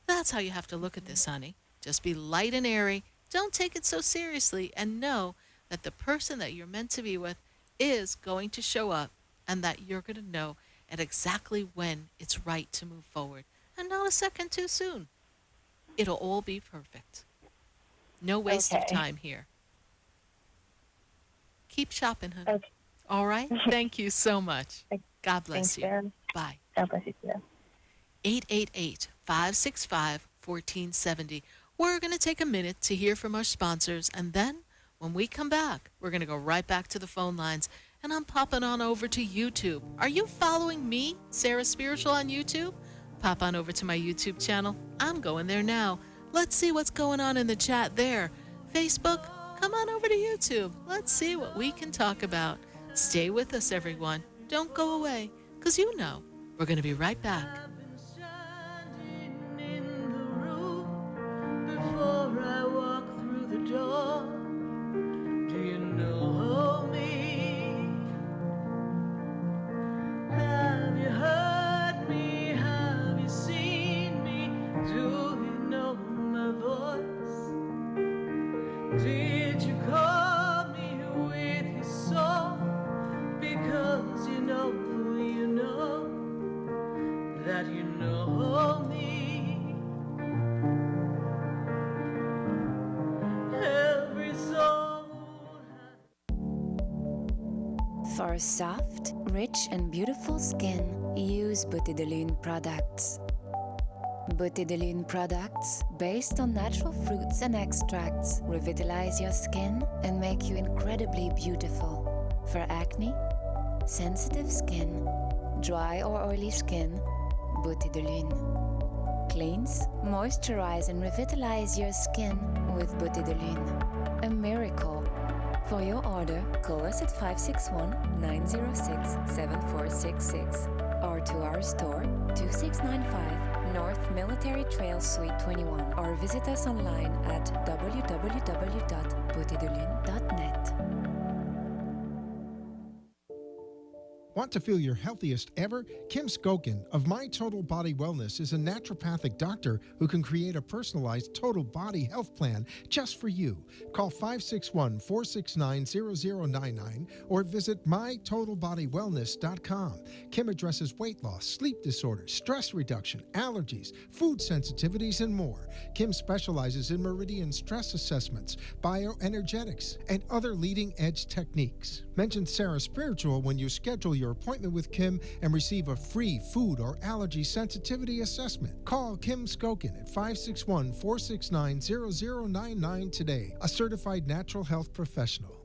That's how you have to look at this, honey. Just be light and airy. Don't take it so seriously, and know that the person that you're meant to be with is going to show up, and that you're going to know at exactly when it's right to move forward, and not a second too soon. It'll all be perfect. No waste of time here. Keep shopping, honey. Okay. All right? Thank you so much. God bless you. Sarah. Bye. God bless you, Sarah. 888-565-1470. We're going to take a minute to hear from our sponsors, and then when we come back, we're going to go right back to the phone lines, and I'm popping on over to YouTube. Are you following me, Sarah Spiritual, on YouTube? Pop on over to my YouTube channel. I'm going there now. Let's see what's going on in the chat there. Facebook, come on over to YouTube. Let's see what we can talk about. Stay with us, everyone. Don't go away, because you know we're going to be right back. Before I walk through the door, do you know me? Have you heard me? Have you seen me? Do you know my voice? Did you call me with your song? Because you know that you know me. Every soul. For a soft, rich, and beautiful skin, use Beauté de Lune products. Beauté de Lune products, based on natural fruits and extracts, revitalize your skin and make you incredibly beautiful. For acne, sensitive skin, dry or oily skin, Beauté de Lune. Cleanse, moisturize and revitalize your skin with Beauté de Lune. A miracle. For your order, call us at 561-906-7466 or to our store, 2695 North Military Trail Suite 21, or visit us online at www.beautédelune.net. Want to feel your healthiest ever? Kim Skokin of My Total Body Wellness is a naturopathic doctor who can create a personalized total body health plan just for you. Call 561-469-0099 or visit mytotalbodywellness.com. Kim addresses weight loss, sleep disorders, stress reduction, allergies, food sensitivities, and more. Kim specializes in meridian stress assessments, bioenergetics, and other leading-edge techniques. Mention Sarah Spiritual when you schedule your appointment with Kim and receive a free food or allergy sensitivity assessment. Call Kim Skokin at 561-469-0099 today, a certified natural health professional.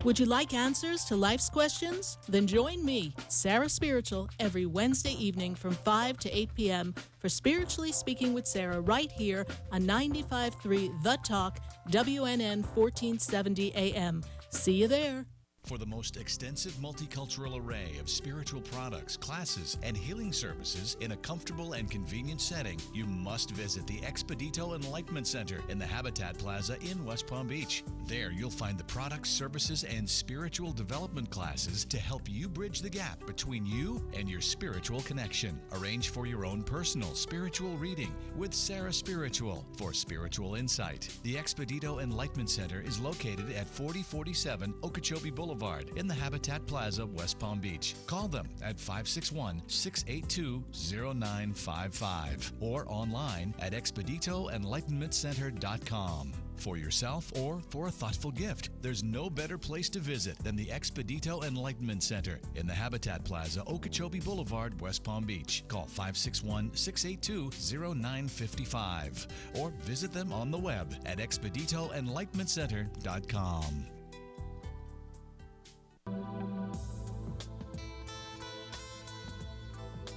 Would you like answers to life's questions? Then join me, Sarah Spiritual, every Wednesday evening from 5 to 8 p.m. for Spiritually Speaking with Sarah right here on 95.3 The Talk, WNN 1470 AM. See you there. For the most extensive multicultural array of spiritual products, classes, and healing services in a comfortable and convenient setting, you must visit the Expedito Enlightenment Center in the Habitat Plaza in West Palm Beach. There you'll find the products, services, and spiritual development classes to help you bridge the gap between you and your spiritual connection. Arrange for your own personal spiritual reading with Sarah Spiritual for spiritual insight. The Expedito Enlightenment Center is located at 4047 Okeechobee Boulevard in the Habitat Plaza, West Palm Beach. Call them at 561-682-0955 or online at expeditoenlightenmentcenter.com. For yourself or for a thoughtful gift, there's no better place to visit than the Expedito Enlightenment Center in the Habitat Plaza, Okeechobee Boulevard, West Palm Beach. Call 561-682-0955 or visit them on the web at expeditoenlightenmentcenter.com.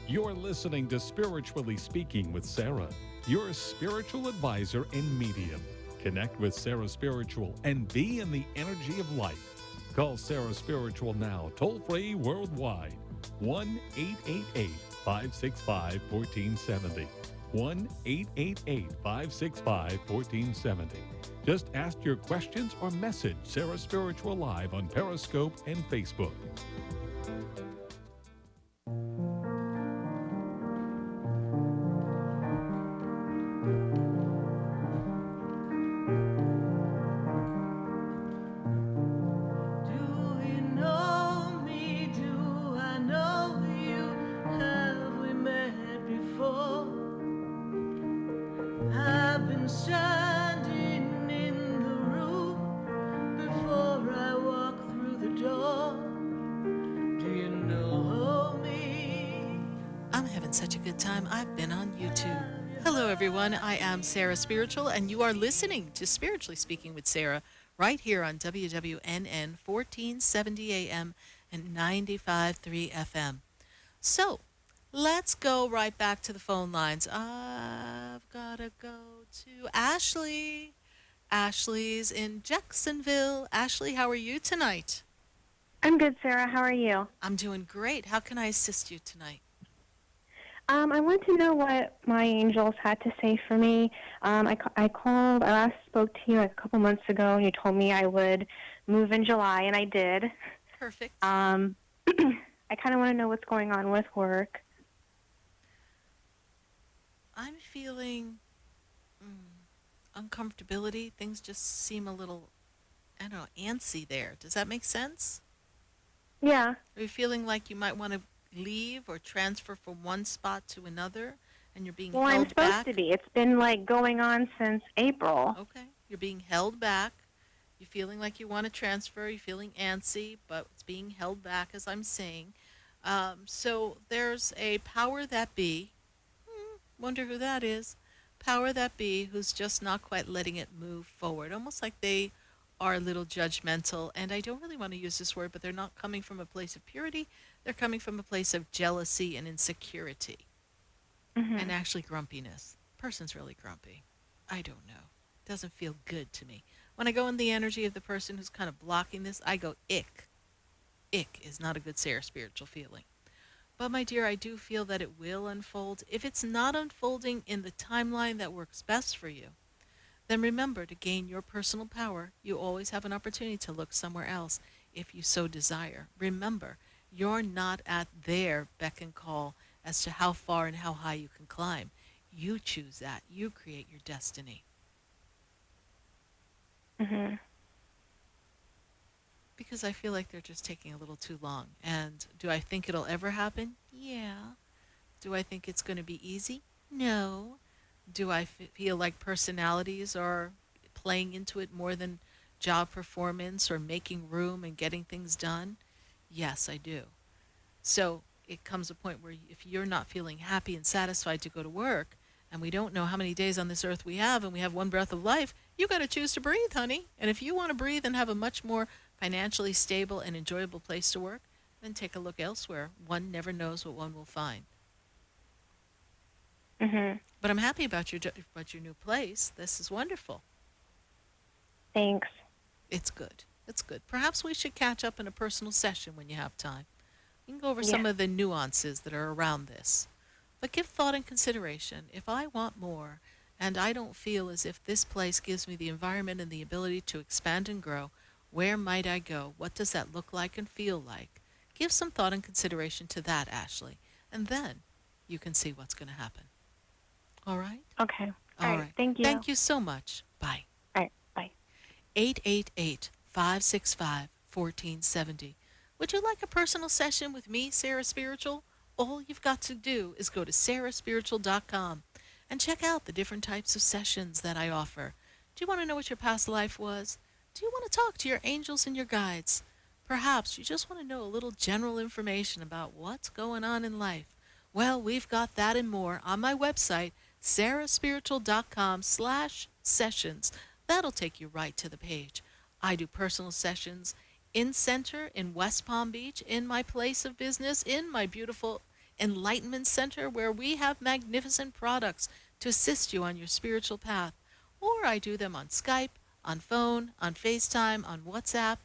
You're listening to Spiritually Speaking with Sarah, your spiritual advisor and medium. Connect with Sarah Spiritual and be in the energy of light. Call Sarah Spiritual now, toll-free worldwide. 1-888-565-1470. 1-888-565-1470. Just ask your questions or message Sarah Spiritual live on Periscope and Facebook. I am Sarah Spiritual, and you are listening to Spiritually Speaking with Sarah right here on WWNN 1470 AM and 95.3 FM. So, let's go right back to the phone lines. I've got to go to Ashley. Ashley's in Jacksonville. Ashley, how are you tonight? I'm good, Sarah. How are you? I'm doing great. How can I assist you tonight? I want to know what my angels had to say for me. I called, I last spoke to you a couple months ago, and you told me I would move in July, and I did. Perfect. I kind of want to know what's going on with work. I'm feeling uncomfortability. Things just seem a little, I don't know, antsy there. Does that make sense? Yeah. Are you feeling like you might want to leave or transfer from one spot to another, and you're being held back? Well, I'm supposed to be. It's been going on since April. Okay. You're being held back. You're feeling like you want to transfer. You're feeling antsy, but it's being held back, as I'm saying. So there's a power that be. Wonder who that is. Power that be who's just not quite letting it move forward. Almost like they are a little judgmental. And I don't really want to use this word, but they're not coming from a place of purity. They're coming from a place of jealousy and insecurity and actually grumpiness. Person's really grumpy. I don't know. Doesn't feel good to me. When I go in the energy of the person who's kind of blocking this, I go ick. Ick is not a good Sarah spiritual feeling. But my dear, I do feel that it will unfold. If it's not unfolding in the timeline that works best for you, then remember, to gain your personal power, you always have an opportunity to look somewhere else if you so desire. Remember, you're not at their beck and call as to how far and how high you can climb. You choose that. You create your destiny. Because I feel like they're just taking a little too long. And do I think it'll ever happen? Yeah. Do I think it's going to be easy? No. Do I feel like personalities are playing into it more than job performance or making room and getting things done? Yes, I do. So it comes a point where if you're not feeling happy and satisfied to go to work, and we don't know how many days on this earth we have, and we have one breath of life, you got to choose to breathe, honey. And if you want to breathe and have a much more financially stable and enjoyable place to work, then take a look elsewhere. One never knows what one will find. But I'm happy about your new place. This is wonderful. Thanks. It's good. It's good. Perhaps we should catch up in a personal session when you have time. We can go over some of the nuances that are around this. But give thought and consideration. If I want more, and I don't feel as if this place gives me the environment and the ability to expand and grow, where might I go? What does that look like and feel like? Give some thought and consideration to that, Ashley. And then you can see what's going to happen. All right? Okay. All right. Thank you. Thank you so much. Bye. All right. Bye. 888-565-1470. Would you like a personal session with me, Sarah Spiritual? All you've got to do is go to sarahspiritual.com and check out the different types of sessions that I offer. Do you want to know what your past life was? Do you want to talk to your angels and your guides? Perhaps you just want to know a little general information about what's going on in life. Well, we've got that and more on my website, sarahspiritual.com/sessions. That'll take you right to the page. I do personal sessions in center in West Palm Beach, in my place of business, in my beautiful Enlightenment Center, where we have magnificent products to assist you on your spiritual path. Or I do them on Skype, on phone, on FaceTime, on WhatsApp.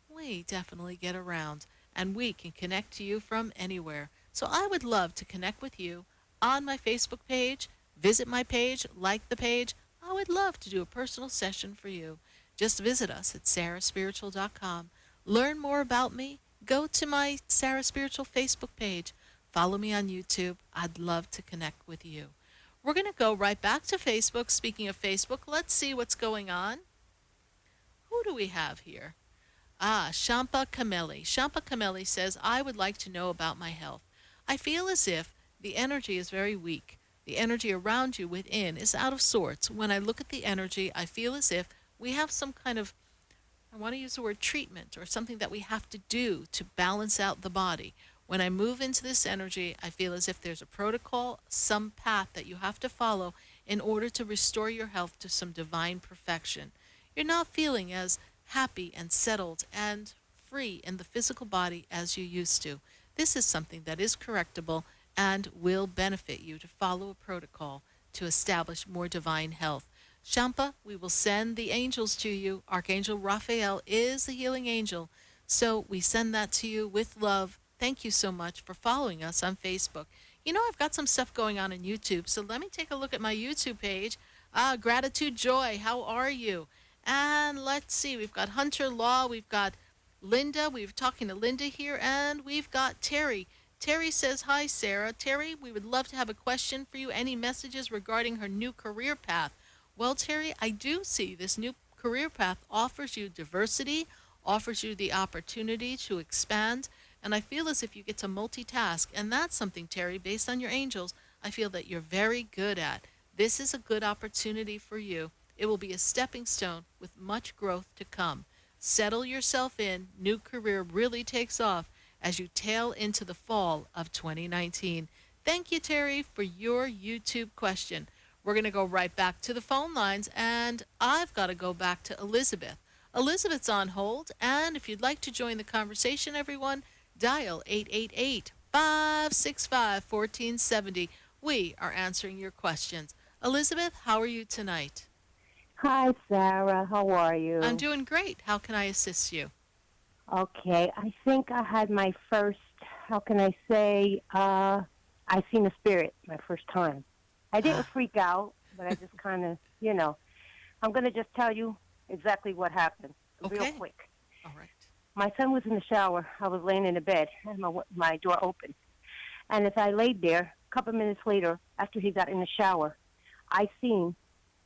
We definitely get around, and we can connect to you from anywhere. So I would love to connect with you on my Facebook page. Visit my page, like the page. I would love to do a personal session for you. Just visit us at sarahspiritual.com. Learn more about me. Go to my Sarah Spiritual Facebook page. Follow me on YouTube. I'd love to connect with you. We're going to go right back to Facebook. Speaking of Facebook, let's see what's going on. Who do we have here? Shampa Kameli. Shampa Kameli says, I would like to know about my health. I feel as if the energy is very weak. The energy around you within is out of sorts. When I look at the energy, I feel as if we have some kind of, I want to use the word treatment, or something that we have to do to balance out the body. When I move into this energy, I feel as if there's a protocol, some path that you have to follow in order to restore your health to some divine perfection. You're not feeling as happy and settled and free in the physical body as you used to. This is something that is correctable and will benefit you to follow a protocol to establish more divine health. Shampa, we will send the angels to you. Archangel Raphael is the healing angel, so we send that to you with love. Thank you so much for following us on Facebook. You know, I've got some stuff going on YouTube, so let me take a look at my YouTube page. Gratitude Joy, how are you? And let's see, we've got Hunter Law, we've got Linda, we're talking to Linda here, and we've got Terry. Terry says, hi, Sarah. Terry, we would love to have a question for you. Any messages regarding her new career path? Well, Terry, I do see this new career path offers you diversity, offers you the opportunity to expand, and I feel as if you get to multitask, and that's something, Terry, based on your angels, I feel that you're very good at. This is a good opportunity for you. It will be a stepping stone with much growth to come. Settle yourself in. New career really takes off. as you tail into the fall of 2019. Thank you, Terry, for your YouTube question. We're going to go right back to the phone lines, and I've got to go back to Elizabeth. Elizabeth's on hold, and if you'd like to join the conversation, everyone, dial 888-565-1470. We are answering your questions. Elizabeth, how are you tonight? Hi, Sarah. How are you? I'm doing great. How can I assist you? Okay. I think I had my first, how can I say, I seen a spirit my first time. I didn't freak out, but I just kind of, I'm going to just tell you exactly what happened real quick. All right. My son was in the shower. I was laying in the bed, and my door opened. And as I laid there, a couple minutes later, after he got in the shower, I seen,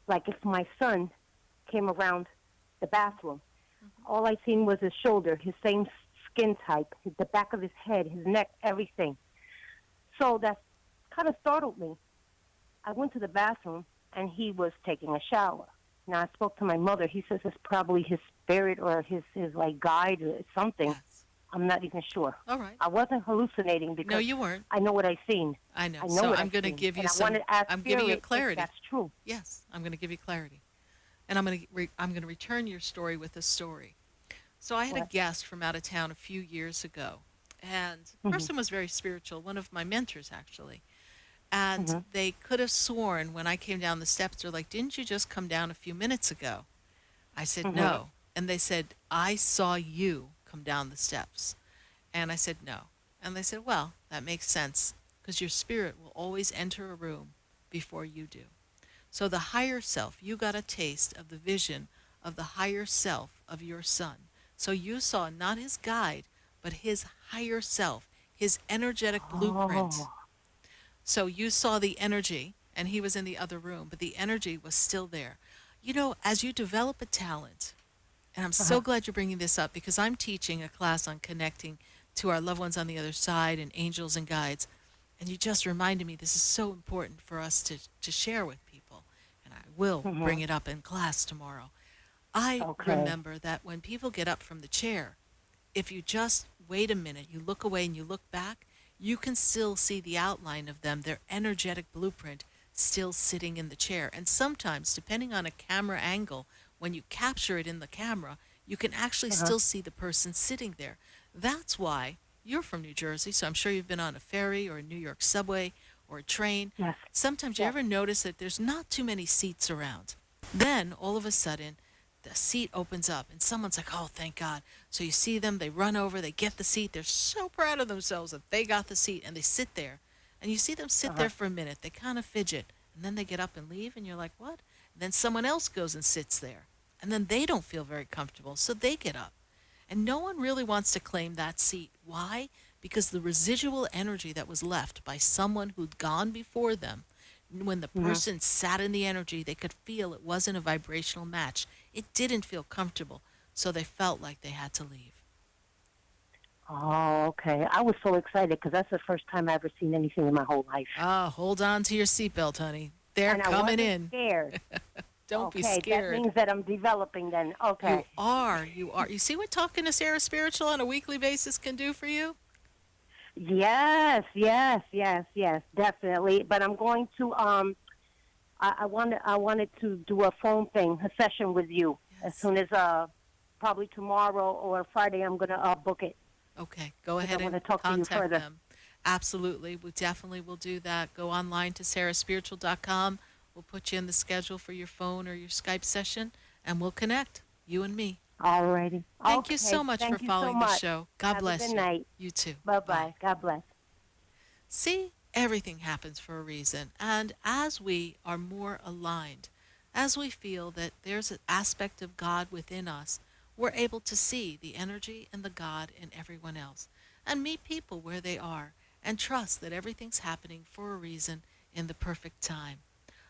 like if my son came around the bathroom. All I seen was his shoulder, his same skin type, the back of his head, his neck, everything. So that kind of startled me. I went to the bathroom, and he was taking a shower. Now, I spoke to my mother. He says it's probably his spirit or his like, guide or something. Yes. I'm not even sure. All right. I wasn't hallucinating because No, you weren't. I know what I seen. I know. I know So what I'm I've going to seen. give you And I some. wanted to ask I'm giving you Spirit if clarity. that's true. Yes, I'm going to give you clarity, and I'm going to return your story with a story. So I had a guest from out of town a few years ago, and the person was very spiritual. One of my mentors, actually. And they could have sworn when I came down the steps, they're like, "Didn't you just come down a few minutes ago?" I said, "No." And they said, "I saw you come down the steps." And I said, "No." And they said, "Well, that makes sense because your spirit will always enter a room before you do." So the higher self, you got a taste of the vision of the higher self of your son. So you saw not his guide, but his higher self, his energetic blueprint. So you saw the energy, and he was in the other room, but the energy was still there. As you develop a talent, and I'm so glad you're bringing this up because I'm teaching a class on connecting to our loved ones on the other side and angels and guides, and you just reminded me this is so important for us to share with people, and I will bring it up in class tomorrow. I remember that when people get up from the chair, if you just wait a minute, you look away and you look back, you can still see the outline of them, their energetic blueprint still sitting in the chair. And sometimes, depending on a camera angle, when you capture it in the camera, you can actually still see the person sitting there. That's why you're from New Jersey, so I'm sure you've been on a ferry or a New York subway or a train. Yes. Sometimes you ever notice that there's not too many seats around. Then, all of a sudden, the seat opens up and someone's like, "Oh, thank God." So you see them, they run over, they get the seat. They're so proud of themselves that they got the seat, and they sit there. And you see them sit there for a minute. They kind of fidget, and then they get up and leave, and you're like, "What?" And then someone else goes and sits there, and then they don't feel very comfortable, so they get up. And no one really wants to claim that seat. Why? Because the residual energy that was left by someone who'd gone before them, when the person sat in the energy, they could feel it wasn't a vibrational match. It didn't feel comfortable, so they felt like they had to leave. Oh, okay. I was so excited because that's the first time I ever seen anything in my whole life. Oh, hold on to your seatbelt, honey. They're coming in. Scared. Don't be scared. That means that I'm developing then. Okay. You are. You see what talking to Sarah Spiritual on a weekly basis can do for you? Yes, definitely. But I'm going to I wanted to do a phone thing, a session with you as soon as probably tomorrow or Friday. I'm gonna book it. Okay, go ahead and contact them. Absolutely, we definitely will do that. Go online to sarahspiritual.com. We'll put you in the schedule for your phone or your Skype session, and we'll connect, you and me. All righty. Thank you so much for following the show. God bless you. Have a good night. You too. Bye-bye. God bless. See, everything happens for a reason. And as we are more aligned, as we feel that there's an aspect of God within us, we're able to see the energy and the God in everyone else and meet people where they are and trust that everything's happening for a reason in the perfect time.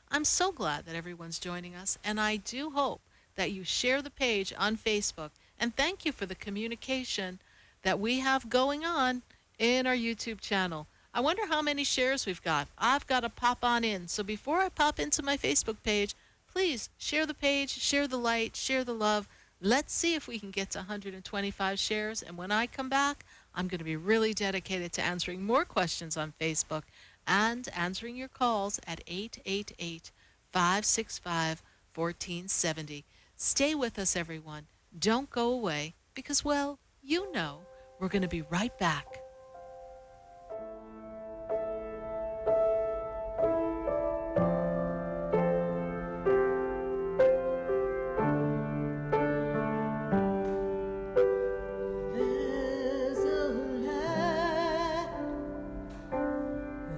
I'm so glad that everyone's joining us, and I do hope that you share the page on Facebook. And thank you for the communication that we have going on in our YouTube channel. I wonder how many shares we've got. I've got to pop on in. So before I pop into my Facebook page, please share the page, share the light, share the love. Let's see if we can get to 125 shares. And when I come back, I'm going to be really dedicated to answering more questions on Facebook and answering your calls at 888-565-1470. Stay with us, everyone. Don't go away because, well, you know, we're going to be right back.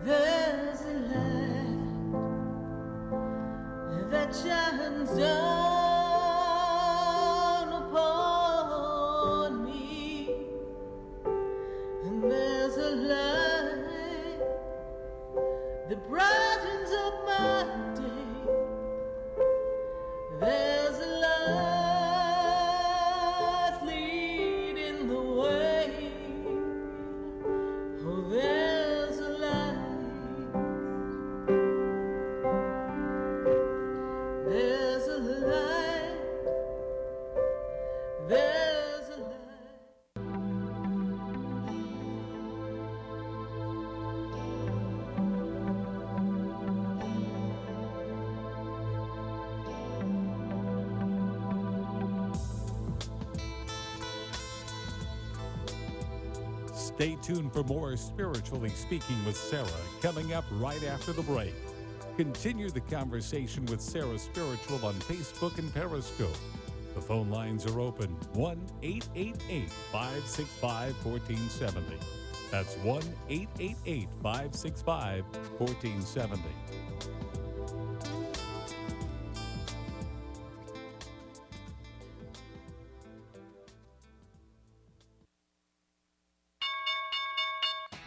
There's a light that shines down upon me, and there's a light that brightens up my day. There's a light leading the way. Oh, there's a light. There's a light. There's a light. Stay tuned for more Spiritually Speaking with Sarah coming up right after the break. Continue the conversation with Sarah Spiritual on Facebook and Periscope. The phone lines are open 1-888-565-1470. That's 1-888-565-1470.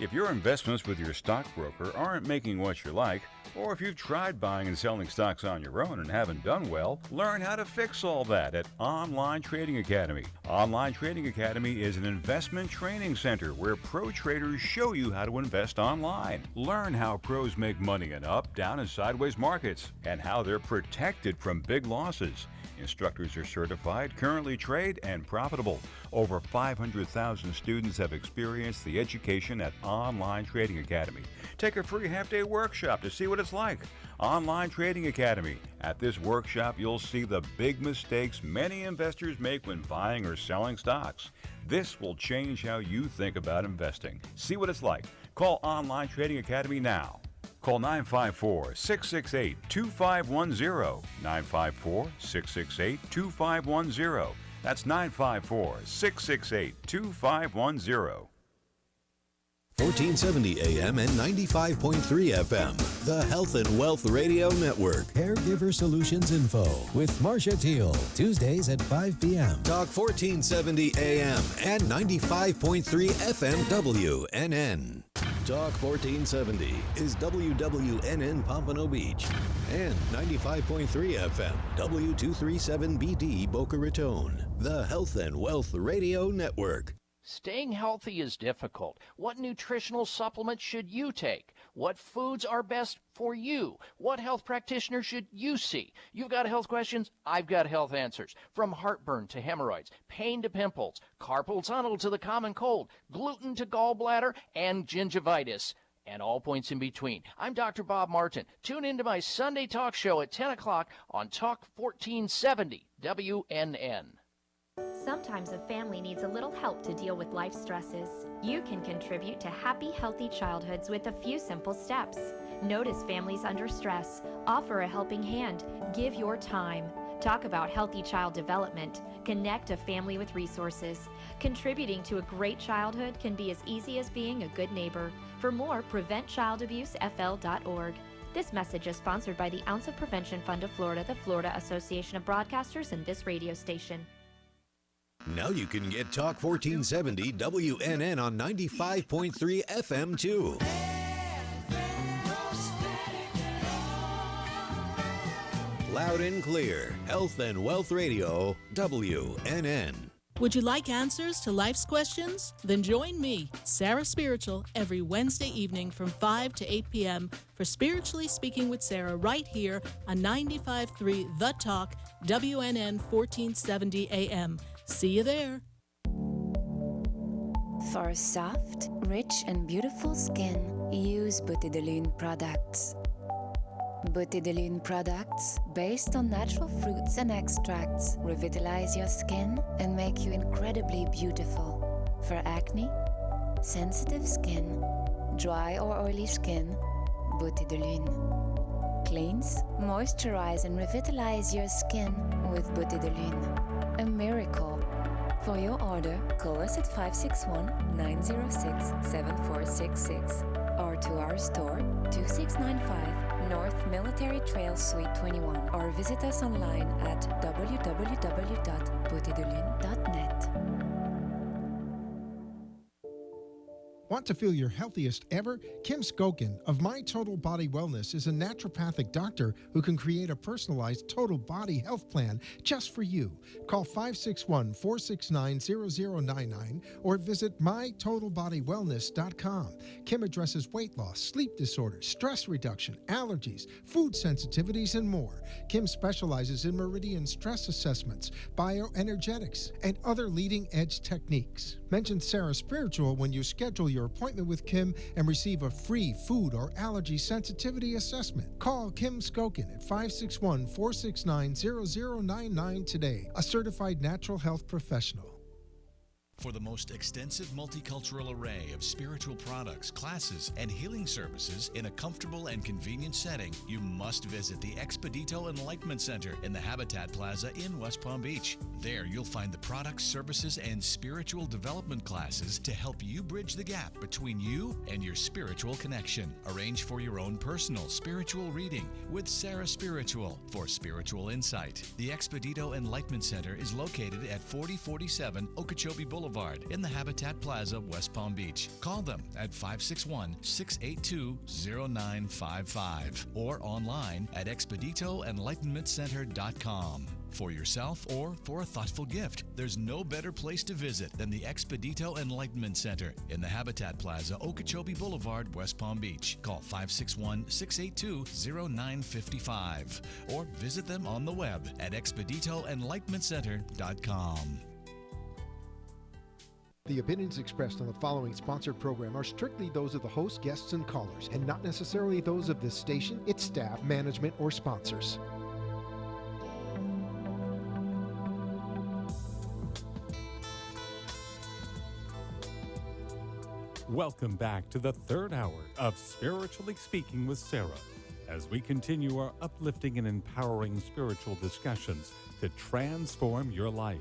If your investments with your stockbroker aren't making what you like, or if you've tried buying and selling stocks on your own and haven't done well, learn how to fix all that at Online Trading Academy. Online Trading Academy is an investment training center where pro traders show you how to invest online. Learn how pros make money in up, down, and sideways markets, and how they're protected from big losses. Instructors are certified, currently trade, and profitable. Over 500,000 students have experienced the education at Online Trading Academy. Take a free half-day workshop to see what it's like. Online Trading Academy. At this workshop, you'll see the big mistakes many investors make when buying or selling stocks. This will change how you think about investing. See what it's like. Call Online Trading Academy now. Call 954-668-2510. 954-668-2510. That's 954-668-2510. 1470 AM and 95.3 FM. The Health and Wealth Radio Network. Caregiver Solutions Info with Marcia Teal. Tuesdays at 5 p.m. Talk 1470 AM and 95.3 FM WNN. Talk 1470 is WWNN Pompano Beach and 95.3 FM W237BD Boca Raton. The Health and Wealth Radio Network. Staying healthy is difficult. What nutritional supplements should you take? What foods are best for you? What health practitioner should you see? You've got health questions, I've got health answers. From heartburn to hemorrhoids, pain to pimples, carpal tunnel to the common cold, gluten to gallbladder, and gingivitis, and all points in between. I'm Dr. Bob Martin. Tune into my Sunday talk show at 10 o'clock on Talk 1470 WNN. Sometimes a family needs a little help to deal with life stresses. You can contribute to happy, healthy childhoods with a few simple steps. Notice families under stress. Offer a helping hand. Give your time. Talk about healthy child development. Connect a family with resources. Contributing to a great childhood can be as easy as being a good neighbor. For more, PreventChildAbuseFL.org. This message is sponsored by the Ounce of Prevention Fund of Florida, the Florida Association of Broadcasters, and this radio station. Now you can get Talk 1470 WNN on 95.3 FM too. Loud and clear. Health and Wealth Radio, WNN. Would you like answers to life's questions? Then join me, Sarah Spiritual, every Wednesday evening from 5 to 8 p.m. for Spiritually Speaking with Sarah right here on 95.3 The Talk, WNN 1470 AM. See you there. For soft, rich, and beautiful skin, use Beauté de Lune products. Beauté de Lune products, based on natural fruits and extracts, revitalize your skin and make you incredibly beautiful. For acne, sensitive skin, dry or oily skin, Beauté de Lune. Cleanse, moisturize, and revitalize your skin with Beauté de Lune. A miracle. For your order, call us at 561-906-7466 or to our store, 2695 North Military Trail Suite 21, or visit us online at www.beautédelune.net. Want to feel your healthiest ever? Kim Skokin of My Total Body Wellness is a naturopathic doctor who can create a personalized total body health plan just for you. Call 561-469-0099 or visit mytotalbodywellness.com. Kim addresses weight loss, sleep disorders, stress reduction, allergies, food sensitivities, and more. Kim specializes in meridian stress assessments, bioenergetics, and other leading-edge techniques. Mention Sarah Spiritual when you schedule your appointment with Kim and receive a free food or allergy sensitivity assessment. Call Kim Skokin at 561-469-0099 today, a certified natural health professional. For the most extensive multicultural array of spiritual products, classes, and healing services in a comfortable and convenient setting, you must visit the Expedito Enlightenment Center in the Habitat Plaza in West Palm Beach. There you'll find the products, services, and spiritual development classes to help you bridge the gap between you and your spiritual connection. Arrange for your own personal spiritual reading with Sarah Spiritual for spiritual insight. The Expedito Enlightenment Center is located at 4047 Okeechobee Boulevard in the Habitat Plaza, West Palm Beach. Call them at 561-682-0955 or online at expeditoenlightenmentcenter.com. For yourself or for a thoughtful gift, there's no better place to visit than the Expedito Enlightenment Center in the Habitat Plaza, Okeechobee Boulevard, West Palm Beach. Call 561-682-0955 or visit them on the web at expeditoenlightenmentcenter.com. The opinions expressed on the following sponsored program are strictly those of the host, guests, and callers, and not necessarily those of this station, its staff, management, or sponsors. Welcome back to the third hour of Spiritually Speaking with Sarah, as we continue our uplifting and empowering spiritual discussions to transform your life.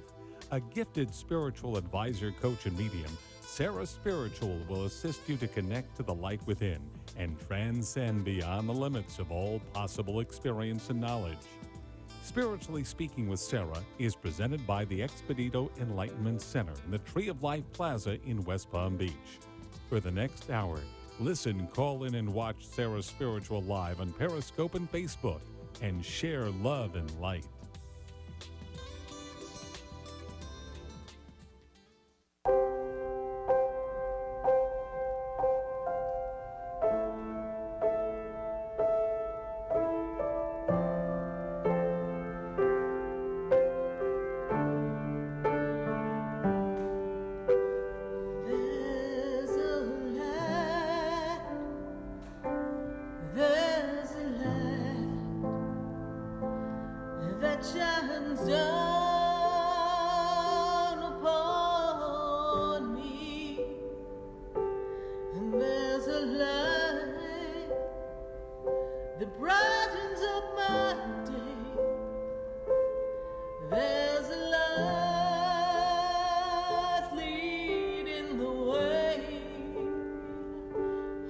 A gifted spiritual advisor, coach, and medium, Sarah Spiritual will assist you to connect to the light within and transcend beyond the limits of all possible experience and knowledge. Spiritually Speaking with Sarah is presented by the Expedito Enlightenment Center in the Tree of Life Plaza in West Palm Beach. For the next hour, listen, call in, and watch Sarah Spiritual live on Periscope and Facebook, and share love and light. There's a light that shines down upon me, and there's a light that brightens up my day. There's a light leading the way.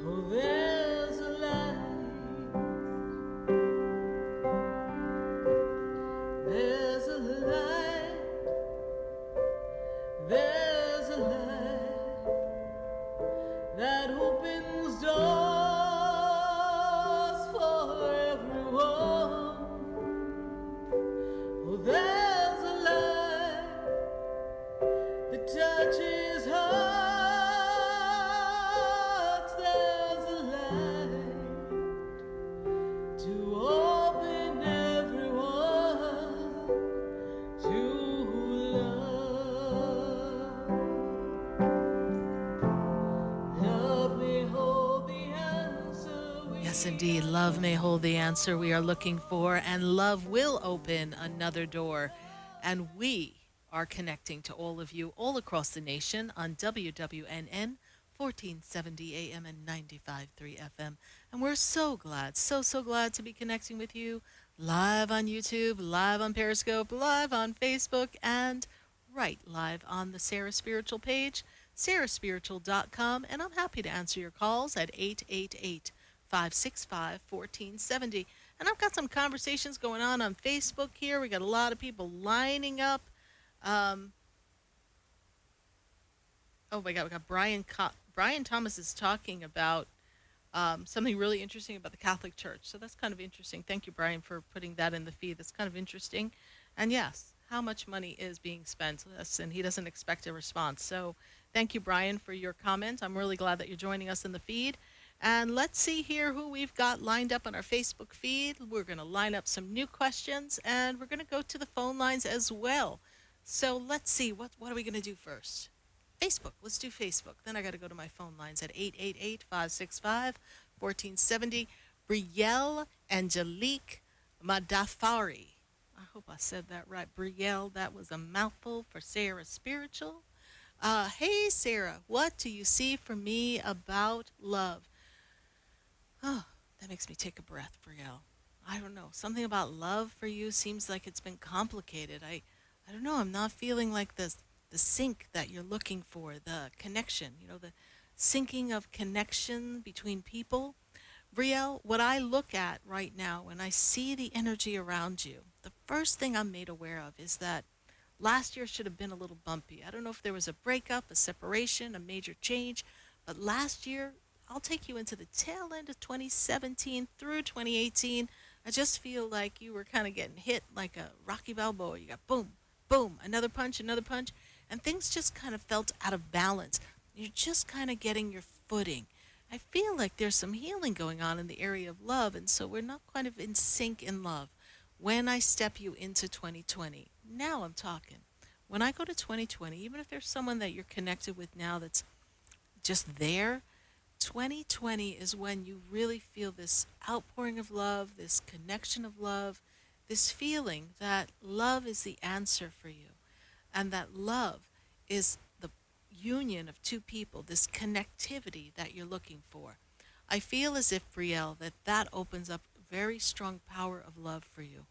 Oh, there's a light. There's a light. There's a light that opens doors for everyone. Yes, indeed. Love may hold the answer we are looking for, and love will open another door. And we are connecting to all of you all across the nation on WWNN 1470 AM and 95.3 FM. And we're so glad, so glad to be connecting with you live on YouTube, live on Periscope, live on Facebook, and right live on the Sarah Spiritual page, sarahspiritual.com. And I'm happy to answer your calls at 888 565 1470. And I've got some conversations going on Facebook here. We got a lot of people lining up. Oh my God, we got Brian Thomas is talking about something really interesting about the Catholic Church. So that's kind of interesting. Thank you, Brian, for putting that in the feed. That's kind of interesting. And yes, how much money is being spent? Yes, and he doesn't expect a response. So thank you, Brian, for your comment. I'm really glad that you're joining us in the feed. And let's see here who we've got lined up on our Facebook feed. We're going to line up some new questions, and we're going to go to the phone lines as well. So let's see, what are we going to do first? Facebook. Let's do Facebook. Then I got to go to my phone lines at 888-565-1470. Brielle Angelique Madafari. I hope I said that right. Brielle, that was a mouthful for Sarah Spiritual. Hey, Sarah, what do you see for me about love? Oh, that makes me take a breath, Brielle. I don't know. Something about love for you seems like it's been complicated. I don't know. I'm not feeling like the sync that you're looking for, the connection, the syncing of connection between people. Brielle, what I look at right now when I see the energy around you, the first thing I'm made aware of is that last year should have been a little bumpy. I don't know if there was a breakup, a separation, a major change, but last year, I'll take you into the tail end of 2017 through 2018. I just feel like you were kind of getting hit like a Rocky Balboa. You got boom, boom, another punch, and things just kind of felt out of balance. You're just kind of getting your footing. I feel like there's some healing going on in the area of love, and so we're not kind of in sync in love. When I step you into 2020, now I'm talking. When I go to 2020, even if there's someone that you're connected with now that's just there, 2020 is when you really feel this outpouring of love, this connection of love, this feeling that love is the answer for you, and that love is the union of two people, this connectivity that you're looking for. I feel as if, Brielle, that opens up very strong power of love for you.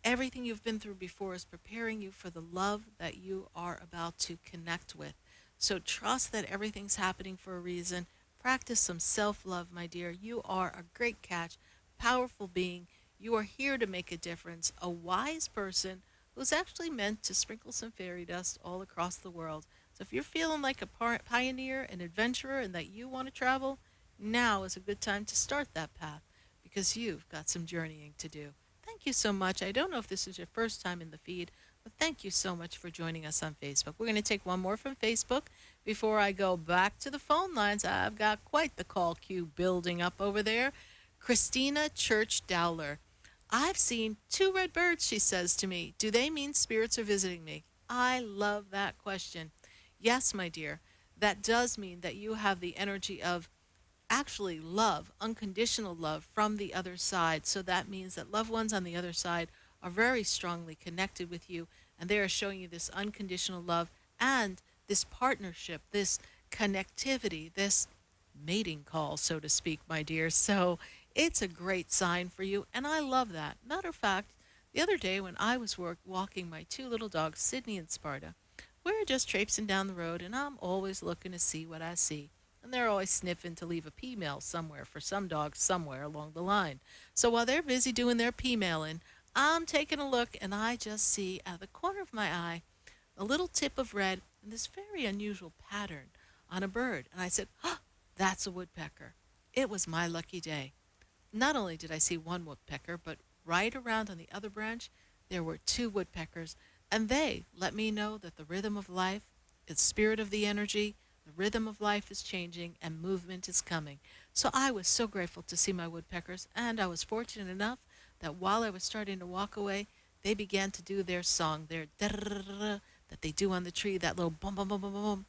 Everything you've been through before is preparing you for the love that you are about to connect with. So trust that everything's happening for a reason. Practice some self-love, my dear. You are a great catch, powerful being. You are here to make a difference, a wise person who's actually meant to sprinkle some fairy dust all across the world. So if you're feeling like a pioneer, an adventurer, and that you want to travel, now is a good time to start that path because you've got some journeying to do. Thank you so much. I don't know if this is your first time in the feed, but thank you so much for joining us on Facebook. We're going to take one more from Facebook before I go back to the phone lines. I've got quite the call queue building up over there. Christina Church Dowler. I've seen 2 red birds, she says to me. Do they mean spirits are visiting me? I love that question. Yes, my dear, that does mean that you have the energy of actually love, unconditional love from the other side. So that means that loved ones on the other side are very strongly connected with you, and they are showing you this unconditional love and this partnership, this connectivity, this mating call, so to speak, my dear. So it's a great sign for you, and I love that. Matter of fact, the other day when I was walking my 2 little dogs, Sydney and Sparta, we were just traipsing down the road, and I'm always looking to see what I see. And they're always sniffing to leave a pee-mail somewhere for some dogs somewhere along the line. So while they're busy doing their pee-mailing, I'm taking a look, and I just see out of the corner of my eye a little tip of red and this very unusual pattern on a bird. And I said, oh, that's a woodpecker. It was my lucky day. Not only did I see 1 woodpecker, but right around on the other branch, there were 2 woodpeckers. And they let me know that the rhythm of life, its spirit of the energy, the rhythm of life is changing and movement is coming. So I was so grateful to see my woodpeckers, and I was fortunate enough that while I was starting to walk away, they began to do their song, their da-da-da-da-da that they do on the tree, that little boom, boom, boom, boom, boom.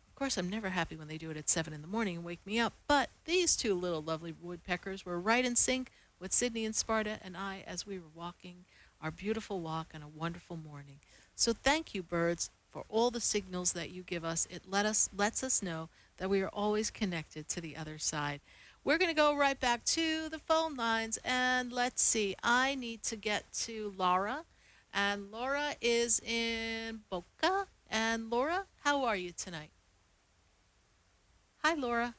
Of course, I'm never happy when they do it at 7 in the morning and wake me up, but these two little lovely woodpeckers were right in sync with Sydney and Sparta and I as we were walking our beautiful walk on a wonderful morning. So thank you, birds, for all the signals that you give us. It lets us know that we are always connected to the other side. We're going to go right back to the phone lines, and let's see. I need to get to Laura, and Laura is in Boca. And Laura, how are you tonight? Hi, Laura.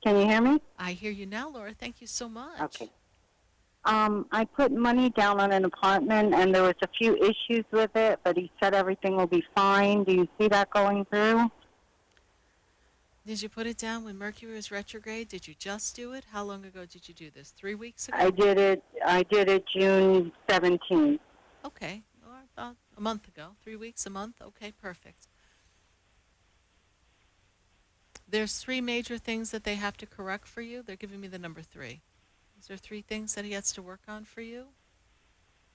Can you hear me? I hear you now, Laura. Thank you so much. Okay. I put money down on an apartment, and there was a few issues with it, but he said everything will be fine. Do you see that going through? Did you put it down when Mercury was retrograde? Did you just do it? How long ago did you do this? 3 weeks ago? I did it June 17th. Okay. Or about a month ago. 3 weeks, a month? Okay, perfect. There's 3 major things that they have to correct for you. They're giving me the number 3. Is there 3 things that he has to work on for you?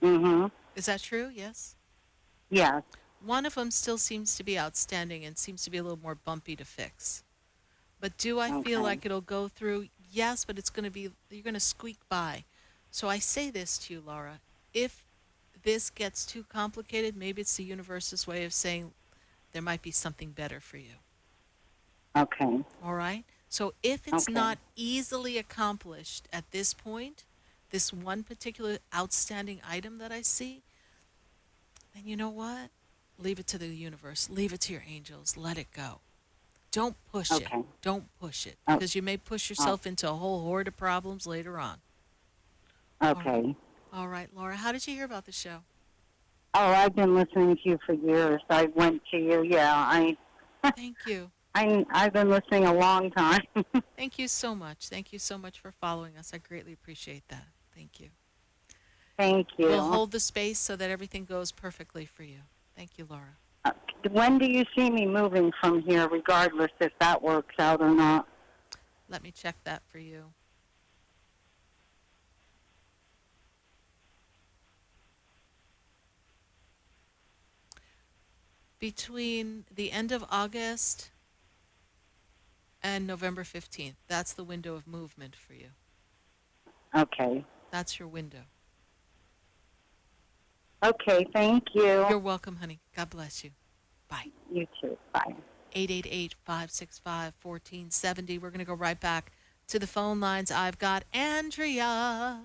Mm-hmm. Is that true? Yes? Yes. One of them still seems to be outstanding and seems to be a little more bumpy to fix. But do I feel like it'll go through? Yes, but it's going to be, you're going to squeak by. So I say this to you, Laura. If this gets too complicated, maybe it's the universe's way of saying there might be something better for you. Okay. All right? So if it's not easily accomplished at this point, this one particular outstanding item that I see, then you know what? Leave it to the universe. Leave it to your angels. Let it go. Don't push it. Don't push it. Because you may push yourself into a whole horde of problems later on. Okay. All right, Laura. How did you hear about the show? Oh, I've been listening to you for years. I went to you. Yeah, Thank you. I've been listening a long time. Thank you so much. Thank you so much for following us. I greatly appreciate that. Thank you. Thank you. We'll hold the space so that everything goes perfectly for you. Thank you, Laura. When do you see me moving from here, regardless if that works out or not? Let me check that for you. Between the end of August and November 15th. That's the window of movement for you. Okay. That's your window. Okay, thank you. You're welcome, honey. God bless you. Bye. You too. Bye. 888-565-1470. We're going to go right back to the phone lines. I've got Andrea.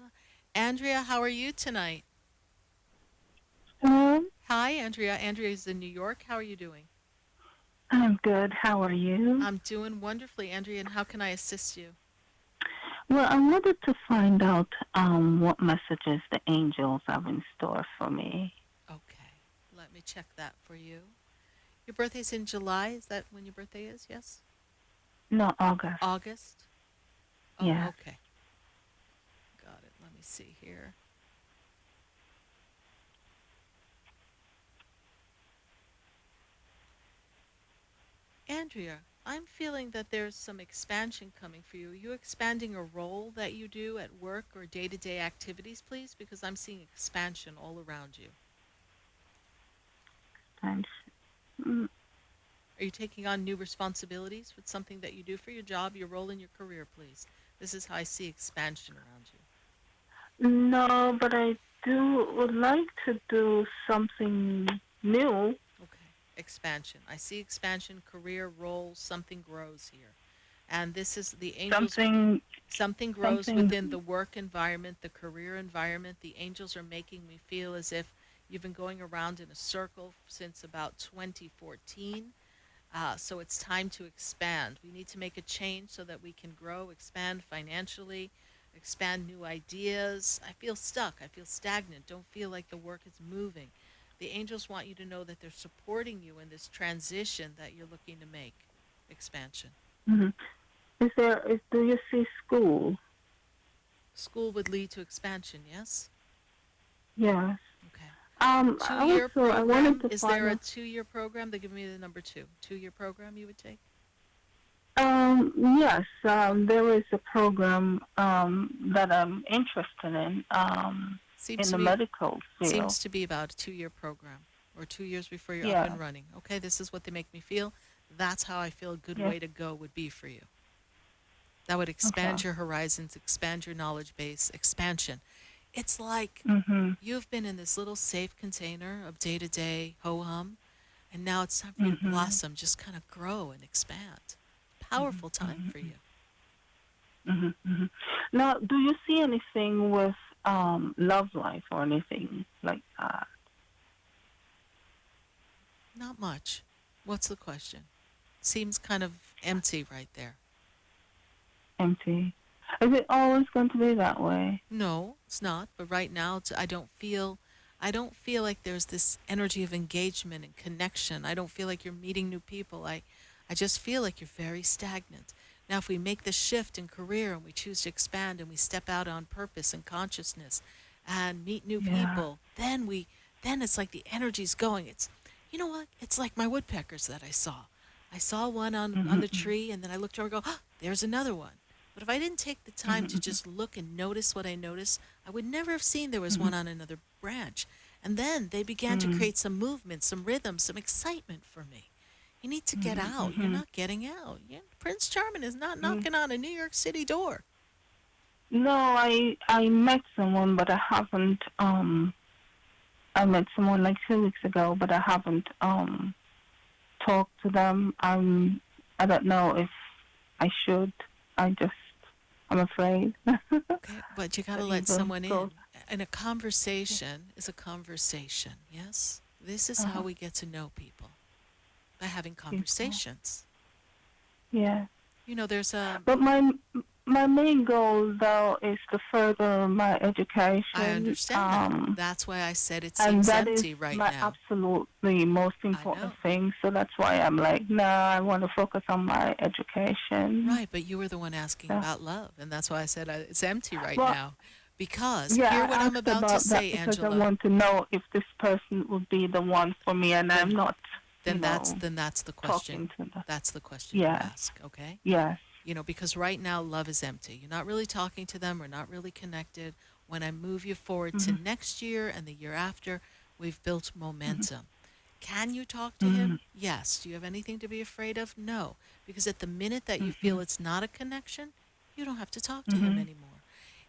Andrea, how are you tonight? Hello. Hi, Andrea. Andrea's in New York. How are you doing? I'm good. How are you? I'm doing wonderfully, Andrea, and how can I assist you? Well, I wanted to find out what messages the angels have in store for me. Okay. Let me check that for you. Your birthday's in July. Is that when your birthday is? Yes? No, August. August? Oh, yeah. Okay. Got it. Let me see here. Andrea, I'm feeling that there's some expansion coming for you. Are you expanding a role that you do at work or day-to-day activities, please? Because I'm seeing expansion all around you. Are you taking on new responsibilities with something that you do for your job, your role in your career, please? This is how I see expansion around you. No, but I would like to do something new. Expansion. I see expansion, career, role, something grows here. And this is the angels. Something grows within the work environment, the career environment. The angels are making me feel as if you've been going around in a circle since about 2014. So it's time to expand. We need to make a change so that we can grow, expand financially, expand new ideas. I feel stuck. I feel stagnant. Don't feel like the work is moving. The angels want you to know that they're supporting you in this transition that you're looking to make. Expansion. Mm-hmm. Do you see school? School would lead to expansion, yes? Yes. Okay. 2-year program. I wanted to Is there a 2-year program? They're giving me the number 2. 2-year program you would take? Yes. There is a program that I'm interested in. In the medical field. Seems to be about a 2-year program. or 2 years before you're Yeah. up and running. Okay, this is what they make me feel. That's how I feel a good Yeah. way to go would be for you. That would expand Okay. your horizons, expand your knowledge base, expansion. It's like Mhm. you've been in this little safe container of day-to-day ho-hum, and now it's time for you to Mhm. blossom, just kind of grow and expand. Powerful time for you. Mhm. Mhm. Now, do you see anything with love life or anything like that? Not much. What's the question? Seems kind of empty right there. Empty. Is it always going to be that way? No, it's not. But right now, I don't feel like there's this energy of engagement and connection. I don't feel like you're meeting new people. I just feel like you're very stagnant. Now, if we make the shift in career and we choose to expand and we step out on purpose and consciousness and meet new Yeah. people, then it's like the energy's going. You know what? It's like my woodpeckers that I saw. I saw one on the tree, and then I looked over and go, oh, there's another one. But if I didn't take the time to just look and notice what I noticed, I would never have seen there was one on another branch. And then they began to create some movement, some rhythm, some excitement for me. You need to get out. You're not getting out. Prince Charming is not knocking on a New York City door. No, I met someone, but I haven't. I met someone like 2 weeks ago, but I haven't talked to them. I don't know if I should. I'm afraid. Okay, but you got to let someone in. And a conversation is a conversation, yes? This is how we get to know people, by having conversations. Yeah. You know, there's a... But my main goal, though, is to further my education. I understand that. That's why I said it and seems that empty is right my now. absolutely most important thing. So that's why I'm like, no, I want to focus on my education. Right, but you were the one asking about love, and that's why I said it's empty right Well, now. Because yeah, hear what I I'm asked about to say, that Angela. because I want to know if this person would be the one for me, and I'm not. Then that's the question. That's the question you Yeah. ask, okay? Yes. You know, because right now love is empty. You're not really talking to them. We're not really connected. When I move you forward to next year and the year after, we've built momentum. Can you talk to him? Yes. Do you have anything to be afraid of? No. Because at the minute that you feel it's not a connection, you don't have to talk to him anymore.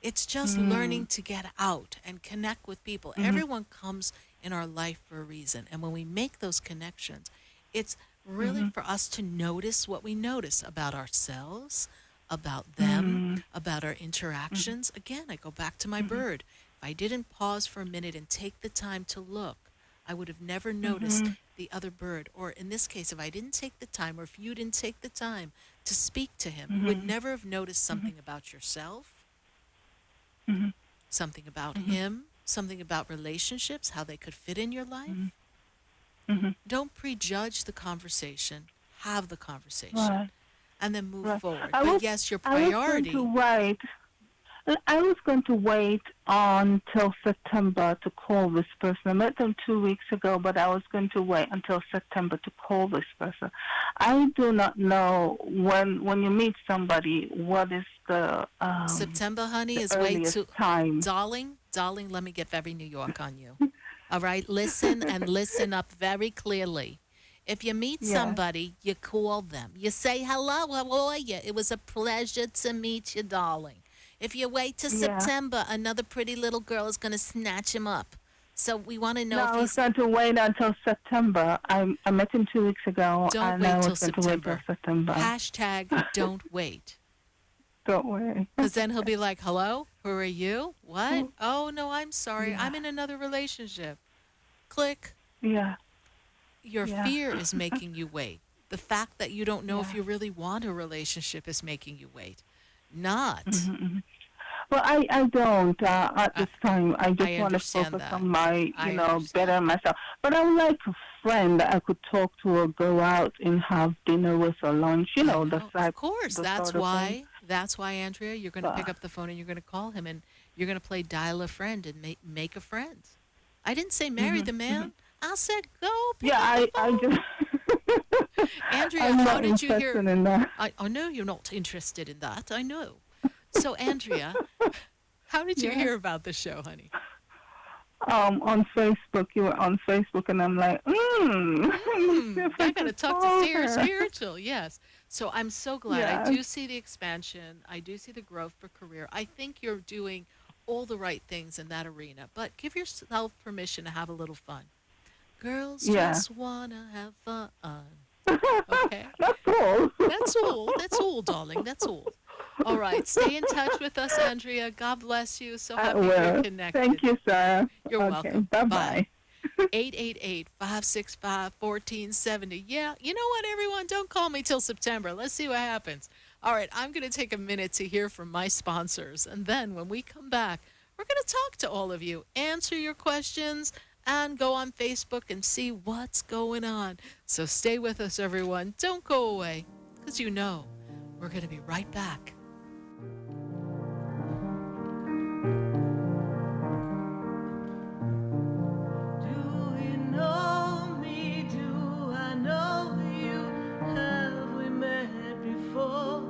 It's just learning to get out and connect with people. Everyone comes in our life for a reason. And when we make those connections, it's really for us to notice what we notice about ourselves, about them, about our interactions. Again, I go back to my bird. If I didn't pause for a minute and take the time to look, I would have never noticed the other bird. Or in this case, if I didn't take the time, or if you didn't take the time to speak to him, you would never have noticed something about yourself, something about him, something about relationships, how they could fit in your life. Don't prejudge the conversation. Have the conversation. Right. And then move forward. I But was- yes, your I was priority... going to wait until September to call this person. I met them 2 weeks ago, but I was going to wait until September to call this person. I do not know when you meet somebody, what is the September, honey, the is way earliest too... time. Darling, let me get very New York on you. All right? Listen and listen up very clearly. If you meet somebody, you call them. You say, hello, how are you? It was a pleasure to meet you, darling. If you wait till September, another pretty little girl is going to snatch him up. So we want to know No, if I was he's... going to wait until September. I met him 2 weeks ago, Don't and wait I was till going to wait till September. Hashtag don't wait. Don't wait. Because then he'll be like, hello, who are you? What? Oh, no, I'm sorry. Yeah. I'm in another relationship. Click. Yeah. Your fear is making you wait. The fact that you don't know if you really want a relationship is making you wait. Not. Well, I don't at this time. I just want to understand focus that. on my, I better myself. But I would like a friend that I could talk to or go out and have dinner with or lunch. You know, the type. Of course, the that's sort of why. thing. That's why, Andrea, you're going to pick up the phone and you're going to call him and you're going to play dial a friend and make a friend. I didn't say marry the man. I said go. Pick up the phone. Andrea, I'm how not did you hear? interested in that. I know you're not interested in that. I know. So, Andrea, how did you hear about the show, honey? on Facebook. You were on Facebook, and I'm like, I got to talk to Sarah Spiritual, yes. So I'm so glad. Yes. I do see the expansion. I do see the growth for career. I think you're doing all the right things in that arena, but give yourself permission to have a little fun. Girls just want to have fun. Okay? That's all. That's all, darling. That's all. All right. Stay in touch with us, Andrea. God bless you. So happy you're connected. Thank you, Sarah. You're welcome. Bye-bye. 888-565-1470. Yeah, you know what, everyone? Don't call me till September. Let's see what happens. All right, I'm going to take a minute to hear from my sponsors. And then when we come back, we're going to talk to all of you, answer your questions, and go on Facebook and see what's going on. So stay with us, everyone. Don't go away, because you know we're going to be right back. Know me, do I know you? Have we met before?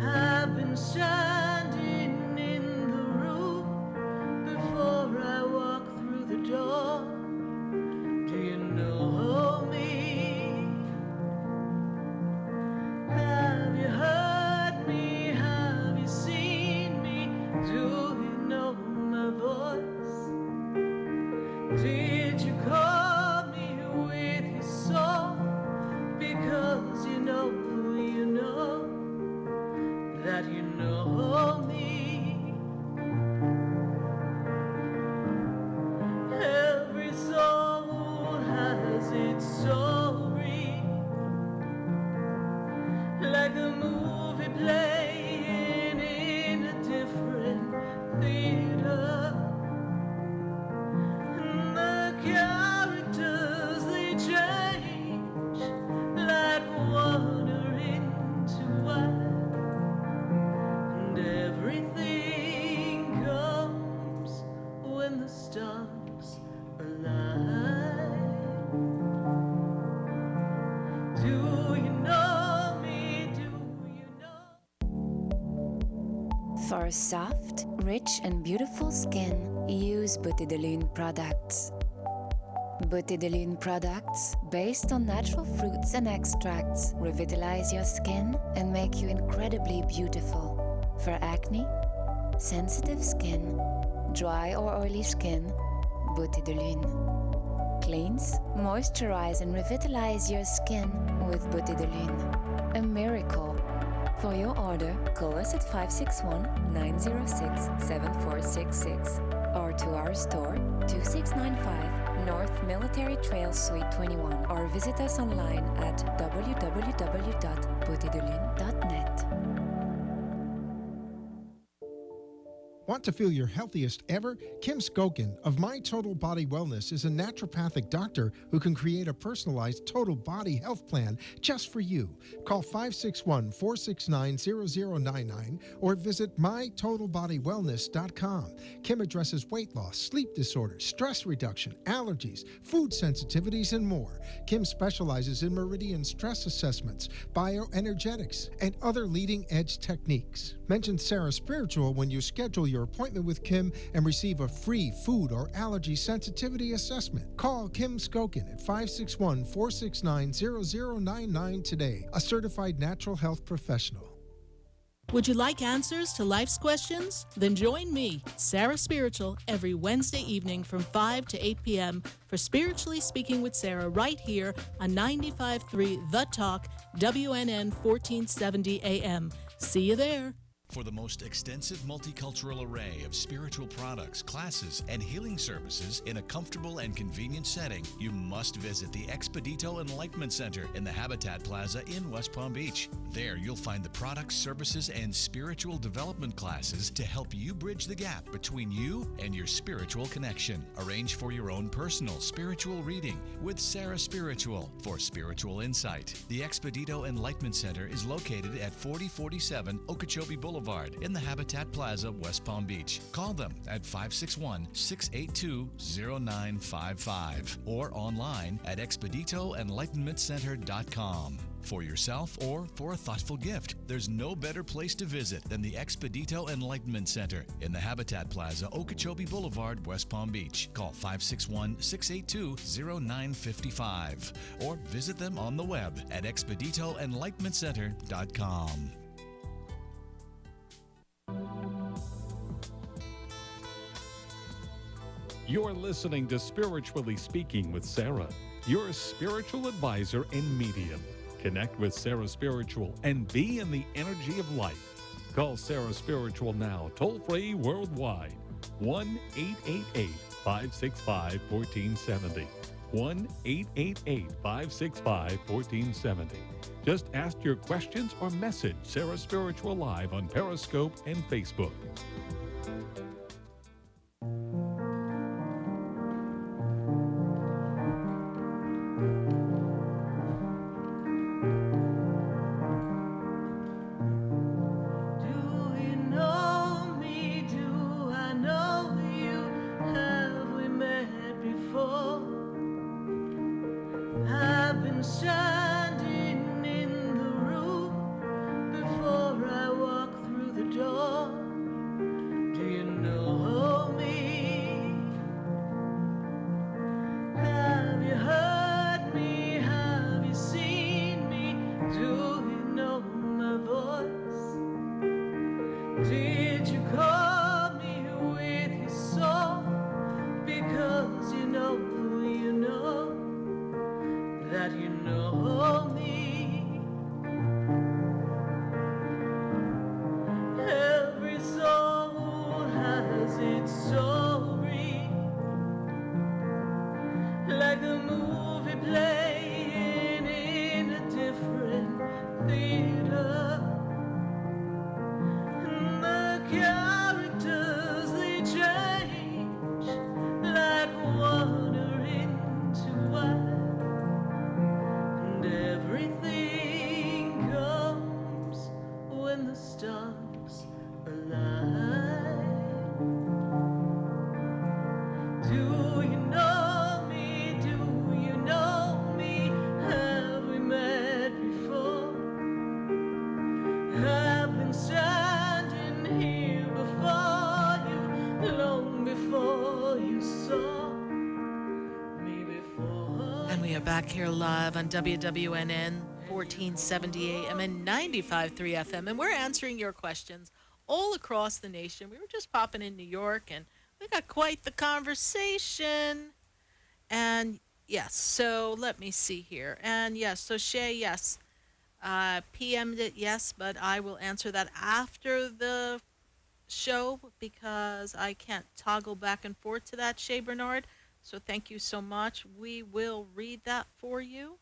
I've been standing in the room before I walk through the door. Do you know me? Have you heard me? Have you seen me? Do you know my voice? Did you call me with your song? Because you know that you know me. Every soul has its story, like a movie playing in a different theater. The characters, they change like water into wine, and everything comes when the stars align. Do you know me? Do you know? For a soft, rich and beautiful skin, use Beauté de Lune products. Beauté de Lune products, based on natural fruits and extracts, revitalize your skin and make you incredibly beautiful. For acne, sensitive skin, dry or oily skin, Beauté de Lune. Cleanse, moisturize and revitalize your skin with Beauté de Lune. A miracle. For your order, call us at 561-906-7466 or to our store, 2695 North Military Trail Suite 21, or visit us online at www.beautédelune.net. Want to feel your healthiest ever? Kim Skokin of My Total Body Wellness is a naturopathic doctor who can create a personalized total body health plan just for you. Call 561-469-0099 or visit mytotalbodywellness.com. Kim addresses weight loss, sleep disorders, stress reduction, allergies, food sensitivities, and more. Kim specializes in meridian stress assessments, bioenergetics, and other leading-edge techniques. Mention Sarah Spiritual when you schedule your appointment with Kim and receive a free food or allergy sensitivity assessment. Call Kim Skokin at 561-469-0099 today, a certified natural health professional. Would you like answers to life's questions? Then join me, Sarah Spiritual, every Wednesday evening from 5 to 8 p.m. for Spiritually Speaking with Sarah right here on 95.3 The Talk, WNN 1470 AM. See you there. For the most extensive multicultural array of spiritual products, classes, and healing services in a comfortable and convenient setting, you must visit the Expedito Enlightenment Center in the Habitat Plaza in West Palm Beach. There you'll find the products, services, and spiritual development classes to help you bridge the gap between you and your spiritual connection. Arrange for your own personal spiritual reading with Sarah Spiritual for spiritual insight. The Expedito Enlightenment Center is located at 4047 Okeechobee Boulevard in the Habitat Plaza, West Palm Beach. Call them at 561-682-0955 or online at expeditoenlightenmentcenter.com. for yourself or for a thoughtful gift. There's no better place to visit than the Expedito Enlightenment Center in the Habitat Plaza, Okeechobee Boulevard, West Palm Beach. Call 561-682-0955 or visit them on the web at expeditoenlightenmentcenter.com. You're listening to Spiritually Speaking with Sarah, your spiritual advisor and medium. Connect with Sarah Spiritual and be in the energy of light. Call Sarah Spiritual now, toll-free worldwide. 1-888-565-1470. 1-888-565-1470. Just ask your questions or message Sarah Spiritual live on Periscope and Facebook. Back here live on WWNN 1470 AM and 95.3 FM, and we're answering your questions all across the nation. We were just popping in New York, and we got quite the conversation. And yes, so let me see here. And yes, so Shay, yes, PM'd it, yes, but I will answer that after the show because I can't toggle back and forth to that, Shay Bernard. So thank you so much. We will read that for you.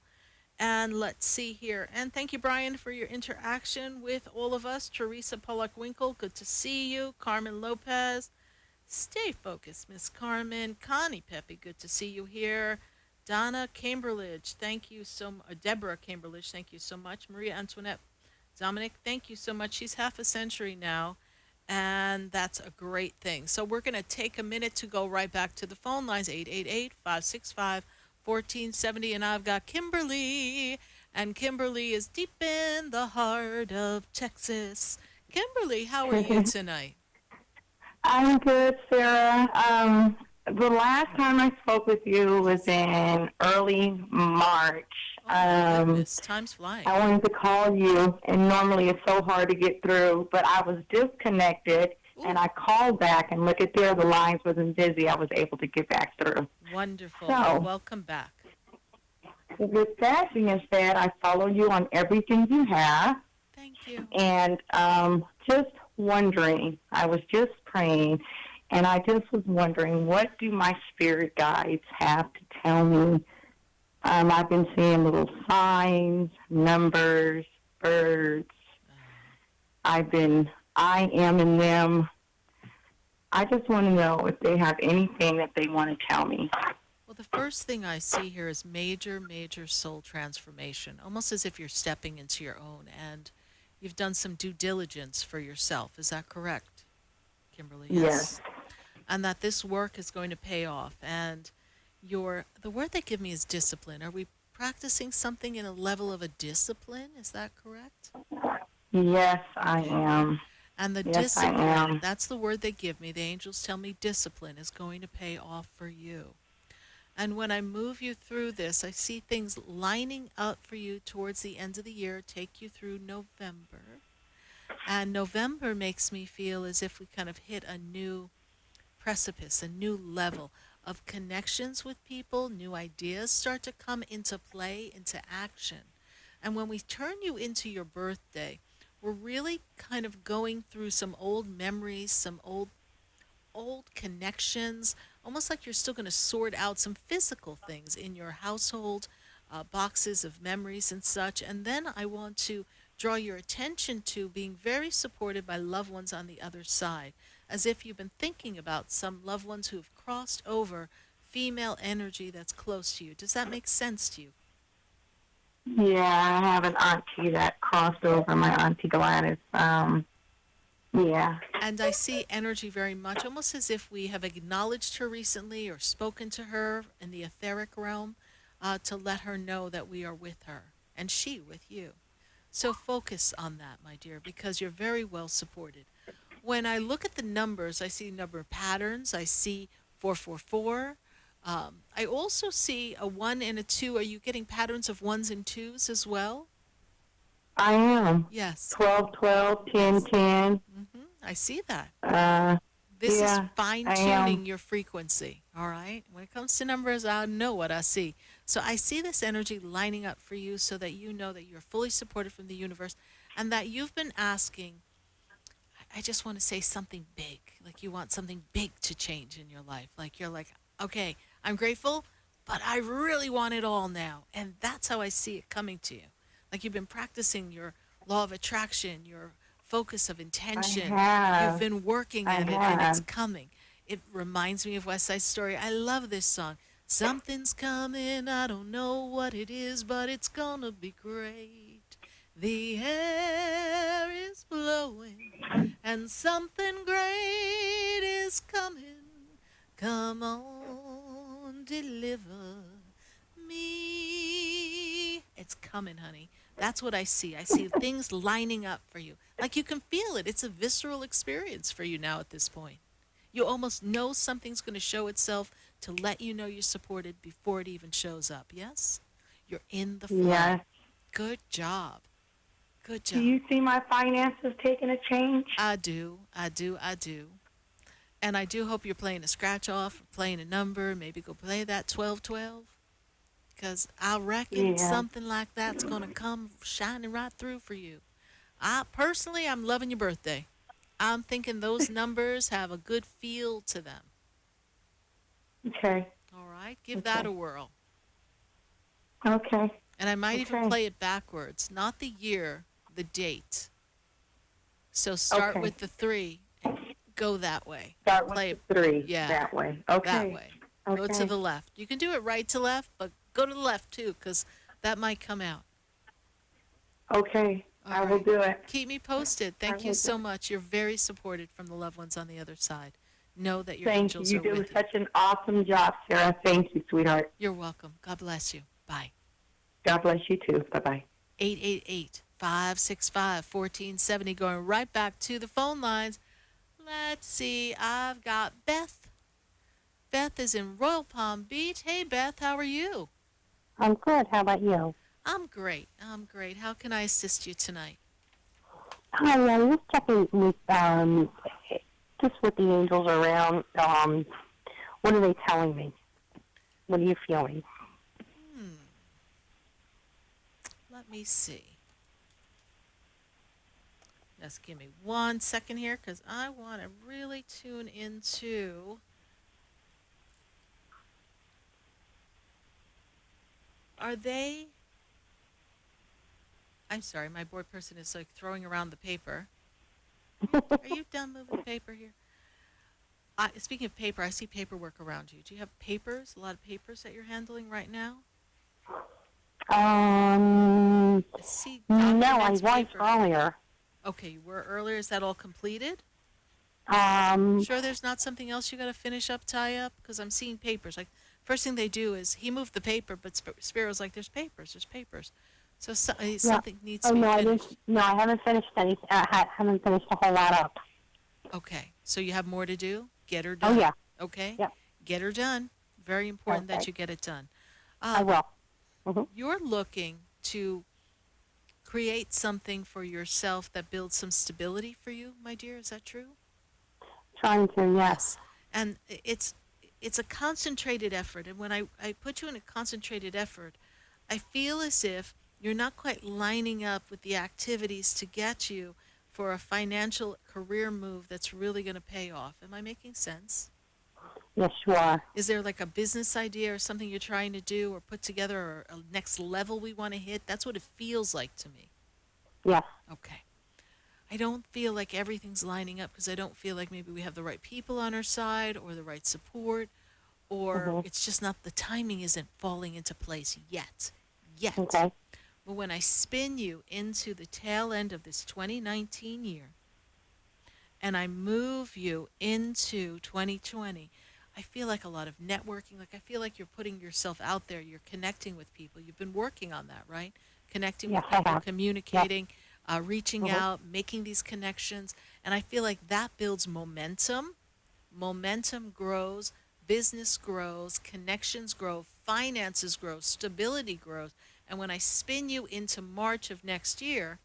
And let's see here. And thank you, Brian, for your interaction with all of us. Teresa Pollock-Winkle, good to see you. Carmen Lopez, stay focused, Miss Carmen. Connie Pepe, good to see you here. Donna Camberledge, thank you so much. Deborah Camberledge, thank you so much. Maria Antoinette Dominic, thank you so much. She's half a century now. And that's a great thing. So we're going to take a minute to go right back to the phone lines, 888-565-1470. And I've got Kimberly. And Kimberly is deep in the heart of Texas. Kimberly, how are you tonight? I'm good, Sarah. The last time I spoke with you was in early March. Oh, goodness. Time's flying. I wanted to call you, and normally it's so hard to get through, but I was disconnected, and I called back, and look at there, the lines wasn't busy. I was able to get back through. Wonderful. So, welcome back. With that being said, I follow you on everything you have. Thank you. And just wondering, I was just praying, and I just was wondering, what do my spirit guides have to tell me? I've been seeing little signs, numbers, birds. I am in them. I just want to know if they have anything that they want to tell me. Well, the first thing I see here is major, major soul transformation, almost as if you're stepping into your own, and you've done some due diligence for yourself. Is that correct, Kimberly? Yes. And that this work is going to pay off, and the word they give me is discipline. Are we practicing something in a level of a discipline. Is that correct? Yes, I am. And the Yes, I discipline, am. that's the word they give me. The angels tell me discipline is going to pay off for you. And when I move you through this, I see things lining up for you towards the end of the year, take you through November. And November makes me feel as if we kind of hit a new precipice, a new level of connections with people, new ideas start to come into play, into action. And when we turn you into your birthday, we're really kind of going through some old memories, some old connections, almost like you're still going to sort out some physical things in your household, boxes of memories and such. And then I want to draw your attention to being very supported by loved ones on the other side, as if you've been thinking about some loved ones who have crossed over female energy that's close to you. Does that make sense to you? Yeah, I have an auntie that crossed over, my auntie Gladys. Yeah. And I see energy very much, almost as if we have acknowledged her recently or spoken to her in the etheric realm to let her know that we are with her and she with you. So focus on that, my dear, because you're very well supported. When I look at the numbers, I see number patterns. I see 444. I also see a 1 and a 2. Are you getting patterns of 1s and 2s as well? I am. Yes. 12, 12, 10, 10. I see that. This is fine-tuning your frequency, all right? When it comes to numbers, I know what I see. So I see this energy lining up for you so that you know that you're fully supported from the universe and that you've been asking, I just want to say something big, like you want something big to change in your life. Like you're like, okay, I'm grateful, but I really want it all now. And that's how I see it coming to you. Like you've been practicing your law of attraction, your focus of intention. I have. You've been working at it and it's coming. It reminds me of West Side Story. I love this song. Something's coming, I don't know what it is, but it's gonna be great. The air is blowing and something great is coming. Come on, deliver me. It's coming, honey. That's what I see. I see things lining up for you. Like you can feel it. It's a visceral experience for you now at this point. You almost know something's going to show itself to let you know you're supported before it even shows up. Yes? You're in the flow. Yes. Good job. Good job. Do you see my finances taking a change? I do. And I do hope you're playing a scratch off, playing a number. Maybe go play that 1212. Because I reckon something like that's going to come shining right through for you. Personally, I'm loving your birthday. I'm thinking those numbers have a good feel to them. Okay. All right? Give that a whirl. Okay. And I might even play it backwards. Not the year, the date. So start with the 3 and go that way. Start with the 3. Yeah. That way. Okay. That way. Go to the left. You can do it right to left, but go to the left too, because that might come out. Okay. I will do it. Keep me posted. Thank you so much. You're very supported from the loved ones on the other side. Know that your angels are with you. You do such an awesome job, Sarah. Thank you, sweetheart. You're welcome. God bless you. Bye. God bless you too. Bye-bye. 888-565-1470. Going right back to the phone lines. Let's see. I've got Beth. Beth is in Royal Palm Beach. Hey, Beth. How are you? I'm good. How about you? I'm great. How can I assist you tonight? Hi, I'm just checking with, just with the angels around. What are they telling me? What are you feeling? Let me see. Just give me 1 second here because I want to really tune into... Are they... I'm sorry, my board person is like throwing around the paper. Are you done moving the paper here? Speaking of paper, I see paperwork around you. Do you have papers? A lot of papers that you're handling right now? No, I was earlier. Okay, you were earlier. Is that all completed? Sure there's not something else you got to finish up, tie up? Because I'm seeing papers. Like first thing they do is he moved the paper, but Spiro's like, there's papers. So, Yeah. something needs Oh, to be no, I finished. didn't. No, I haven't finished anything. I haven't finished a whole lot up. Okay, so you have more to do? Get her Oh, done. yeah. Okay? Yeah. Get her done. Very important that Okay. you get it done. I will. You're looking to create something for yourself that builds some stability for you, my dear. Is that true? Trying to, yes. And it's a concentrated effort. And when I put you in a concentrated effort, I feel as if you're not quite lining up with the activities to get you for a financial career move that's really going to pay off. Am I making sense? Yes, you are. Is there like a business idea or something you're trying to do or put together or a next level we want to hit? That's what it feels like to me. Yes. Okay. I don't feel like everything's lining up because I don't feel like maybe we have the right people on our side or the right support, or it's just not, the timing isn't falling into place yet. Okay. But when I spin you into the tail end of this 2019 year and I move you into 2020, I feel like a lot of networking. Like I feel like you're putting yourself out there. You're connecting with people. You've been working on that, right? Connecting with people, communicating, reaching out, making these connections. And I feel like that builds momentum. Momentum grows, business grows, connections grow, finances grow, stability grows. And when I spin you into March of next year,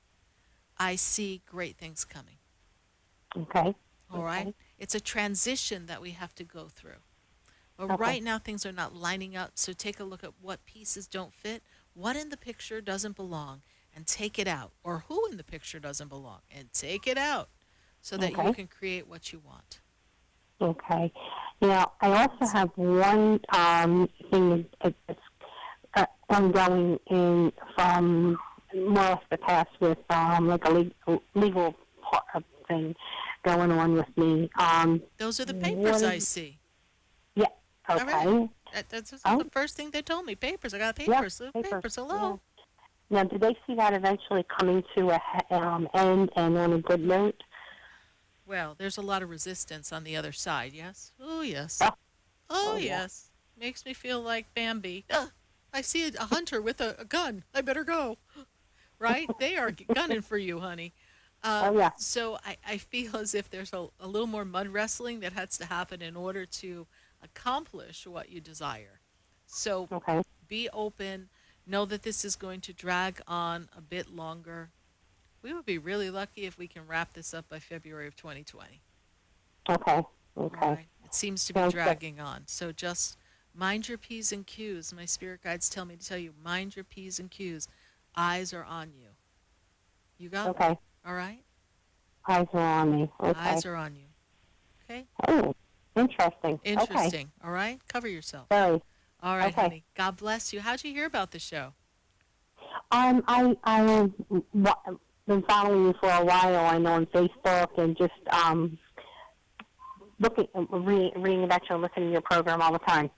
I see great things coming. Okay. All right? It's a transition that we have to go through. But right now, things are not lining up. So take a look at what pieces don't fit, what in the picture doesn't belong, and take it out. Or who in the picture doesn't belong, and take it out so that you can create what you want. Okay. Now, I also have one thing that's ongoing from more or less the past with like a legal thing going on with me. Those are the papers I see. Yeah. Okay. All right. That's the first thing they told me. Papers. I got papers. Yeah, Papers. Hello. Yeah. Now, do they see that eventually coming to a end and on a good note? Well, there's a lot of resistance on the other side, yes? Oh, yes. Oh, yes. Makes me feel like Bambi. I see a hunter with a gun. I better go. Right? They are gunning for you, honey. So I feel as if there's a little more mud wrestling that has to happen in order to accomplish what you desire. So be open. Know that this is going to drag on a bit longer. We would be really lucky if we can wrap this up by February of 2020. Okay. Right. It seems to be dragging on. So just mind your P's and Q's. My spirit guides tell me to tell you, mind your P's and Q's. Eyes are on you. You got it? All right? Eyes are on me. Okay. Eyes are on you. Okay? Oh, interesting. Interesting. All right? Cover yourself. Very. All right, honey. God bless you. How'd you hear about the show? I've been following you for a while. I know on Facebook and just reading about you and listening to your program all the time.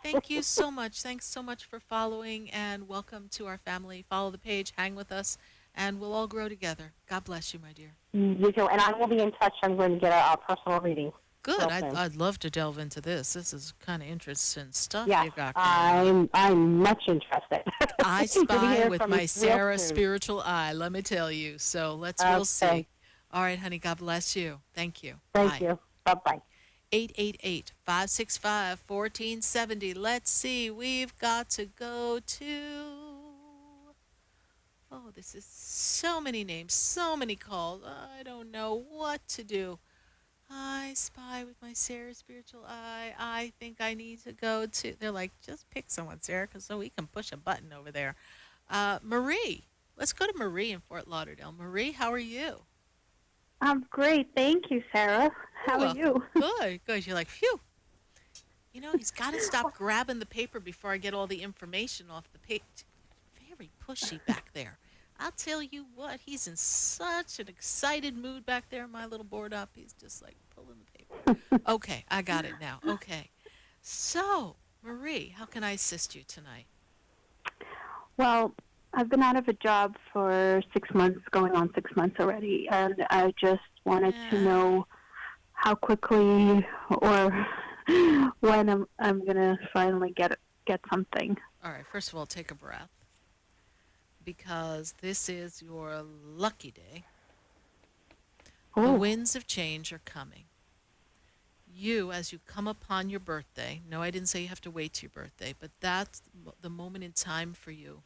Thank you so much. Thanks so much for following, and welcome to our family. Follow the page, hang with us, and we'll all grow together. God bless you, my dear. You too. And I will be in touch. I'm going to get a personal reading. Good. I'd love to delve into this. This is kind of interesting stuff you got. I'm much interested. I spy with my Sarah spiritual eye, let me tell you. So we'll see. All right, honey. God bless you. Thank you. Thank you. Bye-bye. 888-565-1470. Let's see. We've got to go to... Oh, this is so many names, so many calls. I don't know what to do. I spy with my Sarah spiritual eye. I think I need to go to... They're like, just pick someone, Sarah, so we can push a button over there. Marie. Let's go to Marie in Fort Lauderdale. Marie, how are you? I'm great. Thank you, Sarah. How are you? Good, good. You're like, phew. You know, he's got to stop grabbing the paper before I get all the information off the page. Very pushy back there. I'll tell you what, he's in such an excited mood back there, my little board up. He's just like pulling the paper. Okay, I got it now. Okay. So, Marie, how can I assist you tonight? Well, I've been out of a job for 6 months, going on 6 months already, and I just wanted to know how quickly or when I'm gonna finally get something. All right, first of all, take a breath because this is your lucky day. The winds of change are coming. You, as you come upon your birthday, no, I didn't say you have to wait to your birthday, but that's the moment in time for you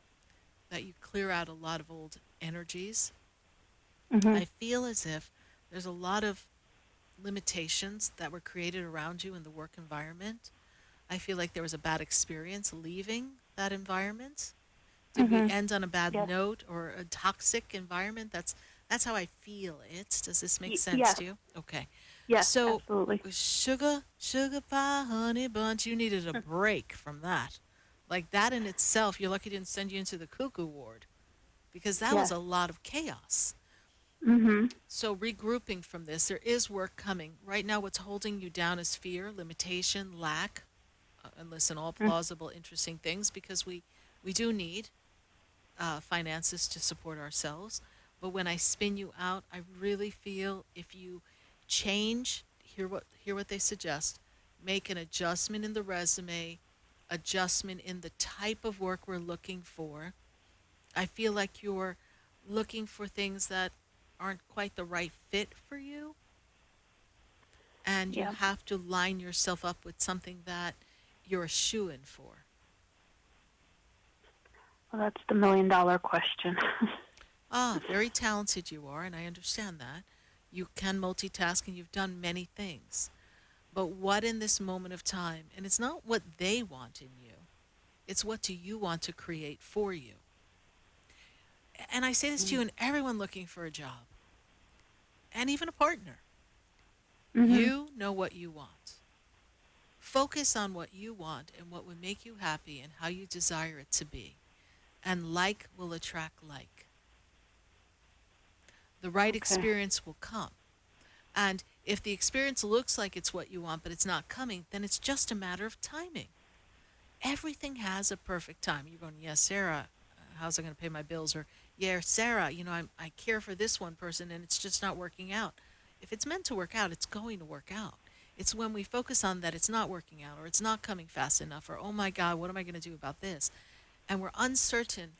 that you clear out a lot of old energies. I feel as if there's a lot of limitations that were created around you in the work environment. I feel like there was a bad experience leaving that environment. Did we end on a bad note or a toxic environment? That's how I feel it. Does this make sense to you? Okay. Yes, so absolutely. Sugar pie, honey bunch, you needed a break from that. Like that in itself, you're lucky didn't send you into the cuckoo ward because that was a lot of chaos. So regrouping from this, there is work coming. Right now, what's holding you down is fear, limitation, lack, and listen, all plausible, interesting things because we do need finances to support ourselves. But when I spin you out, I really feel if you change, hear what they suggest, make an adjustment in the resume, adjustment in the type of work we're looking for. I feel like you're looking for things that aren't quite the right fit for you. And you have to line yourself up with something that you're a shoo-in for. Well, that's the million-dollar question. Very talented you are, and I understand that. You can multitask, and you've done many things. But what in this moment of time, and it's not what they want in you, it's what do you want to create for you. And I say this to you and everyone looking for a job, and even a partner. You know what you want. Focus on what you want and what would make you happy and how you desire it to be. And like will attract like. The right experience will come. And if the experience looks like it's what you want, but it's not coming, then it's just a matter of timing. Everything has a perfect time. You're going, yes, Sarah, how's I going to pay my bills? Or, yeah, Sarah, I care for this one person and it's just not working out. If it's meant to work out, it's going to work out. It's when we focus on that it's not working out or it's not coming fast enough or, oh my God, what am I going to do about this? And we're uncertain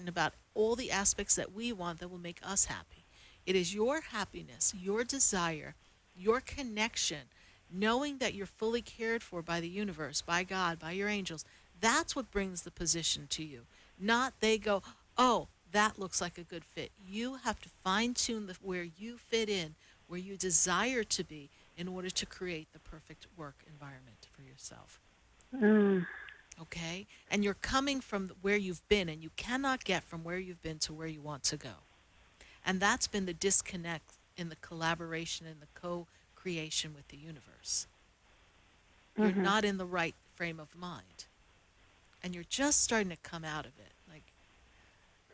about all the aspects that we want that will make us happy. It is your happiness, your desire, your connection, knowing that you're fully cared for by the universe, by God, by your angels. That's what brings the position to you. Not they go, oh, that looks like a good fit. You have to fine-tune where you fit in, where you desire to be in order to create the perfect work environment for yourself. Okay? And you're coming from where you've been, and you cannot get from where you've been to where you want to go. And that's been the disconnect in the collaboration and the co-creation with the universe. You're not in the right frame of mind. And you're just starting to come out of it.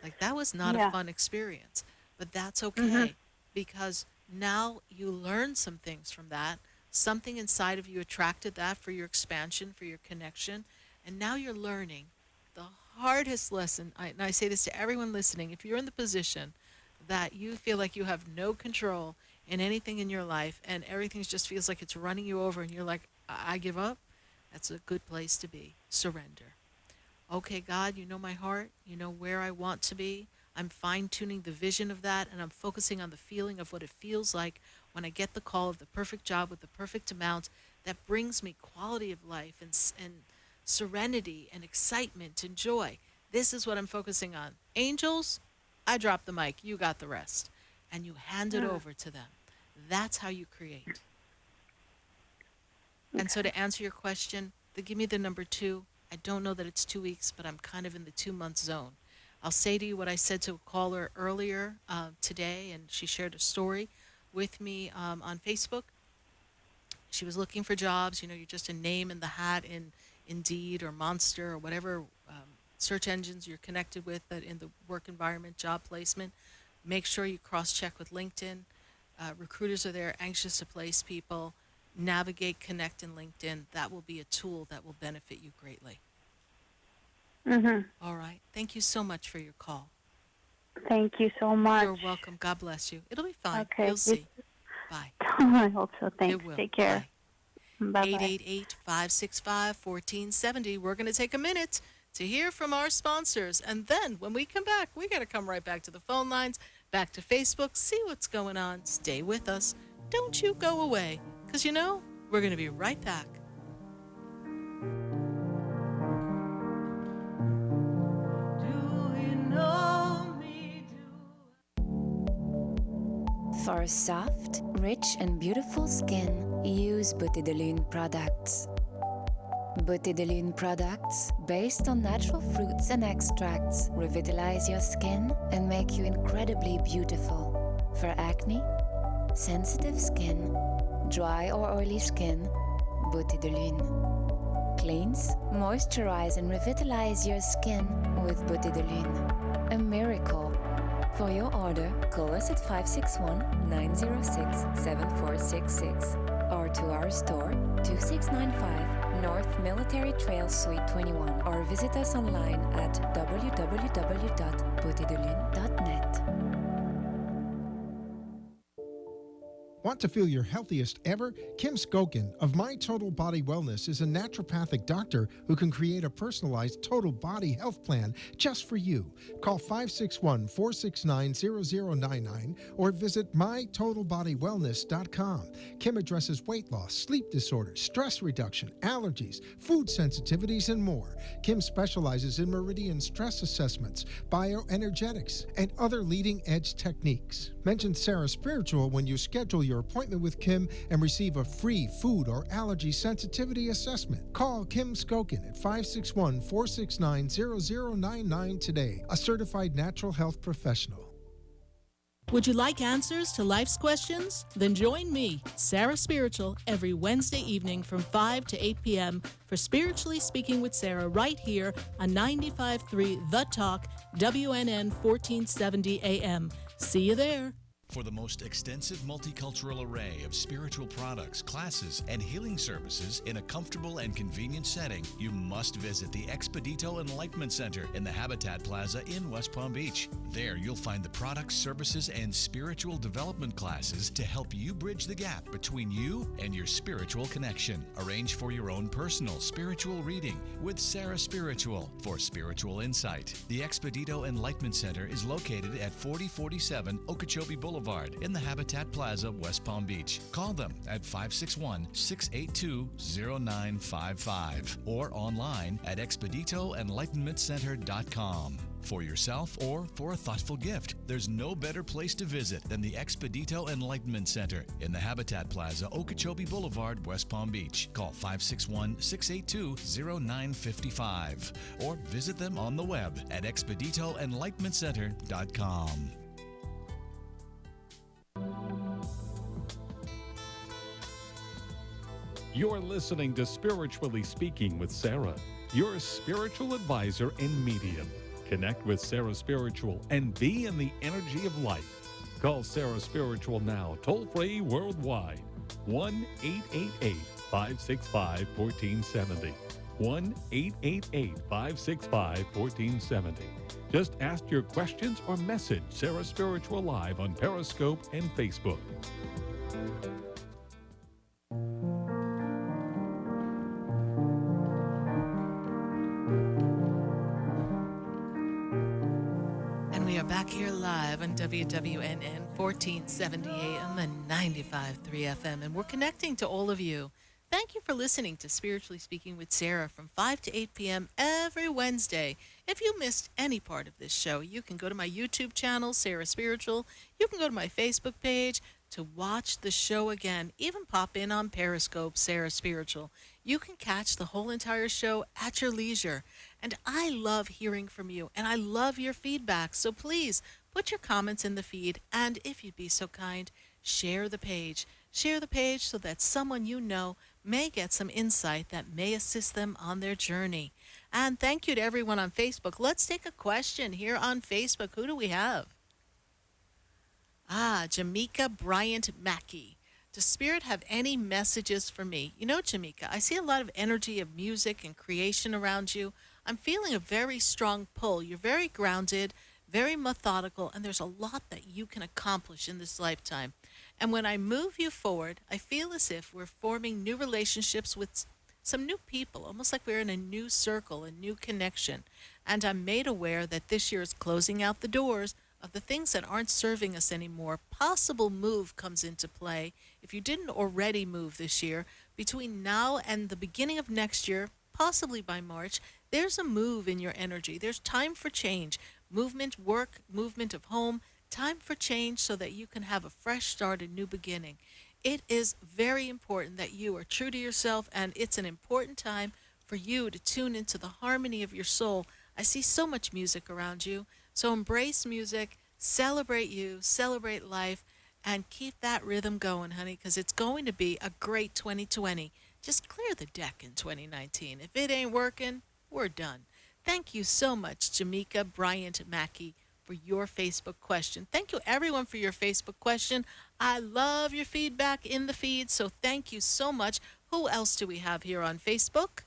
Like that was not a fun experience. But that's okay because now you learn some things from that. Something inside of you attracted that for your expansion, for your connection. And now you're learning the hardest lesson. And I say this to everyone listening. If you're in the position that you feel like you have no control in anything in your life and everything just feels like it's running you over and you're like, I give up, that's a good place to be. Surrender. Okay, God, you know my heart. You know where I want to be. I'm fine-tuning the vision of that, and I'm focusing on the feeling of what it feels like when I get the call of the perfect job with the perfect amount that brings me quality of life and serenity and excitement and joy. This is what I'm focusing on. Angels, I drop the mic. You got the rest. And you hand it over to them. That's how you create. And so to answer your question, give me the number 2. I don't know that it's 2 weeks, but I'm kind of in the 2-month zone. I'll say to you what I said to a caller earlier today, and she shared a story with me on Facebook. She was looking for jobs. You're just a name in the hat in Indeed or Monster or whatever search engines you're connected with that in the work environment, job placement. Make sure you cross-check with LinkedIn. Recruiters are there anxious to place people. Navigate, connect in LinkedIn. That will be a tool that will benefit you greatly. All right. Thank you so much for your call. Thank you so much. You're welcome. God bless you. It'll be fine. Okay. You'll see. Bye. I hope so. Thanks. It will. Take care. Bye. Bye-bye. 888-565-1470. We're going to take a minute to hear from our sponsors. And then when we come back, we got to come right back to the phone lines, back to Facebook, see what's going on. Stay with us. Don't you go away, because we're going to be right back. For soft, rich, and beautiful skin, use Beauté de Lune products. Beauté de Lune products, based on natural fruits and extracts, revitalize your skin and make you incredibly beautiful. For acne, sensitive skin, dry or oily skin, Beauté de Lune. Cleanse, moisturize, and revitalize your skin with Beauté de Lune. A miracle. For your order, call us at 561-906-7466 or to our store, 2695 North Military Trail Suite 21, or visit us online at www.beautédelune.net. Want to feel your healthiest ever? Kim Skokin of My Total Body Wellness is a naturopathic doctor who can create a personalized total body health plan just for you. Call 561-469-0099 or visit mytotalbodywellness.com. Kim addresses weight loss, sleep disorders, stress reduction, allergies, food sensitivities, and more. Kim specializes in meridian stress assessments, bioenergetics, and other leading-edge techniques. Mention Sarah Spiritual when you schedule your appointment with Kim and receive a free food or allergy sensitivity assessment. Call Kim Skokin at 561-469-0099 today, a certified natural health professional. Would you like answers to life's questions? Then join me, Sarah Spiritual, every Wednesday evening from 5 to 8 p.m. for Spiritually Speaking with Sarah right here on 95.3 The Talk, WNN 1470 AM. See you there. For the most extensive multicultural array of spiritual products, classes, and healing services in a comfortable and convenient setting, you must visit the Expedito Enlightenment Center in the Habitat Plaza in West Palm Beach. There you'll find the products, services, and spiritual development classes to help you bridge the gap between you and your spiritual connection. Arrange for your own personal spiritual reading with Sarah Spiritual for spiritual insight. The Expedito Enlightenment Center is located at 4047 Okeechobee Boulevard in the Habitat Plaza, West Palm Beach. Call them at 561-682-0955 or online at expeditoenlightenmentcenter.com. For yourself or for a thoughtful gift, there's no better place to visit than the Expedito Enlightenment Center in the Habitat Plaza, Okeechobee Boulevard, West Palm Beach. Call 561-682-0955 or visit them on the web at expeditoenlightenmentcenter.com. You're listening to Spiritually Speaking with Sarah, your spiritual advisor and medium. Connect with Sarah Spiritual and be in the energy of light. Call Sarah Spiritual now, toll-free worldwide. 1-888-565-1470. 1-888-565-1470. Just ask your questions or message Sarah Spiritual live on Periscope and Facebook. And we are back here live on WWNN 1470 AM and 95.3 FM. And we're connecting to all of you. Thank you for listening to Spiritually Speaking with Sarah from 5 to 8 p.m. every Wednesday. If you missed any part of this show, you can go to my YouTube channel, Sarah Spiritual. You can go to my Facebook page to watch the show again. Even pop in on Periscope, Sarah Spiritual. You can catch the whole entire show at your leisure. And I love hearing from you, and I love your feedback. So please put your comments in the feed, and if you'd be so kind, share the page. Share the page so that someone you know may get some insight that may assist them on their journey. And thank you to everyone on Facebook. Let's take a question here on Facebook. Who do we have? Jamaica Bryant Mackey. Does Spirit have any messages for me? You know, Jamaica, I see a lot of energy of music and creation around you. I'm feeling a very strong pull. You're very grounded, very methodical, and there's a lot that you can accomplish in this lifetime. And when I move you forward, I feel as if we're forming new relationships with some new people, almost like we're in a new circle, a new connection. And I'm made aware that this year is closing out the doors of the things that aren't serving us anymore. Possible move comes into play. If you didn't already move this year, between now and the beginning of next year, possibly by March, there's a move in your energy. There's time for change. Movement, work, movement of home, time for change so that you can have a fresh start, a new beginning. It is very important that you are true to yourself, and it's an important time for you to tune into the harmony of your soul. I see so much music around you, so embrace music, celebrate you, celebrate life, and keep that rhythm going, honey, because it's going to be a great 2020. Just clear the deck in 2019. If it ain't working, we're done. Thank you so much, Jamaica Bryant Mackey, for your Facebook question. Thank you, everyone, for your Facebook question. I love your feedback in the feed, so thank you so much. Who else do we have here on Facebook?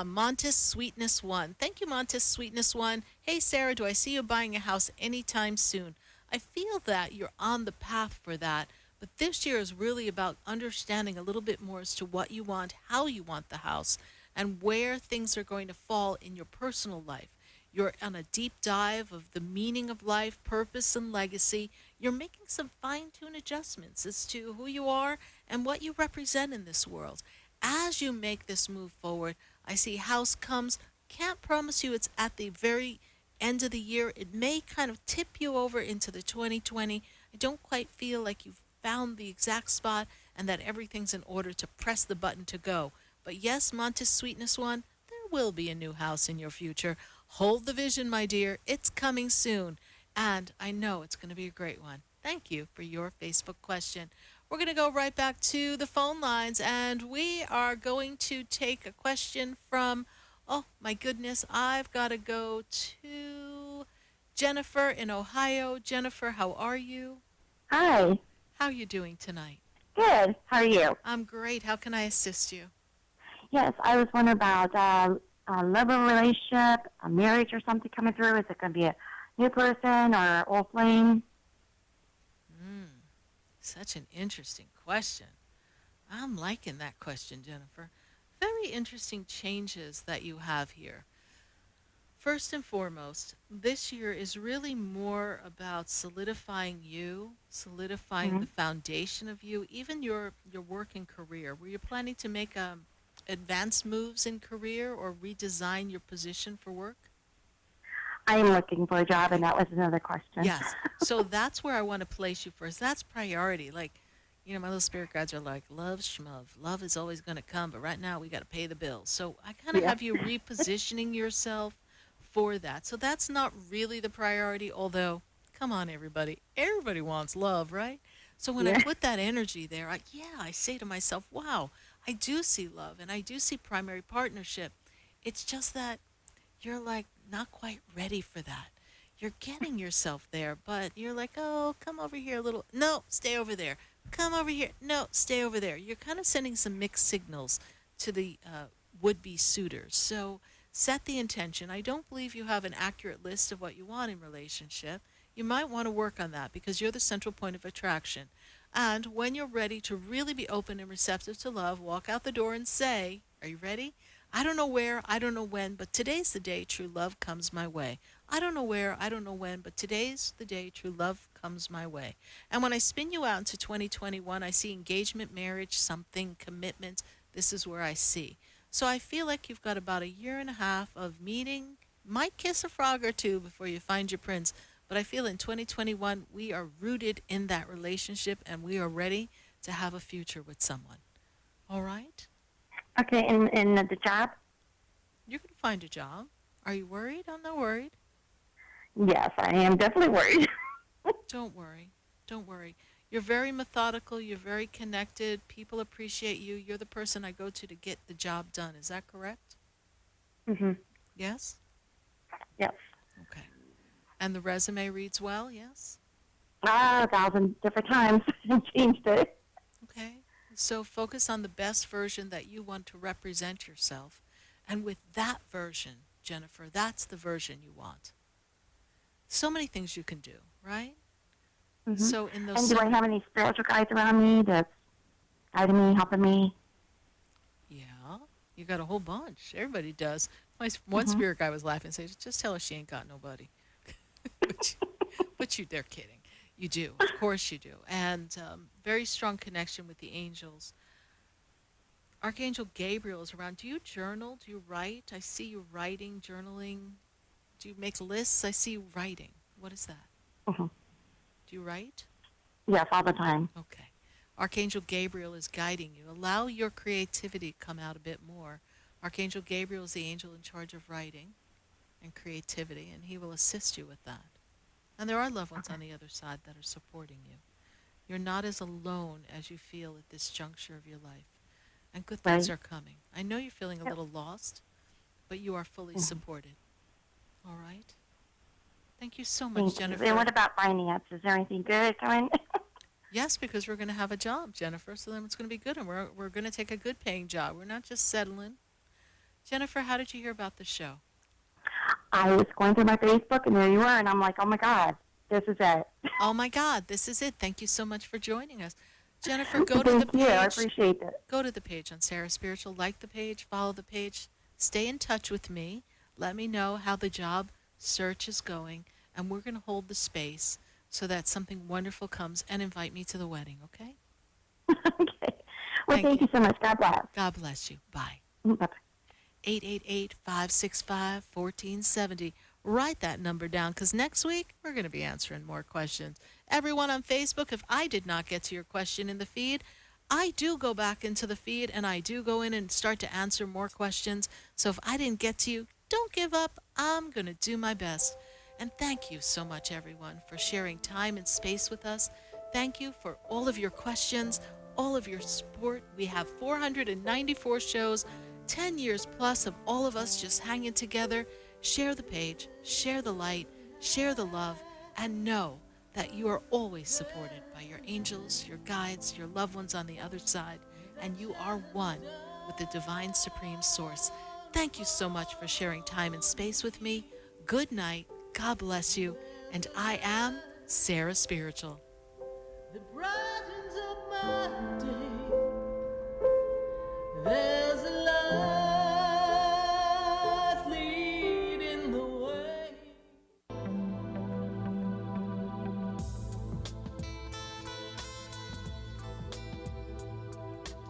Montes Sweetness 1. Thank you, Montes Sweetness 1. Hey, Sarah, do I see you buying a house anytime soon? I feel that you're on the path for that, but this year is really about understanding a little bit more as to what you want, how you want the house, and where things are going to fall in your personal life. You're on a deep dive of the meaning of life, purpose, and legacy. You're making some fine-tuned adjustments as to who you are and what you represent in this world. As you make this move forward, I see house comes. Can't promise you it's at the very end of the year. It may kind of tip you over into the 2020. I don't quite feel like you've found the exact spot and that everything's in order to press the button to go. But yes, Montes Sweetness 1, there will be a new house in your future. Hold the vision, my dear. It's coming soon. And I know it's going to be a great one. Thank you for your Facebook question. We're going to go right back to the phone lines, and we are going to take a question from, oh my goodness, I've got to go to Jennifer in Ohio. Jennifer, how are you? Hi. How are you doing tonight? Good. How are you? I'm great. How can I assist you? Yes, I was wondering about a love relationship, a marriage or something coming through. Is it going to be a new person or old flame? Such an interesting question. I'm liking that question, Jennifer. Very interesting changes that you have here. First and foremost, this year is really more about solidifying you, solidifying the foundation of you, even your work and career. Were you planning to make advanced moves in career or redesign your position for work? I am looking for a job, and that was another question. Yes. So that's where I want to place you first. That's priority. Like, you know, my little spirit guides are like, love, shmove. Love is always going to come, but right now we got to pay the bills. So I kind of have you repositioning yourself for that. So that's not really the priority, although, come on, everybody. Everybody wants love, right? So when I put that energy there, I say to myself, wow, I do see love, and I do see primary partnership. It's just that you're like not quite ready for that. You're getting yourself there, but you're like, oh, come over here a little. No, stay over there. Come over here. No, stay over there. You're kind of sending some mixed signals to the would-be suitors. So set the intention. I don't believe you have an accurate list of what you want in relationship. You might want to work on that because you're the central point of attraction. And when you're ready to really be open and receptive to love, walk out the door and say, are you ready? I don't know where, I don't know when, but today's the day true love comes my way. I don't know where, I don't know when, but today's the day true love comes my way. And when I spin you out into 2021, I see engagement, marriage, something, commitment. This is where I see. So I feel like you've got about a year and a half of meeting, might kiss a frog or two before you find your prince. But I feel in 2021, we are rooted in that relationship and we are ready to have a future with someone. All right? Okay, and the job? You can find a job. Are you worried? I'm not worried. Yes, I am definitely worried. Don't worry. Don't worry. You're very methodical. You're very connected. People appreciate you. You're the person I go to get the job done. Is that correct? Mm-hmm. Yes? Yes. Okay. And the resume reads well, yes? 1,000 different times and changed it. Okay. So focus on the best version that you want to represent yourself. And with that version, Jennifer, that's the version you want. So many things you can do, right? So in those And do I have any spiritual guides around me that's guiding me, helping me? Yeah, you got a whole bunch. Everybody does. One spirit guy was laughing and said, just tell her she ain't got nobody. but they're kidding. You do. Of course you do. And very strong connection with the angels. Archangel Gabriel is around. Do you journal? Do you write? I see you writing, journaling. Do you make lists? I see you writing. What is that? Mm-hmm. Do you write? Yes, all the time. Okay. Archangel Gabriel is guiding you. Allow your creativity to come out a bit more. Archangel Gabriel is the angel in charge of writing and creativity, and he will assist you with that. And there are loved ones on the other side that are supporting you. You're not as alone as you feel at this juncture of your life. And good things are coming. I know you're feeling a little lost, but you are fully supported. All right? Thank you so much, Jennifer. And what about finance? Is there anything good coming? Yes, because we're going to have a job, Jennifer, so then it's going to be good, and we're going to take a good-paying job. We're not just settling. Jennifer, how did you hear about the show? I was going through my Facebook, and there you were, and I'm like, oh, my God, this is it. Oh, my God, this is it. Thank you so much for joining us. Jennifer, go to the page. Thank you. I appreciate it. Go to the page on Sarah Spiritual. Like the page, follow the page. Stay in touch with me. Let me know how the job search is going, and we're going to hold the space so that something wonderful comes, and invite me to the wedding, okay? Okay. Well, thank you so much. God bless. God bless you. Bye. Bye-bye. 888-565-1470. Write that number down, because next week we're going to be answering more questions. Everyone on Facebook, if I did not get to your question in the feed, I do go back into the feed and I do go in and start to answer more questions. So if I didn't get to you, don't give up. I'm going to do my best. And thank you so much, everyone, for sharing time and space with us. Thank you for all of your questions, all of your support. We have 494 shows, 10 years plus of all of us just hanging together. Share the page, share the light, share the love, and know that you are always supported by your angels, your guides, your loved ones on the other side, and you are one with the divine supreme source. Thank you so much for sharing time and space with me. Good night. God bless you. And I am Sarah Spiritual. The brightens up my day. There's a light leading the way.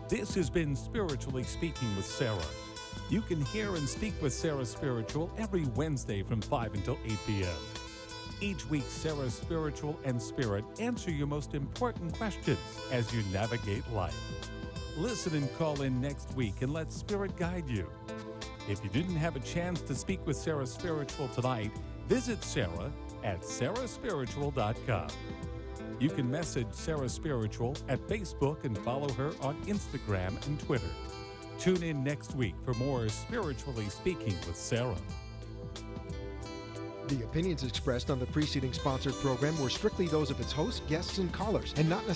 This has been Spiritually Speaking with Sarah. You can hear and speak with Sarah Spiritual every Wednesday from 5 until 8 p.m. Each week, Sarah Spiritual and Spirit answer your most important questions as you navigate life. Listen and call in next week and let Spirit guide you. If you didn't have a chance to speak with Sarah Spiritual tonight, visit Sarah at sarahspiritual.com. You can message Sarah Spiritual at Facebook and follow her on Instagram and Twitter. Tune in next week for more Spiritually Speaking with Sarah. The opinions expressed on the preceding sponsored program were strictly those of its hosts, guests, and callers, and not necessarily